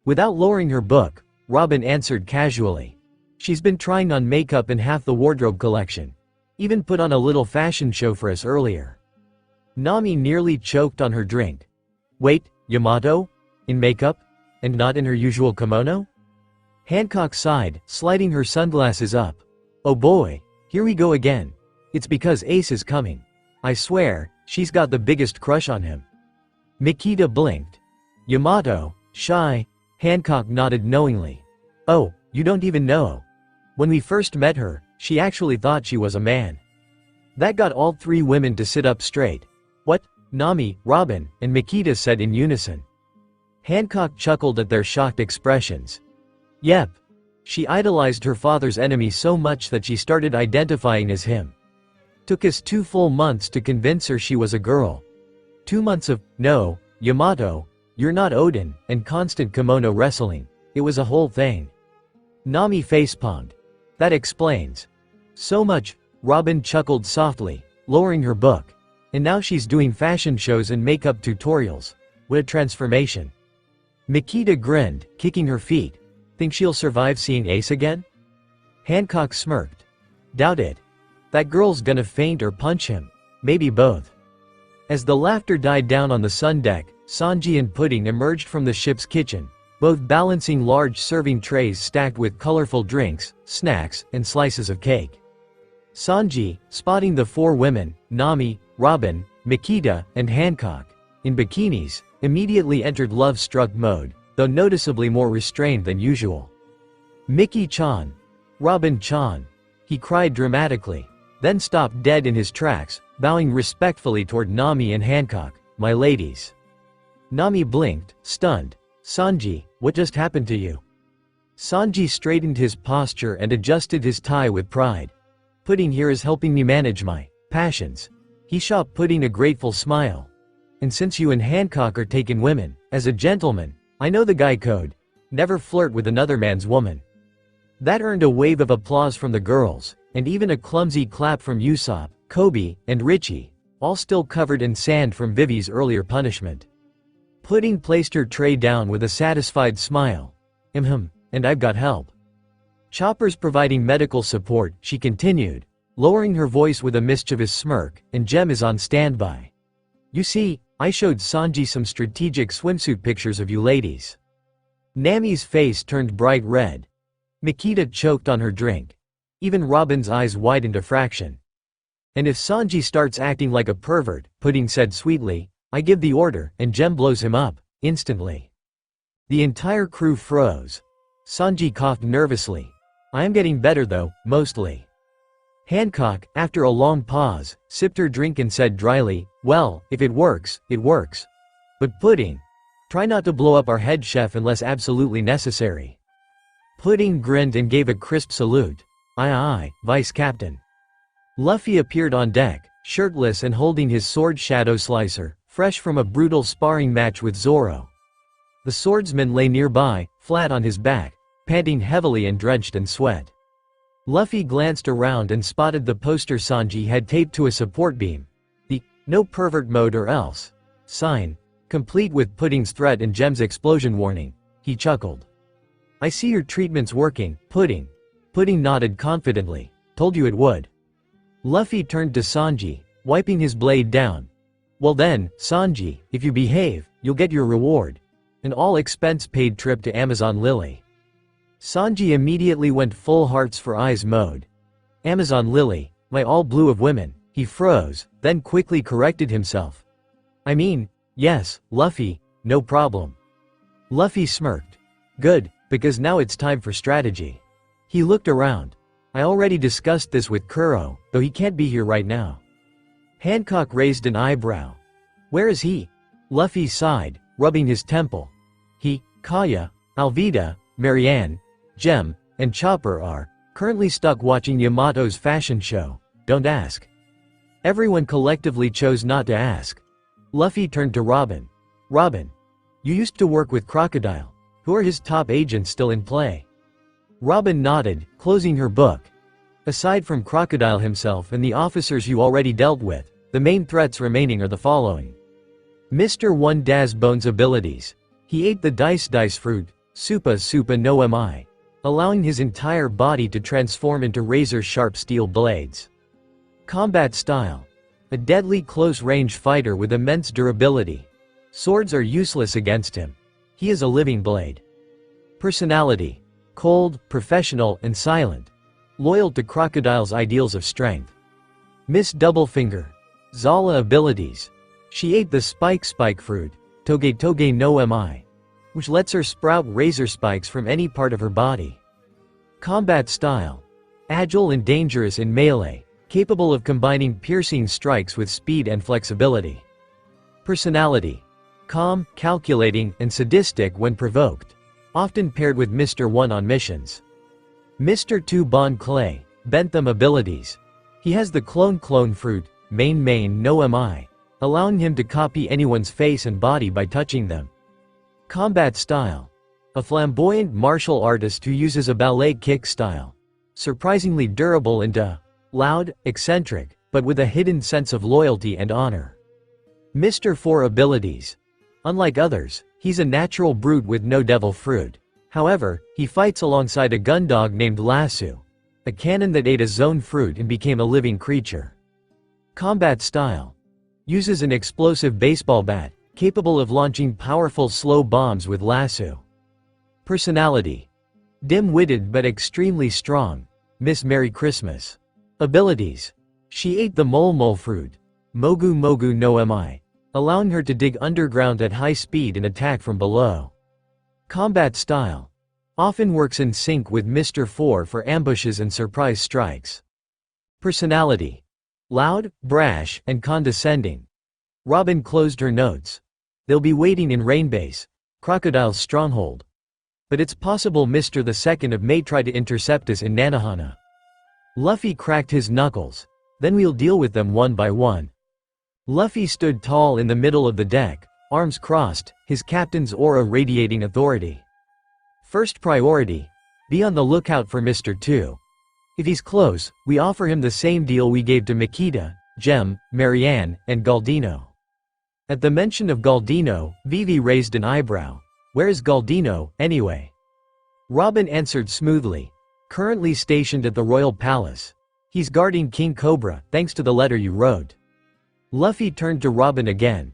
Without lowering her book, Robin answered casually. She's been trying on makeup and half the wardrobe collection. Even put on a little fashion show for us earlier. Nami nearly choked on her drink. Wait, Yamato? In makeup? And not in her usual kimono? Hancock sighed, sliding her sunglasses up. Oh boy, here we go again. It's because Ace is coming. I swear, she's got the biggest crush on him. Makita blinked. Yamato, shy. Hancock nodded knowingly. Oh, you don't even know. When we first met her, she actually thought she was a man. That got all three women to sit up straight. What? Nami, Robin, and Makita said in unison. Hancock chuckled at their shocked expressions. Yep. She idolized her father's enemy so much that she started identifying as him. Took us 2 full months to convince her she was a girl. 2 months of, no, Yamato, you're not Odin, and constant kimono wrestling. It was a whole thing. Nami facepalmed. That explains. So much, Robin chuckled softly, lowering her book. And now she's doing fashion shows and makeup tutorials. What a transformation. Makita grinned, kicking her feet. Think she'll survive seeing Ace again? Hancock smirked. Doubt it. That girl's gonna faint or punch him. Maybe both. As the laughter died down on the sun deck, Sanji and Pudding emerged from the ship's kitchen, both balancing large serving trays stacked with colorful drinks, snacks, and slices of cake. Sanji, spotting the 4 women, Nami, Robin, Makita, and Hancock, in bikinis, immediately entered love-struck mode, though noticeably more restrained than usual. Mickey-chan! Robin-chan! He cried dramatically, then stopped dead in his tracks, bowing respectfully toward Nami and Hancock. My ladies. Nami blinked, stunned. Sanji, what just happened to you? Sanji straightened his posture and adjusted his tie with pride. Pudding here is helping me manage my passions. He shot Pudding a grateful smile. And since you and Hancock are taken women, as a gentleman, I know the guy code. Never flirt with another man's woman. That earned a wave of applause from the girls, and even a clumsy clap from Usopp, Kobe, and Richie, all still covered in sand from Vivi's earlier punishment. Pudding placed her tray down with a satisfied smile. And I've got help. Chopper's providing medical support, she continued, lowering her voice with a mischievous smirk, and Jem is on standby. You see, I showed Sanji some strategic swimsuit pictures of you ladies. Nami's face turned bright red. Makita choked on her drink. Even Robin's eyes widened a fraction. And if Sanji starts acting like a pervert, Pudding said sweetly, I give the order, and Jem blows him up, instantly. The entire crew froze. Sanji coughed nervously. I am getting better though, mostly. Hancock, after a long pause, sipped her drink and said dryly, well, if it works, it works. But Pudding, try not to blow up our head chef unless absolutely necessary. Pudding grinned and gave a crisp salute. Aye, Vice Captain. Luffy appeared on deck, shirtless and holding his sword Shadow Slicer, fresh from a brutal sparring match with Zoro. The swordsman lay nearby, flat on his back, panting heavily and drenched in sweat. Luffy glanced around and spotted the poster Sanji had taped to a support beam. The no pervert mode or else sign, complete with Pudding's threat and Jem's explosion warning. He chuckled. I see your treatment's working, Pudding. Pudding nodded confidently. Told you it would. Luffy turned to Sanji, wiping his blade down. Well then, Sanji, if you behave, you'll get your reward. An all-expense-paid trip to Amazon Lily. Sanji immediately went full hearts for eyes mode. Amazon Lily, my all blue of women. He froze, then quickly corrected himself. I mean, yes, Luffy, no problem. Luffy smirked. Good, because now it's time for strategy. He looked around. I already discussed this with Kuro, though he can't be here right now. Hancock raised an eyebrow. Where is he? Luffy sighed, rubbing his temple. He, Kaya, Alvida, Marianne, Gem, and Chopper are currently stuck watching Yamato's fashion show. Don't ask. Everyone collectively chose not to ask. Luffy turned to Robin. Robin, you used to work with Crocodile. Who are his top agents still in play? Robin nodded, closing her book. Aside from Crocodile himself and the officers you already dealt with, the main threats remaining are the following. Mr. 1 Das Bones abilities. He ate the dice fruit, Supa Supa no Mi, allowing his entire body to transform into razor-sharp steel blades. Combat style. A deadly close-range fighter with immense durability. Swords are useless against him. He is a living blade. Personality. Cold, professional, and silent. Loyal to Crocodile's ideals of strength. Miss Doublefinger. Zala abilities. She ate the spike fruit, Toge Toge no Mi, which lets her sprout razor spikes from any part of her body. Combat style. Agile and dangerous in melee, capable of combining piercing strikes with speed and flexibility. Personality. Calm, calculating, and sadistic when provoked, often paired with Mr. 1 on missions. Mr. 2 Bon Clay, Bentham abilities. He has the clone fruit, main no Mi, allowing him to copy anyone's face and body by touching them. Combat style. A flamboyant martial artist who uses a ballet kick style. Surprisingly durable and loud, eccentric, but with a hidden sense of loyalty and honor. Mr. 4 abilities. Unlike others, he's a natural brute with no devil fruit. However, he fights alongside a gundog named Lasso, a cannon that ate a zone fruit and became a living creature. Combat style. Uses an explosive baseball bat, capable of launching powerful slow bombs with Lasso. Personality. Dim-witted but extremely strong, Miss Merry Christmas. Abilities. She ate the mole fruit, Mogu Mogu no Mi, allowing her to dig underground at high speed and attack from below. Combat style. Often works in sync with Mr. 4 for ambushes and surprise strikes. Personality. Loud, brash, and condescending. Robin closed her notes. They'll be waiting in Rainbase, Crocodile's stronghold. But it's possible Mr. the 2nd of May tried to intercept us in Nanohana. Luffy cracked his knuckles. Then we'll deal with them one by one. Luffy stood tall in the middle of the deck, arms crossed, his captain's aura radiating authority. First priority. Be on the lookout for Mr. 2. If he's close, we offer him the same deal we gave to Makita, Gem, Marianne, and Galdino. At the mention of Galdino, Vivi raised an eyebrow. Where is Galdino, anyway? Robin answered smoothly. Currently stationed at the Royal Palace. He's guarding King Cobra, thanks to the letter you wrote. Luffy turned to Robin again.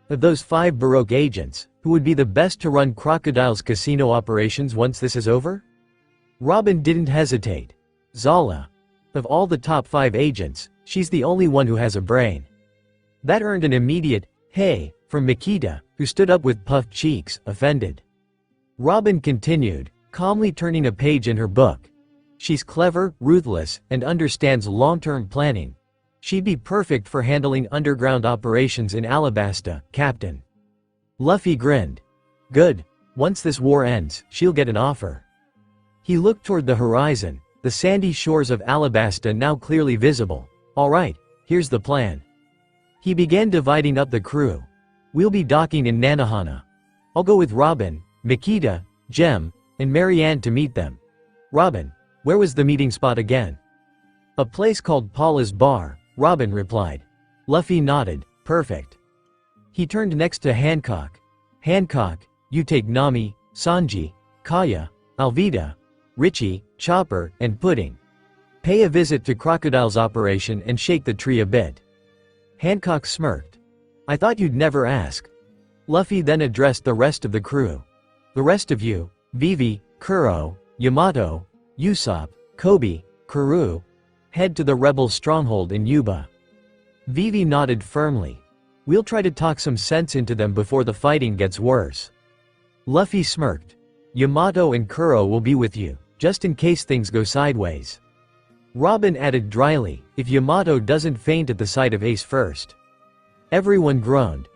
Of those 5 Baroque agents, who would be the best to run Crocodile's casino operations once this is over? Robin didn't hesitate. Zala. Of all the top 5 agents, she's the only one who has a brain. That earned an immediate, hey, from Makita, who stood up with puffed cheeks, offended. Robin continued, calmly turning a page in her book. She's clever, ruthless, and understands long-term planning. She'd be perfect for handling underground operations in Alabasta, Captain. Luffy grinned. Good. Once this war ends, she'll get an offer. He looked toward the horizon, the sandy shores of Alabasta now clearly visible. Alright, here's the plan. He began dividing up the crew. We'll be docking in Nanohana. I'll go with Robin, Makita, Gem, and Marianne to meet them. Robin, where was the meeting spot again? A place called Paula's Bar, Robin replied. Luffy nodded. Perfect. He turned next to Hancock. Hancock, you take Nami, Sanji, Kaya, Alvida, Richie, Chopper, and Pudding. Pay a visit to Crocodile's operation and shake the tree a bit. Hancock smirked. I thought you'd never ask. Luffy then addressed the rest of the crew. The rest of you, Vivi, Kuro, Yamato, Usopp, Kobe, Kuru, head to the rebel stronghold in Yuba. Vivi nodded firmly. We'll try to talk some sense into them before the fighting gets worse. Luffy smirked. Yamato and Kuro will be with you, just in case things go sideways. Robin added dryly, if Yamato doesn't faint at the sight of Ace first. Everyone groaned.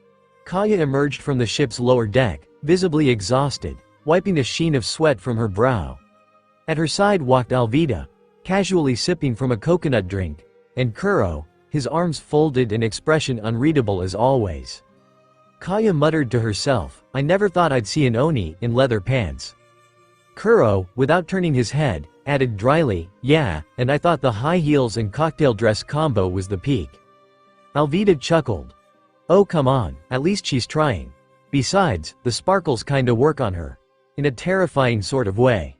Kaya emerged from the ship's lower deck, visibly exhausted, wiping a sheen of sweat from her brow. At her side walked Alvida, casually sipping from a coconut drink, and Kuro, his arms folded and expression unreadable as always. Kaya muttered to herself, "I never thought I'd see an Oni in leather pants." Kuro, without turning his head, added dryly, "Yeah, and I thought the high heels and cocktail dress combo was the peak." Alvida chuckled. "Oh come on, at least she's trying. Besides, the sparkles kinda work on her. In a terrifying sort of way."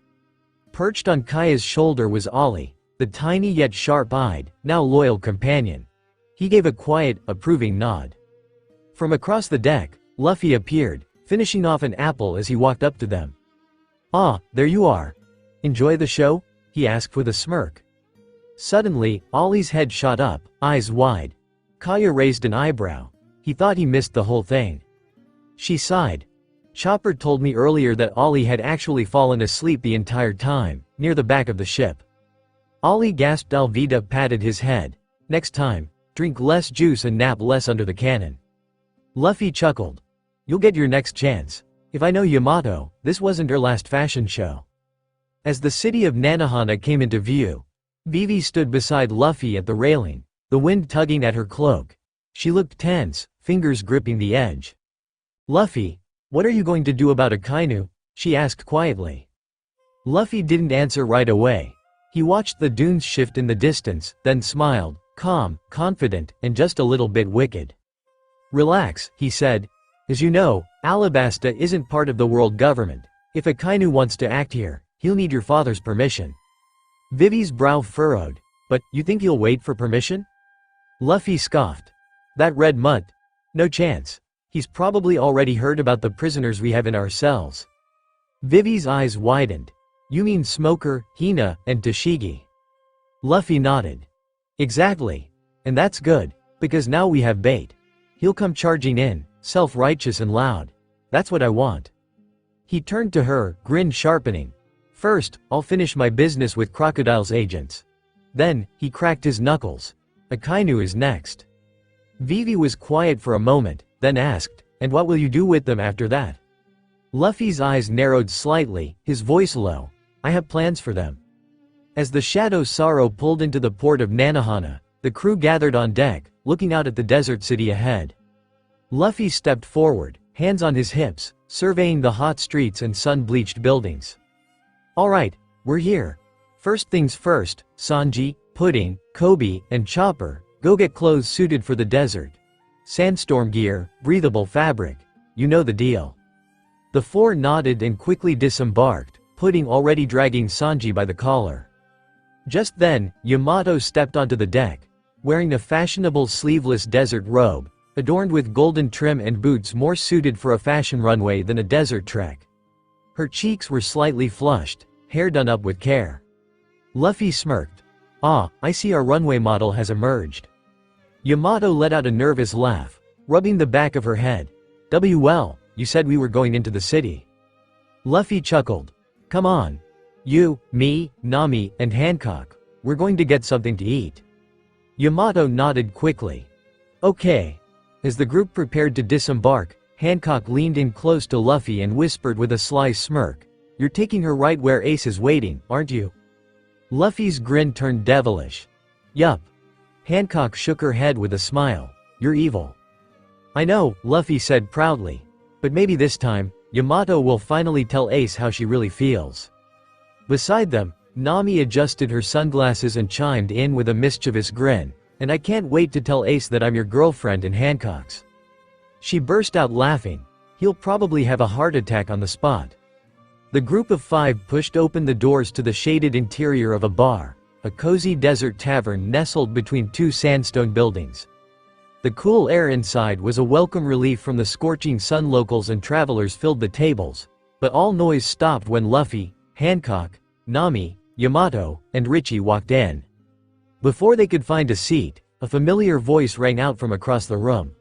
Perched on Kaya's shoulder was Ollie, the tiny yet sharp-eyed, now loyal companion. He gave a quiet, approving nod. From across the deck, Luffy appeared, finishing off an apple as he walked up to them. "Ah, there you are. Enjoy the show?" he asked with a smirk. Suddenly, Ollie's head shot up, eyes wide. Kaya raised an eyebrow. He thought he missed the whole thing. She sighed. "Chopper told me earlier that Ollie had actually fallen asleep the entire time, near the back of the ship." Ollie gasped. Alvida patted his head. "Next time, drink less juice and nap less under the cannon." Luffy chuckled. "You'll get your next chance. If I know Yamato, this wasn't her last fashion show." As the city of Nanohana came into view, Vivi stood beside Luffy at the railing, the wind tugging at her cloak. She looked tense, fingers gripping the edge. "Luffy, what are you going to do about Akainu?" she asked quietly. Luffy didn't answer right away. He watched the dunes shift in the distance, then smiled, calm, confident, and just a little bit wicked. "Relax," he said. "As you know, Alabasta isn't part of the world government. If Akainu wants to act here, he'll need your father's permission." Vivi's brow furrowed. "But, you think he'll wait for permission?" Luffy scoffed. "That red mutt? No chance. He's probably already heard about the prisoners we have in our cells." Vivi's eyes widened. "You mean Smoker, Hina, and Tashigi?" Luffy nodded. "Exactly. And that's good, because now we have bait. He'll come charging in, self-righteous and loud. That's what I want." He turned to her, grin sharpening. "First, I'll finish my business with Crocodile's agents." Then, he cracked his knuckles. "Akainu is next." Vivi was quiet for a moment, then asked, "And what will you do with them after that?" Luffy's eyes narrowed slightly, his voice low. "I have plans for them." As the Shadow Sorrow pulled into the port of Nanohana, the crew gathered on deck, looking out at the desert city ahead. Luffy stepped forward, hands on his hips, surveying the hot streets and sun-bleached buildings. "All right, we're here. First things first, Sanji, Pudding, Kobe, and Chopper, go get clothes suited for the desert. Sandstorm gear, breathable fabric. You know the deal." The four nodded and quickly disembarked, Pudding already dragging Sanji by the collar. Just then, Yamato stepped onto the deck, wearing a fashionable sleeveless desert robe, adorned with golden trim and boots more suited for a fashion runway than a desert trek. Her cheeks were slightly flushed, hair done up with care. Luffy smirked. "Ah, I see our runway model has emerged." Yamato let out a nervous laugh, rubbing the back of her head. "Well, you said we were going into the city." Luffy chuckled. "Come on. You, me, Nami, and Hancock. We're going to get something to eat." Yamato nodded quickly. "Okay." As the group prepared to disembark, Hancock leaned in close to Luffy and whispered with a sly smirk, "You're taking her right where Ace is waiting, aren't you?" Luffy's grin turned devilish. "Yup." Hancock shook her head with a smile. "You're evil." "I know," Luffy said proudly. "But maybe this time, Yamato will finally tell Ace how she really feels." Beside them, Nami adjusted her sunglasses and chimed in with a mischievous grin, "And I can't wait to tell Ace that I'm your girlfriend and Hancock's." She burst out laughing. "He'll probably have a heart attack on the spot." The group of five pushed open the doors to the shaded interior of a bar, a cozy desert tavern nestled between two sandstone buildings. The cool air inside was a welcome relief from the scorching sun. Locals and travelers filled the tables, but all noise stopped when Luffy, Hancock, Nami, Yamato, and Richie walked in. Before they could find a seat, a familiar voice rang out from across the room.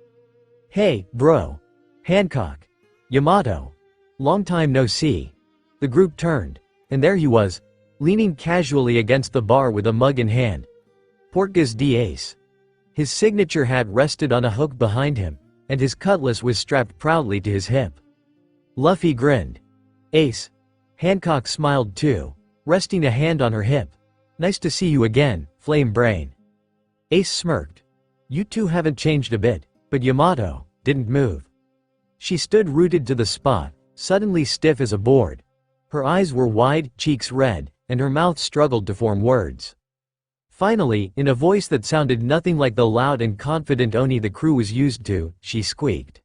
"Hey, bro. Hancock. Yamato. Long time no see." The group turned, and there he was, leaning casually against the bar with a mug in hand. Portgas d'Ace. His signature hat rested on a hook behind him, and his cutlass was strapped proudly to his hip. Luffy grinned. "Ace." Hancock smiled too, resting a hand on her hip. "Nice to see you again, Flame Brain." Ace smirked. "You two haven't changed a bit," but Yamato didn't move. She stood rooted to the spot, suddenly stiff as a board. Her eyes were wide, cheeks red, and her mouth struggled to form words. Finally, in a voice that sounded nothing like the loud and confident Oni the crew was used to, she squeaked.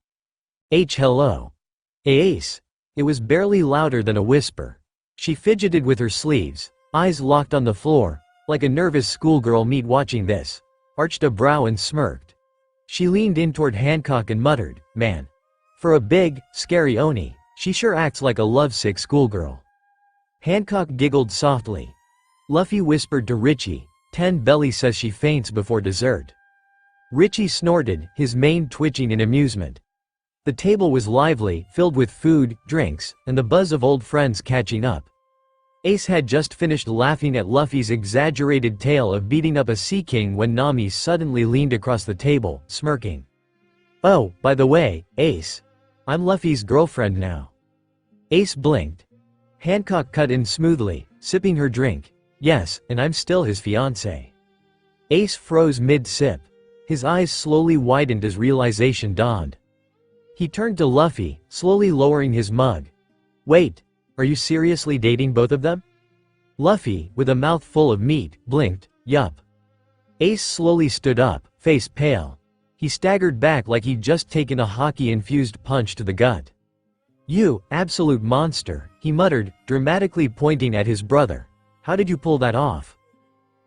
Hello. Ace." It was barely louder than a whisper. She fidgeted with her sleeves, eyes locked on the floor, like a nervous schoolgirl meet watching this, arched a brow and smirked. She leaned in toward Hancock and muttered, "Man. For a big, scary Oni, she sure acts like a lovesick schoolgirl." Hancock giggled softly. Luffy whispered to Richie, "10 Belly says she faints before dessert." Richie snorted, his mane twitching in amusement. The table was lively, filled with food, drinks, and the buzz of old friends catching up. Ace had just finished laughing at Luffy's exaggerated tale of beating up a sea king when Nami suddenly leaned across the table, smirking. "Oh, by the way, Ace. I'm Luffy's girlfriend now." Ace blinked. Hancock cut in smoothly, sipping her drink. "Yes, and I'm still his fiancé." Ace froze mid-sip. His eyes slowly widened as realization dawned. He turned to Luffy, slowly lowering his mug. "Wait, are you seriously dating both of them?" Luffy, with a mouth full of meat, blinked, "Yup." Ace slowly stood up, face pale. He staggered back like he'd just taken a hockey-infused punch to the gut. "You, absolute monster," he muttered, dramatically pointing at his brother. "How did you pull that off?"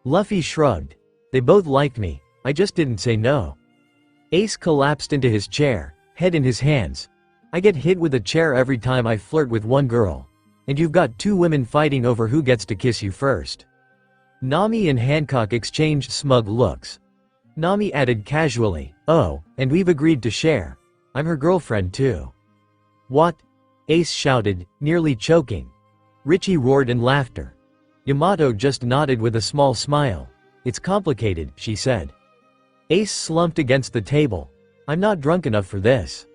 Luffy shrugged. "They both liked me, I just didn't say no." Ace collapsed into his chair, head in his hands. "I get hit with a chair every time I flirt with one girl. And you've got 2 women fighting over who gets to kiss you first." Nami and Hancock exchanged smug looks. Nami added casually, "Oh, and we've agreed to share. I'm her girlfriend too." "What?" Ace shouted, nearly choking. Richie roared in laughter. Yamato just nodded with a small smile. "It's complicated," she said. Ace slumped against the table. "I'm not drunk enough for this."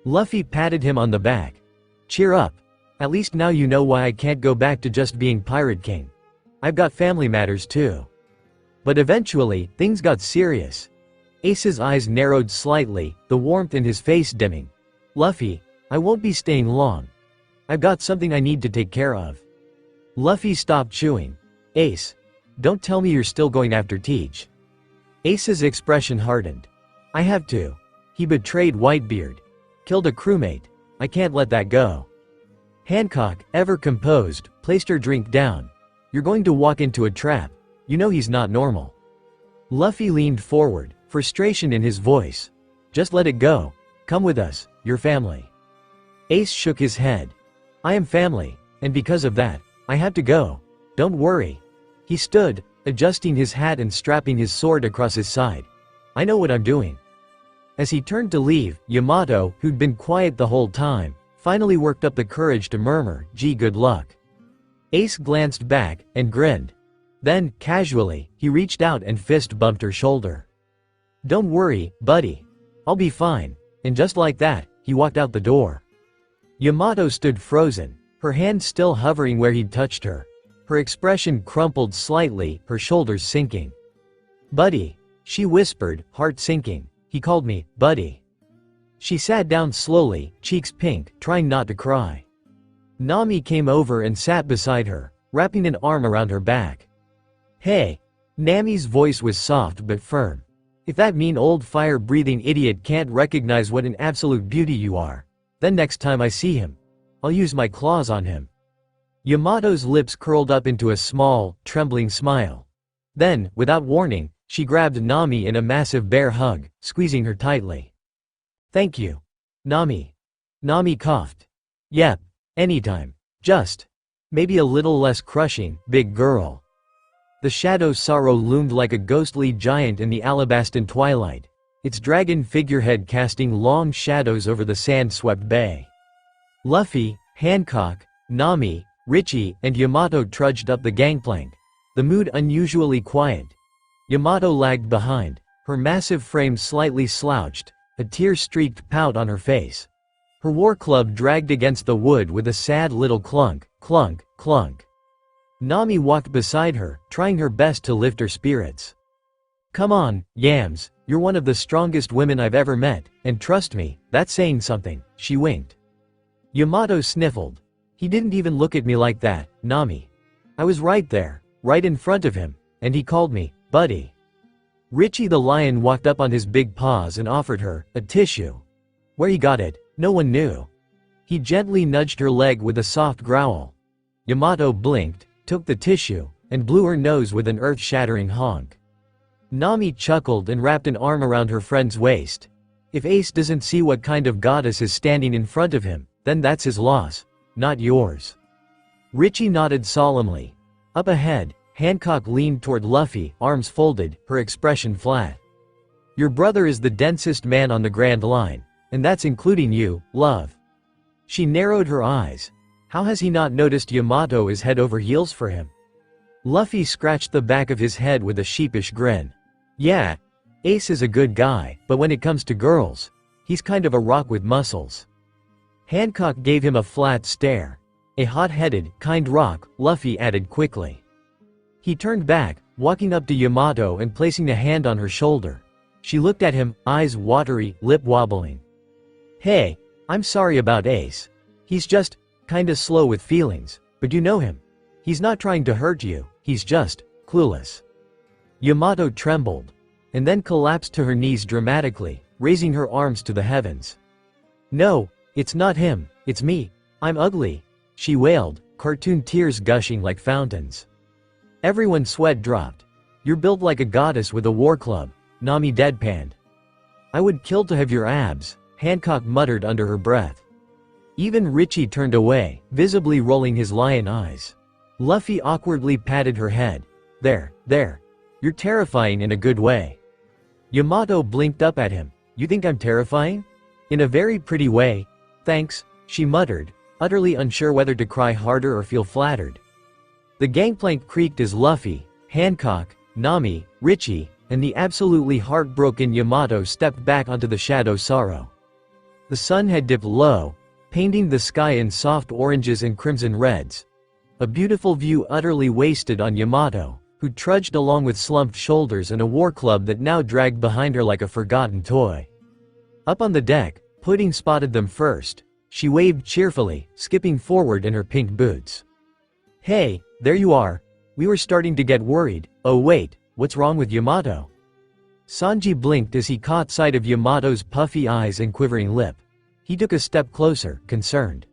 Luffy patted him on the back. "Cheer up. At least now you know why I can't go back to just being Pirate King. I've got family matters too." But eventually, things got serious. Ace's eyes narrowed slightly, the warmth in his face dimming. "Luffy, I won't be staying long. I've got something I need to take care of." Luffy stopped chewing. "Ace, don't tell me you're still going after Teach." Ace's expression hardened. "I have to. He betrayed Whitebeard. Killed a crewmate. I can't let that go." Hancock, ever composed, placed her drink down. "You're going to walk into a trap. You know he's not normal." Luffy leaned forward, frustration in his voice. "Just let it go. Come with us, your family." Ace shook his head. "I am family, and because of that, I have to go. Don't worry." He stood, adjusting his hat and strapping his sword across his side. "I know what I'm doing." As he turned to leave, Yamato, who'd been quiet the whole time, finally worked up the courage to murmur, "Gee, good luck." Ace glanced back, and grinned. Then, casually, he reached out and fist bumped her shoulder. "Don't worry, buddy. I'll be fine." And just like that, he walked out the door. Yamato stood frozen, her hand still hovering where he'd touched her. Her expression crumpled slightly, her shoulders sinking. "Buddy," she whispered, heart sinking. "He called me, buddy." She sat down slowly, cheeks pink, trying not to cry. Nami came over and sat beside her, wrapping an arm around her back. "Hey." Nami's voice was soft but firm. "If that mean old fire-breathing idiot can't recognize what an absolute beauty you are, then next time I see him, I'll use my claws on him." Yamato's lips curled up into a small, trembling smile. Then, without warning, she grabbed Nami in a massive bear hug, squeezing her tightly. "Thank you, Nami." Nami coughed. "Yep, anytime. Just maybe a little less crushing, big girl." The shadow sorrow loomed like a ghostly giant in the alabastan twilight, its dragon figurehead casting long shadows over the sand-swept bay. Luffy, Hancock, Nami, Richie, and Yamato trudged up the gangplank, the mood unusually quiet. Yamato lagged behind, her massive frame slightly slouched, a tear-streaked pout on her face. Her war club dragged against the wood with a sad little clunk, clunk, clunk. Nami walked beside her, trying her best to lift her spirits. "Come on, Yams, you're one of the strongest women I've ever met, and trust me, that's saying something," she winked. Yamato sniffled. "He didn't even look at me like that, Nami. I was right there, right in front of him, and he called me, buddy." Richie the lion walked up on his big paws and offered her a tissue. Where he got it, no one knew. He gently nudged her leg with a soft growl. Yamato blinked, took the tissue, and blew her nose with an earth-shattering honk. Nami chuckled and wrapped an arm around her friend's waist. If Ace doesn't see what kind of goddess is standing in front of him, then that's his loss, not yours. Richie nodded solemnly. Up ahead, Hancock leaned toward Luffy, arms folded, her expression flat. "Your brother is the densest man on the Grand Line, and that's including you, love." She narrowed her eyes. How has he not noticed Yamato is head over heels for him? Luffy scratched the back of his head with a sheepish grin. "Yeah, Ace is a good guy, but when it comes to girls, he's kind of a rock with muscles." Hancock gave him a flat stare. "A hot-headed, kind rock," Luffy added quickly. He turned back, walking up to Yamato and placing a hand on her shoulder. She looked at him, eyes watery, lip wobbling. "Hey, I'm sorry about Ace. He's just kinda slow with feelings, but you know him. He's not trying to hurt you, he's just clueless." Yamato trembled, and then collapsed to her knees dramatically, raising her arms to the heavens. "No, it's not him, it's me. I'm ugly," she wailed, cartoon tears gushing like fountains. Everyone's sweat dropped. "You're built like a goddess with a war club," Nami deadpanned. "I would kill to have your abs," Hancock muttered under her breath. Even Richie turned away, visibly rolling his lion eyes. Luffy awkwardly patted her head. There. You're terrifying in a good way." Yamato blinked up at him. "You think I'm terrifying?" "In a very pretty way. Thanks," she muttered, utterly unsure whether to cry harder or feel flattered. The gangplank creaked as Luffy, Hancock, Nami, Richie, and the absolutely heartbroken Yamato stepped back onto the Shadow Sorrow. The sun had dipped low, painting the sky in soft oranges and crimson reds. A beautiful view utterly wasted on Yamato, who trudged along with slumped shoulders and a war club that now dragged behind her like a forgotten toy. Up on the deck, Pudding spotted them first. She waved cheerfully, skipping forward in her pink boots. "Hey, there you are. We were starting to get worried. Oh wait, what's wrong with Yamato?" Sanji blinked as he caught sight of Yamato's puffy eyes and quivering lip. He took a step closer, concerned.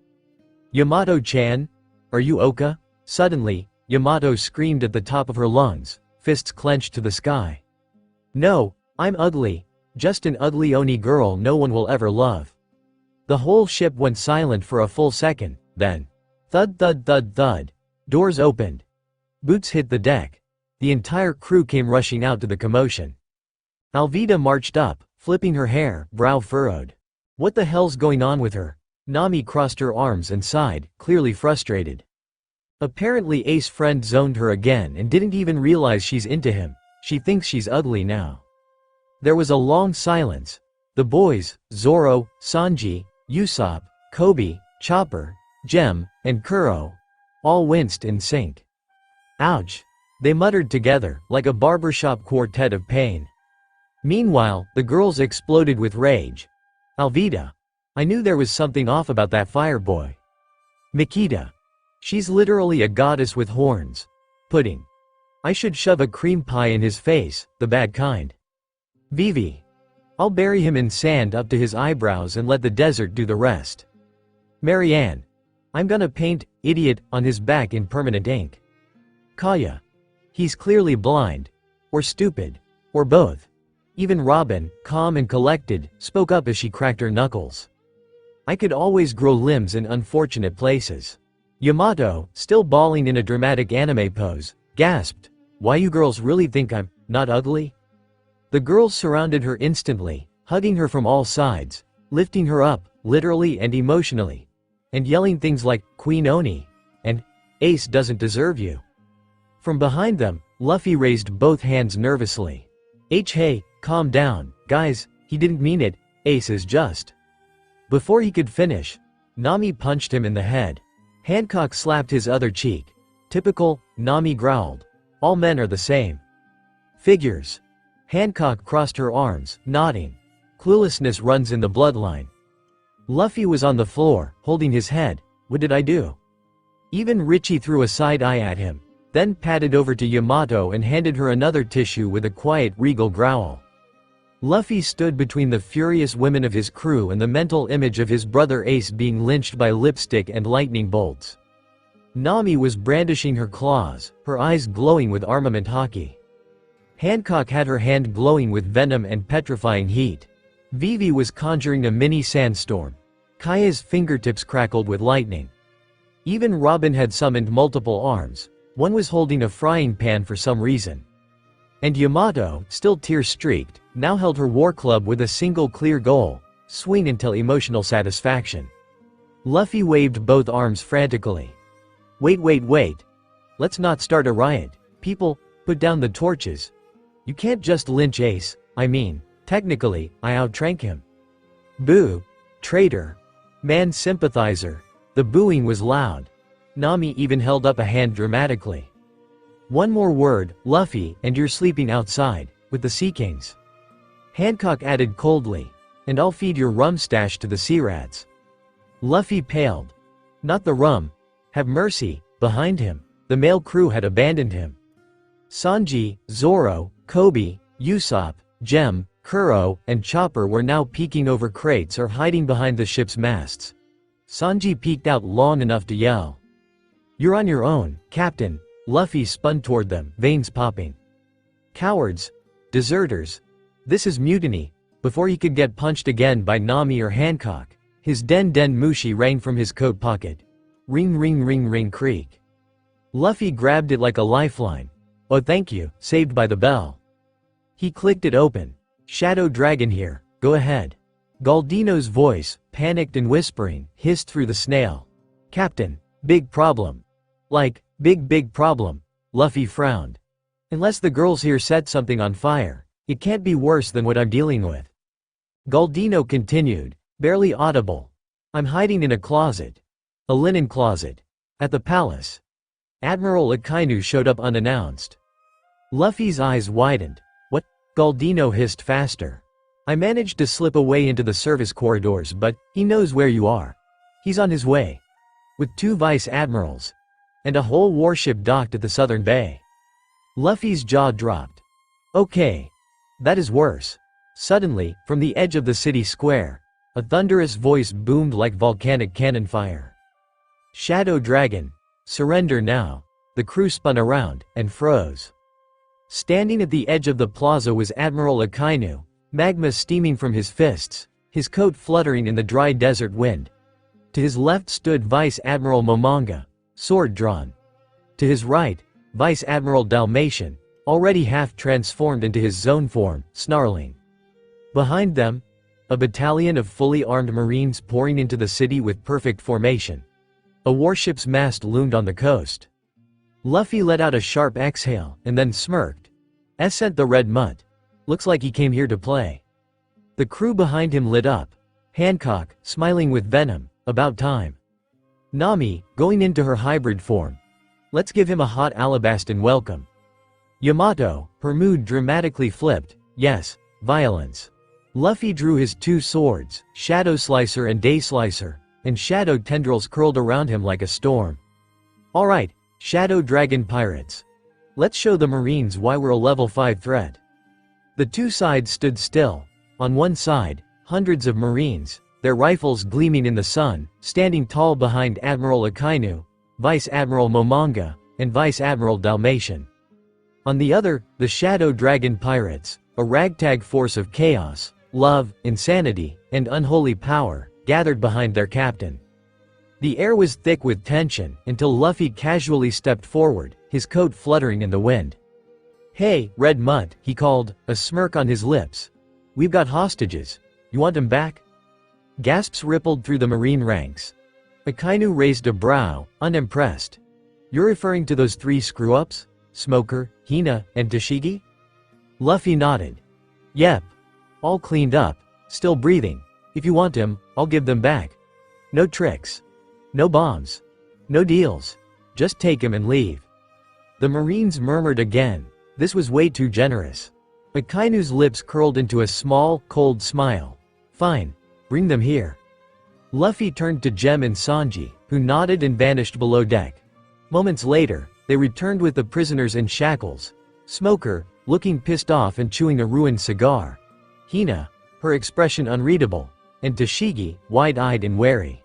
"Yamato-chan? Are you Oka?" Suddenly, Yamato screamed at the top of her lungs, fists clenched to the sky. "No, I'm ugly. Just an ugly Oni girl no one will ever love." The whole ship went silent for a full second, then thud thud thud thud. Doors opened. Boots hit the deck. The entire crew came rushing out to the commotion. Alvida marched up, flipping her hair, brow furrowed. What the hell's going on with her? Nami crossed her arms and sighed, clearly frustrated. Apparently Ace friend zoned her again and didn't even realize she's into him. She thinks she's ugly now. There was a long silence. The boys, Zoro, Sanji, Usopp, Kobe, Chopper, Jem, and Kuro, all winced in sync. Ouch! They muttered together, like a barbershop quartet of pain. Meanwhile, the girls exploded with rage. Alvida. I knew there was something off about that fireboy. Mikita. She's literally a goddess with horns. Pudding. I should shove a cream pie in his face, the bad kind. Vivi. I'll bury him in sand up to his eyebrows and let the desert do the rest. Marianne. I'm gonna paint idiot on his back in permanent ink. Kaya. He's clearly blind. Or stupid. Or both. Even Robin, calm and collected, spoke up as she cracked her knuckles. I could always grow limbs in unfortunate places. Yamato, still bawling in a dramatic anime pose, gasped, Why you girls really think I'm not ugly? The girls surrounded her instantly, hugging her from all sides, lifting her up, literally and emotionally, and yelling things like, Queen Oni, and Ace doesn't deserve you. From behind them, Luffy raised both hands nervously. Hey, calm down, guys, he didn't mean it, Ace is just. Before he could finish, Nami punched him in the head. Hancock slapped his other cheek. Typical, Nami growled. All men are the same. Figures. Hancock crossed her arms, nodding. Cluelessness runs in the bloodline. Luffy was on the floor, holding his head. What did I do? Even Richie threw a side eye at him, then padded over to Yamato and handed her another tissue with a quiet, regal growl. Luffy stood between the furious women of his crew and the mental image of his brother Ace being lynched by lipstick and lightning bolts. Nami was brandishing her claws, her eyes glowing with armament hockey. Hancock had her hand glowing with venom and petrifying heat. Vivi was conjuring a mini sandstorm. Kaya's fingertips crackled with lightning. Even Robin had summoned multiple arms. One was holding a frying pan for some reason. And Yamato, still tear-streaked, now held her war club with a single clear goal: swing until emotional satisfaction. Luffy waved both arms frantically. Wait. Let's not start a riot. People, put down the torches. You can't just lynch Ace. I mean, technically, I outrank him. Boo. Traitor. Man sympathizer. The booing was loud. Nami even held up a hand dramatically. One more word, Luffy, and you're sleeping outside, with the Sea Kings. Hancock added coldly, and I'll feed your rum stash to the sea rats. Luffy paled. Not the rum. Have mercy. Behind him, the male crew had abandoned him. Sanji, Zoro, Kobe, Usopp, Jem, Kuro, and Chopper were now peeking over crates or hiding behind the ship's masts. Sanji peeked out long enough to yell. You're on your own, Captain. Luffy spun toward them, veins popping. Cowards. Deserters. This is mutiny. Before he could get punched again by Nami or Hancock, his den mushi rang from his coat pocket. Ring creak. Luffy grabbed it like a lifeline. Oh thank you, saved by the bell. He clicked it open. Shadow Dragon here, go ahead. Galdino's voice, panicked and whispering, hissed through the snail. Captain, big problem. Like, big problem. Luffy frowned. Unless the girls here set something on fire, it can't be worse than what I'm dealing with. Galdino continued, barely audible. I'm hiding in a closet. A linen closet. At the palace. Admiral Akainu showed up unannounced. Luffy's eyes widened. What? Galdino hissed faster. I managed to slip away into the service corridors, but he knows where you are. He's on his way. With 2 vice admirals. And a whole warship docked at the southern bay. Luffy's jaw dropped. Okay. That is worse. Suddenly, from the edge of the city square, a thunderous voice boomed like volcanic cannon fire. Shadow Dragon. Surrender now. The crew spun around, and froze. Standing at the edge of the plaza was Admiral Akainu, magma steaming from his fists, his coat fluttering in the dry desert wind. To his left stood Vice Admiral Momonga, sword drawn. To his right, Vice Admiral Dalmatian, already half transformed into his zone form, snarling. Behind them, a battalion of fully armed marines pouring into the city with perfect formation. A warship's mast loomed on the coast. Luffy let out a sharp exhale, and then smirked. Sent the red mutt. Looks like he came here to play. The crew behind him lit up. Hancock, smiling with venom, about time. Nami, going into her hybrid form. Let's give him a hot alabastin welcome. Yamato, her mood dramatically flipped. Yes, violence. Luffy drew his 2 swords, Shadow Slicer and Day Slicer, and shadow tendrils curled around him like a storm. Alright, Shadow Dragon pirates. Let's show the Marines why we're a level 5 threat. The 2 sides stood still. On one side, hundreds of Marines, their rifles gleaming in the sun, standing tall behind Admiral Akainu, Vice Admiral Momonga, and Vice Admiral Dalmatian. On the other, the Shadow Dragon pirates, a ragtag force of chaos, love, insanity, and unholy power, gathered behind their captain. The air was thick with tension until Luffy casually stepped forward, his coat fluttering in the wind. Hey, Red Mutt, he called, a smirk on his lips. We've got hostages. You want them back? Gasps rippled through the Marine ranks. Akainu raised a brow, unimpressed. You're referring to those 3 screw-ups? Smoker, Hina, and Tashigi? Luffy nodded. Yep. All cleaned up, still breathing. If you want him, I'll give them back. No tricks. No bombs. No deals. Just take him and leave. The Marines murmured again. This was way too generous. Akainu's lips curled into a small, cold smile. Fine. Bring them here. Luffy turned to Jem and Sanji, who nodded and vanished below deck. Moments later, they returned with the prisoners in shackles. Smoker, looking pissed off and chewing a ruined cigar. Hina, her expression unreadable, and Tashigi, wide-eyed and wary.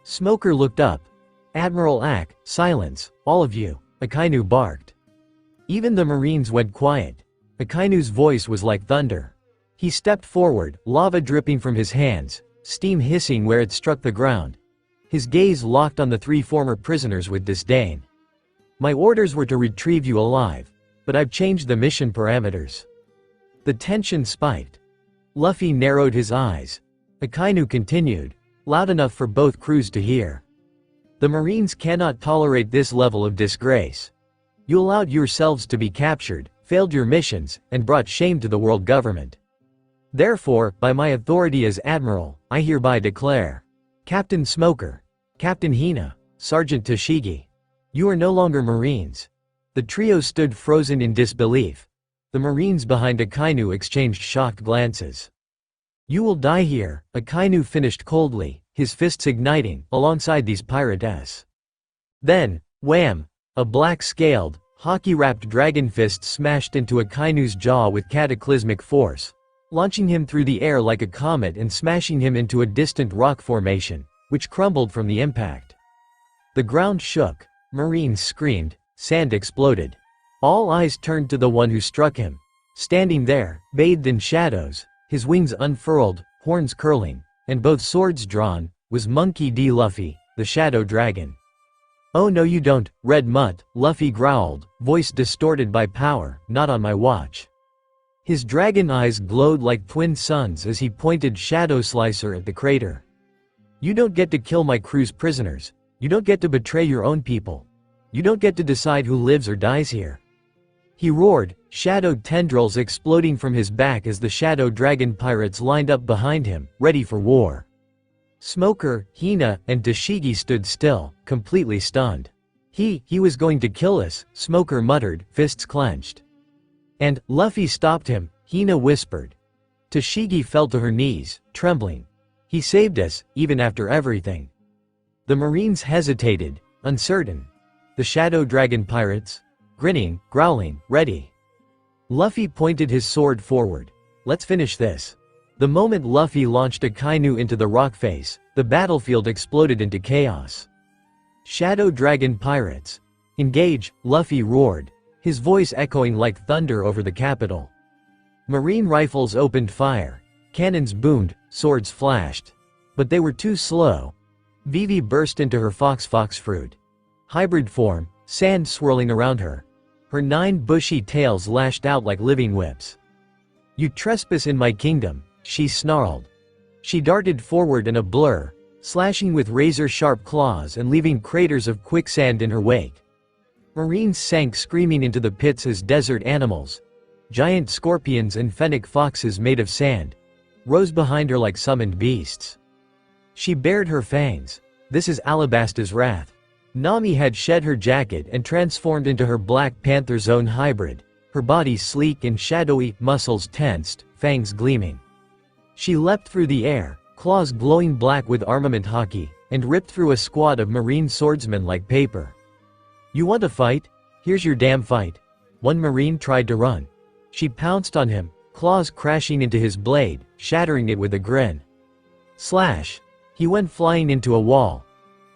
Smoker looked up. Admiral Ack, silence, all of you, Akainu barked. Even the Marines went quiet. Akainu's voice was like thunder. He stepped forward, lava dripping from his hands, steam hissing where it struck the ground. His gaze locked on the 3 former prisoners with disdain. My orders were to retrieve you alive, but I've changed the mission parameters. The tension spiked. Luffy narrowed his eyes. Akainu continued, loud enough for both crews to hear. The Marines cannot tolerate this level of disgrace. You allowed yourselves to be captured, failed your missions, and brought shame to the world government. Therefore, by my authority as Admiral, I hereby declare, Captain Smoker, Captain Hina, Sergeant Tashigi, you are no longer Marines. The trio stood frozen in disbelief. The Marines behind Akainu exchanged shocked glances. You will die here, Akainu finished coldly, his fists igniting, alongside these pirates. Then, wham! A black-scaled, hockey-wrapped dragon fist smashed into Akainu's jaw with cataclysmic force, launching him through the air like a comet and smashing him into a distant rock formation, which crumbled from the impact. The ground shook, Marines screamed, sand exploded. All eyes turned to the one who struck him. Standing there, bathed in shadows, his wings unfurled, horns curling, and both swords drawn, was Monkey D. Luffy, the Shadow Dragon. Oh no you don't, Red Mutt, Luffy growled, voice distorted by power, not on my watch. His dragon eyes glowed like twin suns as he pointed Shadow Slicer at the crater. You don't get to kill my crew's prisoners. You don't get to betray your own people. You don't get to decide who lives or dies here. He roared, shadowed tendrils exploding from his back as the Shadow Dragon pirates lined up behind him, ready for war. Smoker, Hina, and Tashigi stood still, completely stunned. He was going to kill us, Smoker muttered, fists clenched. And, Luffy stopped him, Hina whispered. Tashigi fell to her knees, trembling. He saved us, even after everything. The Marines hesitated, uncertain. The Shadow Dragon pirates? Grinning, growling, ready. Luffy pointed his sword forward. Let's finish this. The moment Luffy launched Akainu into the rock face, the battlefield exploded into chaos. Shadow Dragon pirates. Engage, Luffy roared, his voice echoing like thunder over the capital. Marine rifles opened fire. Cannons boomed, swords flashed. But they were too slow. Vivi burst into her fox fruit. Hybrid form, sand swirling around her. Her 9 bushy tails lashed out like living whips. You trespass in my kingdom, she snarled. She darted forward in a blur, slashing with razor-sharp claws and leaving craters of quicksand in her wake. Marines sank screaming into the pits as desert animals. Giant scorpions and fennec foxes made of sand rose behind her like summoned beasts. She bared her fangs. This is Alabasta's wrath. Nami had shed her jacket and transformed into her Black Panther Zone hybrid, her body sleek and shadowy, muscles tensed, fangs gleaming. She leapt through the air, claws glowing black with armament hockey, and ripped through a squad of Marine swordsmen like paper. You want to fight? Here's your damn fight. One Marine tried to run. She pounced on him, claws crashing into his blade, shattering it with a grin. Slash! He went flying into a wall.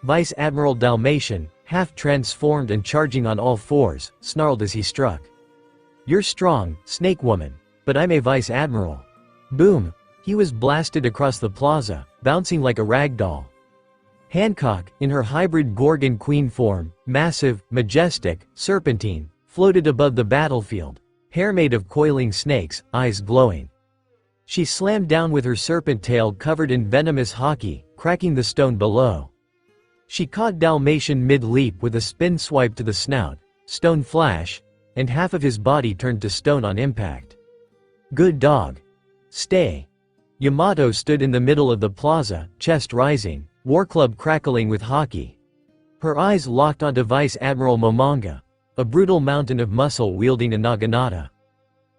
Vice Admiral Dalmatian, half transformed and charging on all fours, snarled as he struck. You're strong, Snake Woman, but I'm a Vice Admiral. Boom! He was blasted across the plaza, bouncing like a rag doll. Hancock, in her hybrid Gorgon Queen form, massive, majestic, serpentine, floated above the battlefield, hair made of coiling snakes, eyes glowing. She slammed down with her serpent tail covered in venomous hockey, cracking the stone below. She caught Dalmatian mid-leap with a spin swipe to the snout, stone flash, and half of his body turned to stone on impact. Good dog. Stay. Yamato stood in the middle of the plaza, chest rising, war club crackling with haki. Her eyes locked onto Vice Admiral Momonga, a brutal mountain of muscle wielding a naginata.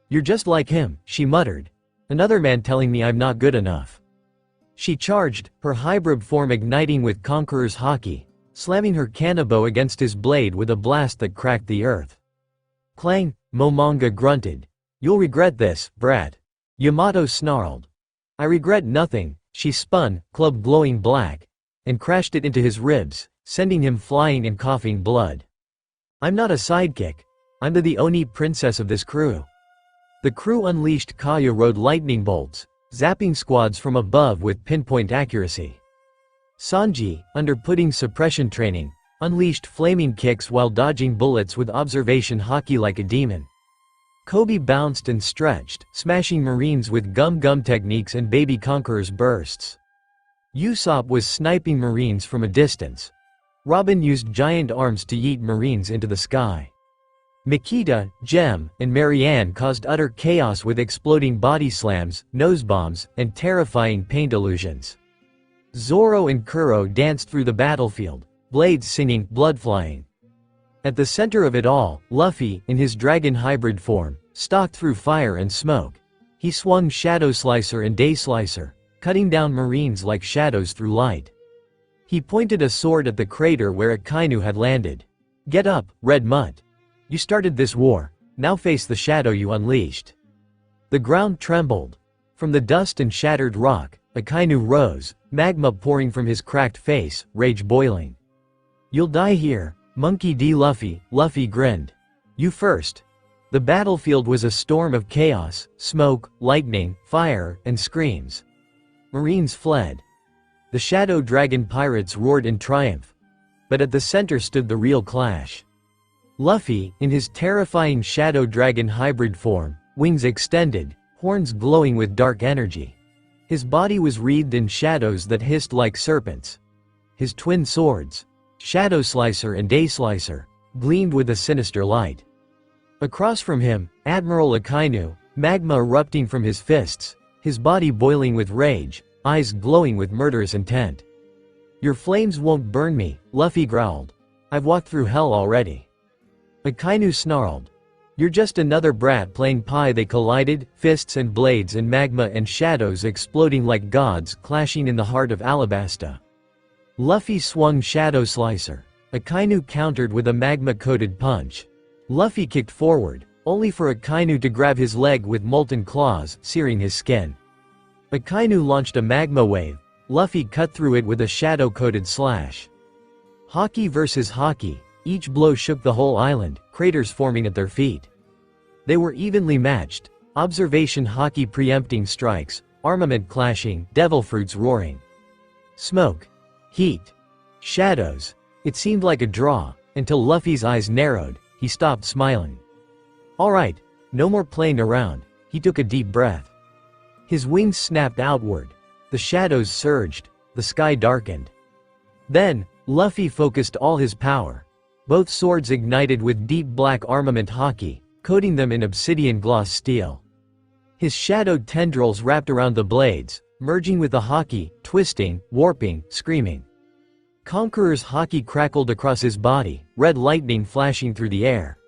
"You're just like him," she muttered. "Another man telling me I'm not good enough." She charged, her hybrid form igniting with Conqueror's haki, slamming her kanabo against his blade with a blast that cracked the earth. Clang, Momonga grunted. "You'll regret this, brat." Yamato snarled. "I regret nothing." She spun, club glowing black, and crashed it into his ribs, sending him flying and coughing blood. "I'm not a sidekick. I'm the Oni princess of this crew." The crew unleashed Kaya Road lightning bolts, zapping squads from above with pinpoint accuracy. Sanji, under pudding suppression training, unleashed flaming kicks while dodging bullets with observation haki like a demon. Kobe bounced and stretched, smashing Marines with gum-gum techniques and baby conqueror's bursts. Usopp was sniping Marines from a distance. Robin used giant arms to yeet Marines into the sky. Mikita, Jem, and Marianne caused utter chaos with exploding body slams, nose bombs, and terrifying paint illusions. Zoro and Kuro danced through the battlefield, blades singing, blood flying. At the center of it all, Luffy, in his dragon hybrid form, stalked through fire and smoke. He swung Shadow Slicer and Day Slicer, cutting down Marines like shadows through light. He pointed a sword at the crater where Akainu had landed. "Get up, Red Mutt. You started this war, now face the shadow you unleashed." The ground trembled. From the dust and shattered rock, Akainu rose, magma pouring from his cracked face, rage boiling. "You'll die here, Monkey D. Luffy," Luffy grinned. "You first." The battlefield was a storm of chaos, smoke, lightning, fire, and screams. Marines fled. The Shadow Dragon pirates roared in triumph. But at the center stood the real clash. Luffy, in his terrifying Shadow Dragon hybrid form, wings extended, horns glowing with dark energy. His body was wreathed in shadows that hissed like serpents. His twin swords, Shadow Slicer and Day Slicer, gleamed with a sinister light. Across from him, Admiral Akainu, magma erupting from his fists, his body boiling with rage, eyes glowing with murderous intent. "Your flames won't burn me," Luffy growled. "I've walked through hell already." Akainu snarled. "You're just another brat playing pie." They collided, fists and blades and magma and shadows exploding like gods clashing in the heart of Alabasta. Luffy swung Shadow Slicer. Akainu countered with a magma-coated punch. Luffy kicked forward, only for Akainu to grab his leg with molten claws, searing his skin. Akainu launched a magma wave. Luffy cut through it with a shadow-coated slash. Haki versus haki, each blow shook the whole island, craters forming at their feet. They were evenly matched, observation haki preempting strikes, armament clashing, devil fruits roaring. Smoke. Heat. Shadows. It seemed like a draw, until Luffy's eyes narrowed. He stopped smiling. "All right, no more playing around." He took a deep breath. His wings snapped outward. The shadows surged. The sky darkened. Then, Luffy focused all his power. Both swords ignited with deep black armament haki, coating them in obsidian gloss steel. His shadowed tendrils wrapped around the blades, merging with the haki, twisting, warping, screaming. Conqueror's haki crackled across his body, red lightning flashing through the air.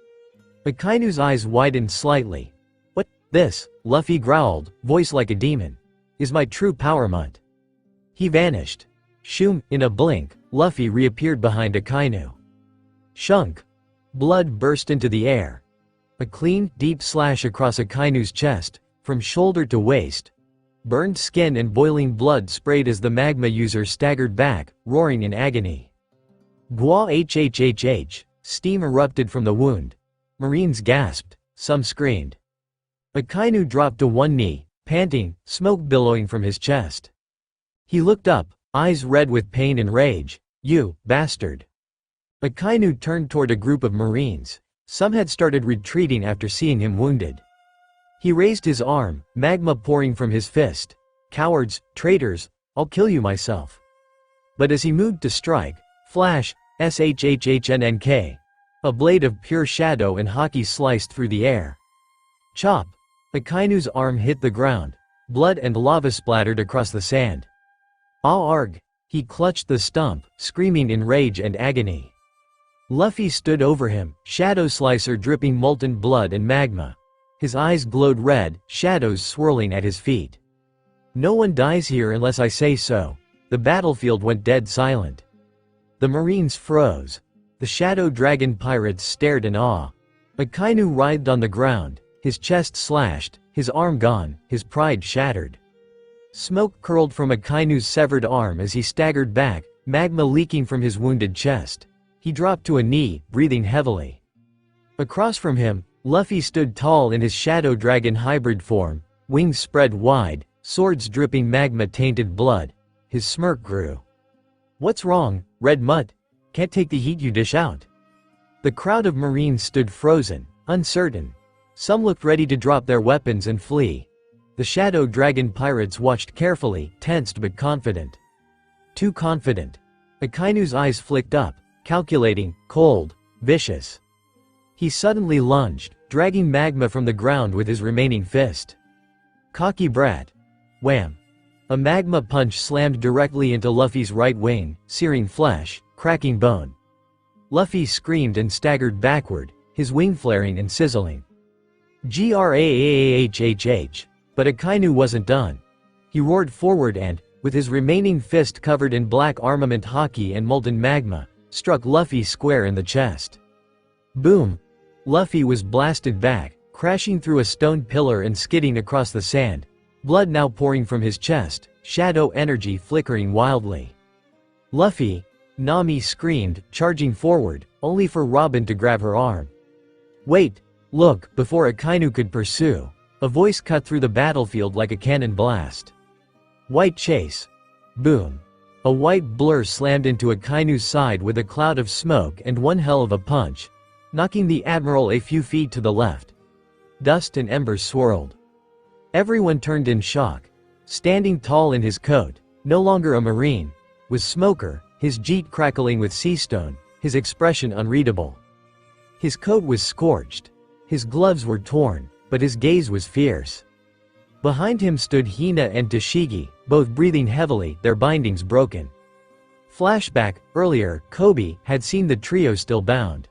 Akainu's eyes widened slightly. "What, this?" Luffy growled, voice like a demon. "Is my true power mutt?" He vanished. Shoom, in a blink, Luffy reappeared behind Akainu. Shunk. Blood burst into the air. A clean, deep slash across Akainu's chest, from shoulder to waist. Burned skin and boiling blood sprayed as the magma user staggered back, roaring in agony. Gwa hhhh, steam erupted from the wound. Marines gasped, some screamed. Akainu dropped to one knee, panting, smoke billowing from his chest. He looked up, eyes red with pain and rage. "You, bastard." Akainu turned toward a group of Marines. Some had started retreating after seeing him wounded. He raised his arm, magma pouring from his fist. "Cowards, traitors, I'll kill you myself." But as he moved to strike, flash, shhhnk. A blade of pure shadow and haki sliced through the air. Chop. Akainu's arm hit the ground. Blood and lava splattered across the sand. Ah arg! He clutched the stump, screaming in rage and agony. Luffy stood over him, shadow slicer dripping molten blood and magma. His eyes glowed red, shadows swirling at his feet. No one dies here unless I say so. The battlefield went dead silent. The Marines froze. The Shadow Dragon pirates stared in awe. Akainu writhed on the ground, his chest slashed, his arm gone, his pride shattered. Smoke curled from Akainu's severed arm as he staggered back, magma leaking from his wounded chest. He dropped to a knee, breathing heavily. Across from him, Luffy stood tall in his Shadow Dragon hybrid form, wings spread wide, swords dripping magma-tainted blood. His smirk grew. "What's wrong, Red Mutt? Can't take the heat you dish out?" The crowd of Marines stood frozen, uncertain. Some looked ready to drop their weapons and flee. The Shadow Dragon pirates watched carefully, tensed but confident. Too confident. Akainu's eyes flicked up, calculating, cold, vicious. He suddenly lunged, dragging magma from the ground with his remaining fist. Cocky brat. Wham! A magma punch slammed directly into Luffy's right wing, searing flesh, cracking bone. Luffy screamed and staggered backward, his wing flaring and sizzling. Graahhh! But Akainu wasn't done. He roared forward and, with his remaining fist covered in black armament haki and molten magma, struck Luffy square in the chest. Boom! Luffy was blasted back, crashing through a stone pillar and skidding across the sand, blood now pouring from his chest, shadow energy flickering wildly. "Luffy!" Nami screamed, charging forward, only for Robin to grab her arm. "Wait! Look!" Before Akainu could pursue, a voice cut through the battlefield like a cannon blast. "White chase!" Boom! A white blur slammed into Akainu's side with a cloud of smoke and one hell of a punch, knocking the Admiral a few feet to the left. Dust and embers swirled. Everyone turned in shock. Standing tall in his coat, no longer a Marine, was Smoker, his jeet crackling with sea stone, his expression unreadable. His coat was scorched. His gloves were torn, but his gaze was fierce. Behind him stood Hina and Tashigi, both breathing heavily, their bindings broken. Flashback, earlier, Kobe had seen the trio still bound.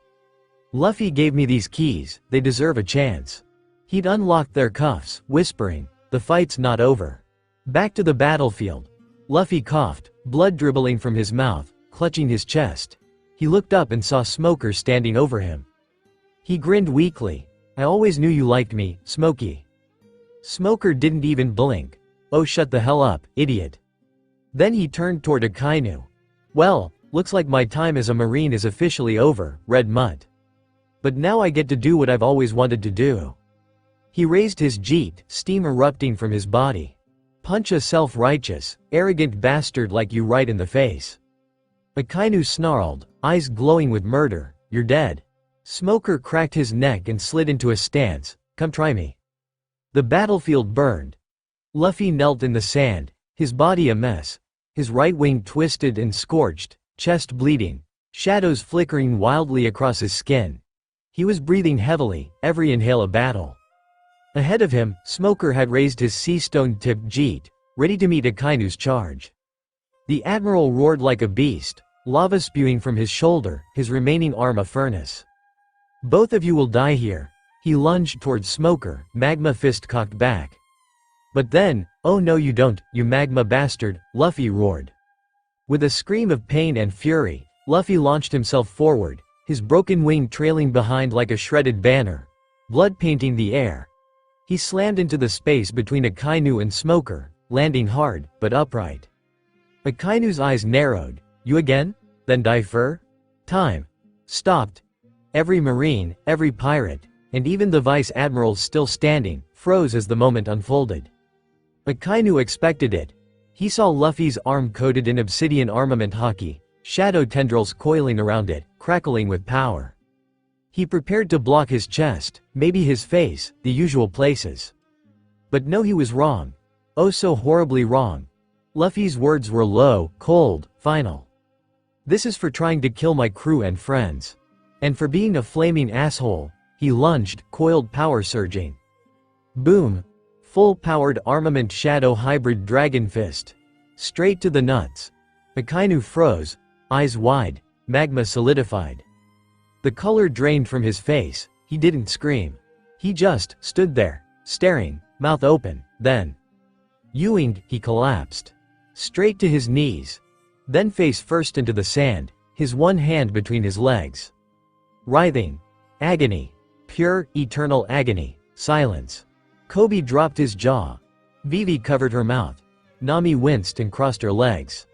"Luffy gave me these keys, they deserve a chance." He'd unlocked their cuffs, whispering, "The fight's not over." Back to the battlefield. Luffy coughed, blood dribbling from his mouth, clutching his chest. He looked up and saw Smoker standing over him. He grinned weakly. "I always knew you liked me, Smokey." Smoker didn't even blink. "Oh, shut the hell up, idiot." Then he turned toward Akainu. "Well, looks like my time as a Marine is officially over, Red Mutt. But now I get to do what I've always wanted to do." He raised his jeet, steam erupting from his body. "Punch a self-righteous, arrogant bastard like you right in the face." Akainu snarled, eyes glowing with murder. "You're dead." Smoker cracked his neck and slid into a stance. "Come try me." The battlefield burned. Luffy knelt in the sand, his body a mess, his right wing twisted and scorched, chest bleeding, shadows flickering wildly across his skin. He was breathing heavily, every inhale a battle. Ahead of him, Smoker had raised his sea stone-tipped jeet, ready to meet Akainu's charge. The Admiral roared like a beast, lava spewing from his shoulder, his remaining arm a furnace. "Both of you will die here." He lunged towards Smoker, magma fist cocked back. But then, "Oh no you don't, you magma bastard," Luffy roared. With a scream of pain and fury, Luffy launched himself forward, his broken wing trailing behind like a shredded banner, blood painting the air. He slammed into the space between Akainu and Smoker, landing hard, but upright. Akainu's eyes narrowed. "You again? Then die for?" Time stopped. Every Marine, every pirate, and even the Vice Admiral still standing, froze as the moment unfolded. Akainu expected it. He saw Luffy's arm coated in obsidian armament haki, shadow tendrils coiling around it, crackling with power. He prepared to block his chest, maybe his face, the usual places. But no, he was wrong. Oh, so horribly wrong. Luffy's words were low, cold, final. "This is for trying to kill my crew and friends. And for being a flaming asshole." He lunged, coiled power surging. Boom! Full-powered armament shadow hybrid dragon fist. Straight to the nuts. Akainu froze, eyes wide, magma solidified. The color drained from his face, he didn't scream. He just stood there, staring, mouth open, then Ewing, he collapsed. Straight to his knees. Then face first into the sand, his one hand between his legs. Writhing. Agony. Pure, eternal agony. Silence. Kobe dropped his jaw. Vivi covered her mouth. Nami winced and crossed her legs.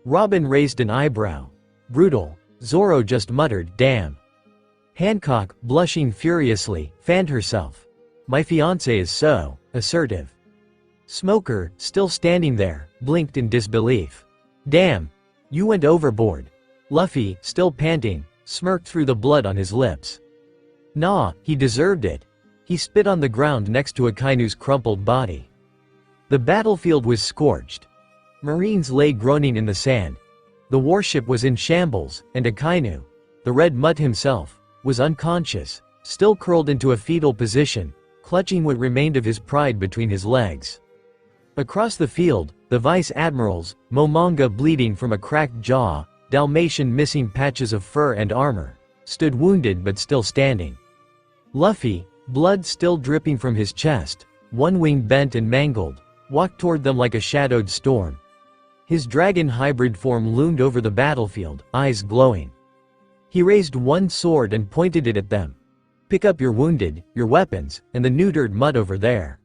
Robin raised an eyebrow. Brutal. Zoro just muttered, damn. Hancock, blushing furiously, fanned herself. My fiancé is so assertive. Smoker, still standing there, blinked in disbelief. Damn. You went overboard. Luffy, still panting, smirked through the blood on his lips. Nah, he deserved it. He spit on the ground next to Akainu's crumpled body. The battlefield was scorched. Marines lay groaning in the sand. The warship was in shambles, and Akainu, the red mutt himself, was unconscious, still curled into a fetal position, clutching what remained of his pride between his legs. Across the field, the vice admirals, Momonga bleeding from a cracked jaw, Dalmatian missing patches of fur and armor, stood wounded but still standing. Luffy, blood still dripping from his chest, one wing bent and mangled, walked toward them like a shadowed storm. His dragon hybrid form loomed over the battlefield, eyes glowing. He raised one sword and pointed it at them. Pick up your wounded, your weapons, and the neutered mutt over there.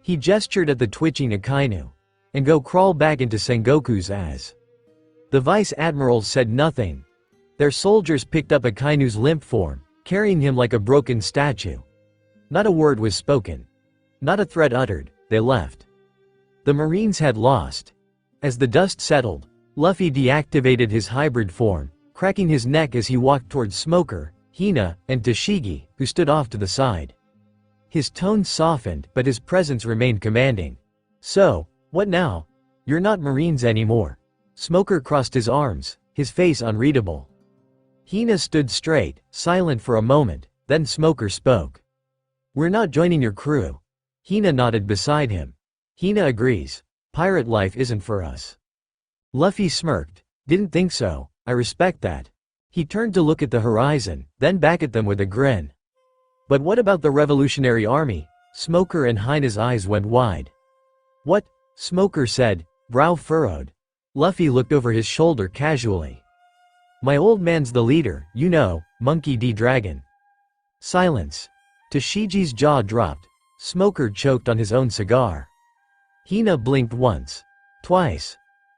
He gestured at the twitching Akainu. And go crawl back into Sengoku's as. The vice admirals said nothing. Their soldiers picked up Akainu's limp form, carrying him like a broken statue. Not a word was spoken. Not a threat uttered, they left. The Marines had lost. As the dust settled, Luffy deactivated his hybrid form, cracking his neck as he walked towards Smoker, Hina, and Tashigi, who stood off to the side. His tone softened, but his presence remained commanding. So, what now? You're not Marines anymore. Smoker crossed his arms, his face unreadable. Hina stood straight, silent for a moment, then Smoker spoke. We're not joining your crew. Hina nodded beside him. Hina agrees. Pirate life isn't for us. Luffy smirked. Didn't think so, I respect that. He turned to look at the horizon, then back at them with a grin. But what about the Revolutionary Army? Smoker and Hina's eyes went wide. What? Smoker said, brow furrowed. Luffy looked over his shoulder casually. My old man's the leader, you know, Monkey D. Dragon. Silence. Tashigi's jaw dropped. Smoker choked on his own cigar. Hina blinked once. Twice.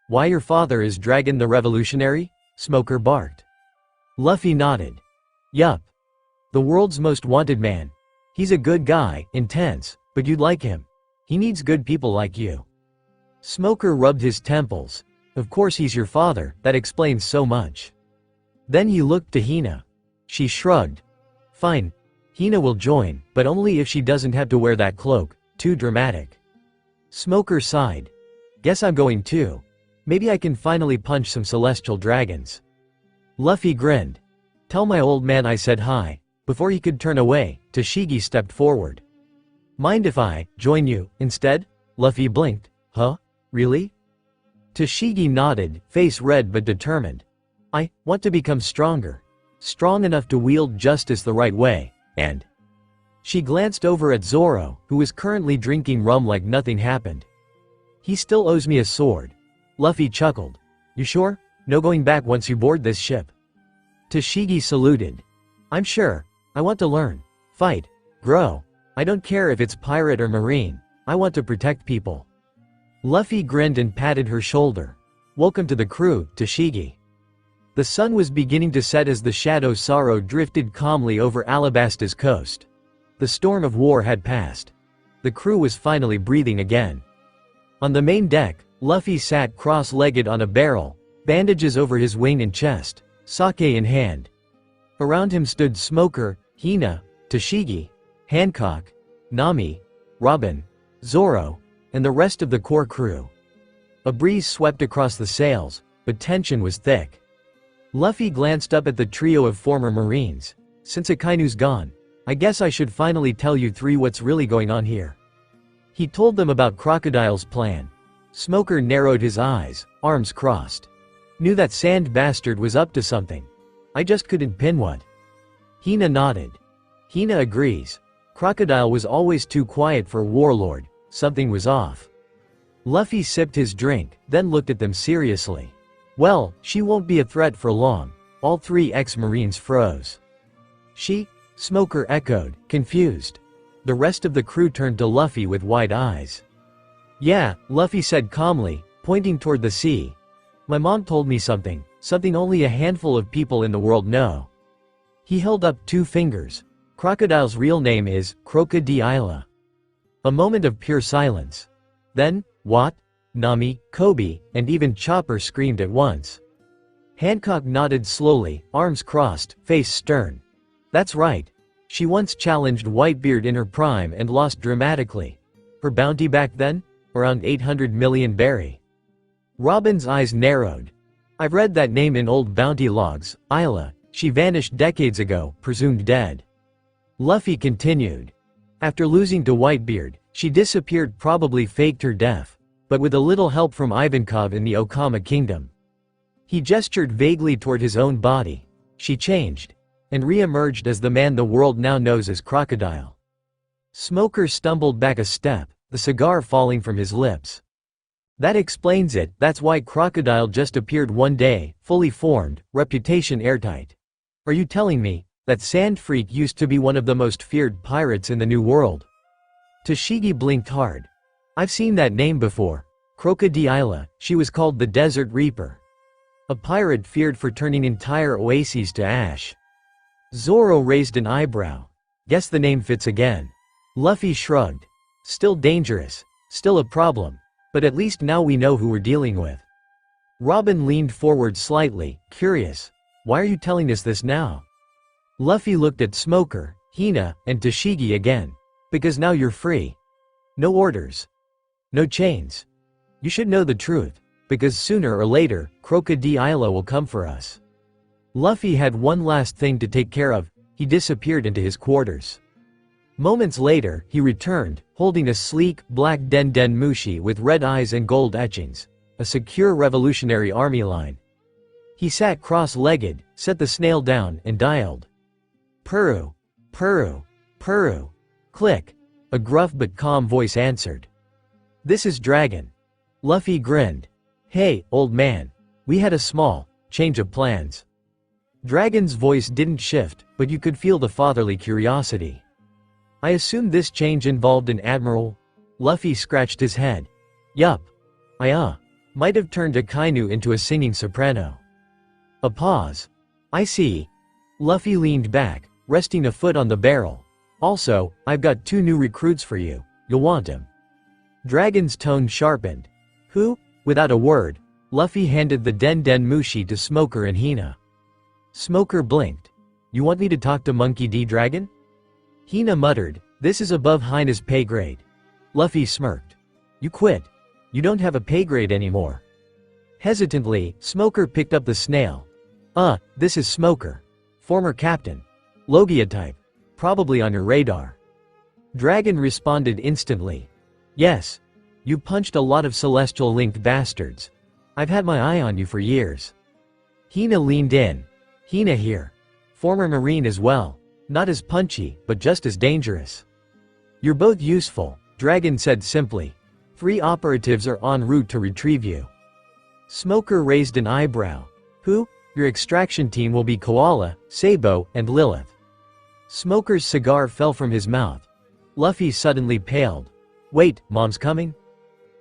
Why your father is Dragon the Revolutionary? Smoker barked. Luffy nodded. Yup. The world's most wanted man. He's a good guy, intense, but you'd like him. He needs good people like you. Smoker rubbed his temples. Of course he's your father, that explains so much. Then he looked to Hina. She shrugged. Fine. Hina will join, but only if she doesn't have to wear that cloak, too dramatic. Smoker sighed. Guess I'm going too. Maybe I can finally punch some celestial dragons. Luffy grinned. Tell my old man I said hi. Before he could turn away, Tashigi stepped forward. Mind if I join you instead? Luffy blinked. Huh? Really? Tashigi nodded, face red but determined. I want to become stronger. Strong enough to wield justice the right way, and... She glanced over at Zoro, who was currently drinking rum like nothing happened. He still owes me a sword. Luffy chuckled. You sure? No going back once you board this ship. Tashigi saluted. I'm sure. I want to learn. Fight. Grow. I don't care if it's pirate or marine. I want to protect people. Luffy grinned and patted her shoulder. Welcome to the crew, Tashigi. The sun was beginning to set as the Shadow Sorrow drifted calmly over Alabasta's coast. The storm of war had passed. The crew was finally breathing again. On the main deck, Luffy sat cross-legged on a barrel, bandages over his wing and chest, sake in hand. Around him stood Smoker, Hina, Tashigi, Hancock, Nami, Robin, Zoro, and the rest of the core crew. A breeze swept across the sails, but tension was thick. Luffy glanced up at the trio of former Marines. Since Akainu's gone, I guess I should finally tell you three what's really going on here. He told them about Crocodile's plan. Smoker narrowed his eyes, arms crossed. Knew that sand bastard was up to something. I just couldn't pin what. Hina nodded. Hina agrees. Crocodile was always too quiet for Warlord, something was off. Luffy sipped his drink, then looked at them seriously. Well, she won't be a threat for long. All three ex-Marines froze. She? Smoker echoed, confused. The rest of the crew turned to Luffy with wide eyes. Yeah, Luffy said calmly, pointing toward the sea. My mom told me something only a handful of people in the world know. He held up 2 fingers. Crocodile's real name is Crocodile. A moment of pure silence. Then, Watt, Nami, Kobe, and even Chopper screamed at once. Hancock nodded slowly, arms crossed, face stern. That's right. She once challenged Whitebeard in her prime and lost dramatically. Her bounty back then? Around 800 million berry. Robin's eyes narrowed. I've read that name in old bounty logs. Isla. She vanished decades ago, presumed dead. Luffy continued. After losing to Whitebeard, she disappeared, probably faked her death, but with a little help from Ivankov in the Okama Kingdom. He gestured vaguely toward his own body. She changed, and re-emerged as the man the world now knows as Crocodile. Smoker stumbled back a step, the cigar falling from his lips. That explains it. That's why Crocodile just appeared one day, fully formed, reputation airtight. Are you telling me that Sand Freak used to be one of the most feared pirates in the New World? Tashigi blinked hard. I've seen that name before. Crocodile. She was called the Desert Reaper. A pirate feared for turning entire oases to ash. Zoro raised an eyebrow. Guess the name fits again. Luffy shrugged. Still dangerous. Still a problem. But at least now we know who we're dealing with. Robin leaned forward slightly, curious. Why are you telling us this now? Luffy looked at Smoker, Hina, and Tashigi again. Because now you're free. No orders. No chains. You should know the truth, because sooner or later, Crocodile will come for us. Luffy had one last thing to take care of. He disappeared into his quarters. Moments later, he returned, holding a sleek, black Den Mushi with red eyes and gold etchings. A secure Revolutionary Army line. He sat cross-legged, set the snail down, and dialed. Purru. Purru. Purru. Click. A gruff but calm voice answered. This is Dragon. Luffy grinned. Hey, old man. We had a small change of plans. Dragon's voice didn't shift, but you could feel the fatherly curiosity. I assumed this change involved an admiral? Luffy scratched his head. Yup. I might have turned Akainu into a singing soprano. A pause. I see. Luffy leaned back, resting a foot on the barrel. Also, I've got 2 new recruits for you. You'll want them. Dragon's tone sharpened. Who? Without a word, Luffy handed the Den Mushi to Smoker and Hina. Smoker blinked. You want me to talk to Monkey D. Dragon? Hina muttered, this is above Hina's pay grade. Luffy smirked. You quit. You don't have a pay grade anymore. Hesitantly, Smoker picked up the snail. This is Smoker. Former captain. Logia type. Probably on your radar. Dragon responded instantly. Yes. You punched a lot of celestial-linked bastards. I've had my eye on you for years. Hina leaned in. Hina here. Former Marine as well. Not as punchy, but just as dangerous. You're both useful, Dragon said simply. 3 operatives are en route to retrieve you. Smoker raised an eyebrow. Who? Your extraction team will be Koala, Sabo, and Lilith. Smoker's cigar fell from his mouth. Luffy suddenly paled. Wait, Mom's coming?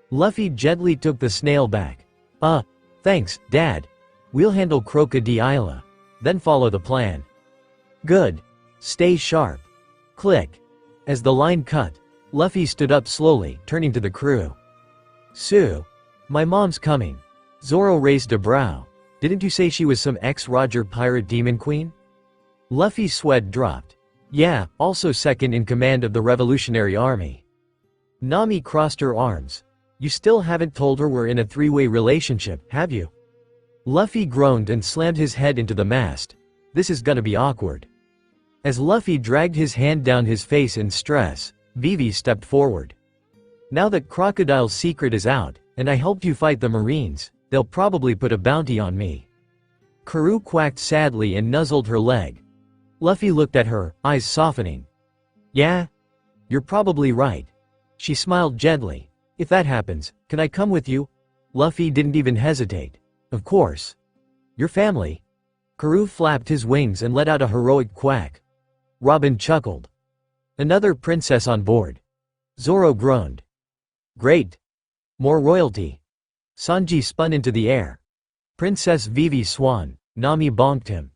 Luffy gently took the snail back. Thanks, Dad. We'll handle Crocodile. Then follow the plan. Good. Stay sharp. Click. As the line cut, Luffy stood up slowly, turning to the crew. Sue. My mom's coming. Zoro raised a brow. Didn't you say she was some ex-Roger pirate demon queen? Luffy's sweat dropped. Yeah, also second in command of the Revolutionary Army. Nami crossed her arms. You still haven't told her we're in a 3-way relationship, have you? Luffy groaned and slammed his head into the mast. This is gonna be awkward. As Luffy dragged his hand down his face in stress, Vivi stepped forward. Now that Crocodile's secret is out, and I helped you fight the Marines, they'll probably put a bounty on me." Karoo quacked sadly and nuzzled her leg. Luffy looked at her, eyes softening. "Yeah? You're probably right." She smiled gently. "If that happens, can I come with you?" Luffy didn't even hesitate. "Of course. Your family?" Karoo flapped his wings and let out a heroic quack. Robin chuckled. "Another princess on board." Zoro groaned. "Great. More royalty." Sanji spun into the air. "Princess Vivi Swan," Nami bonked him.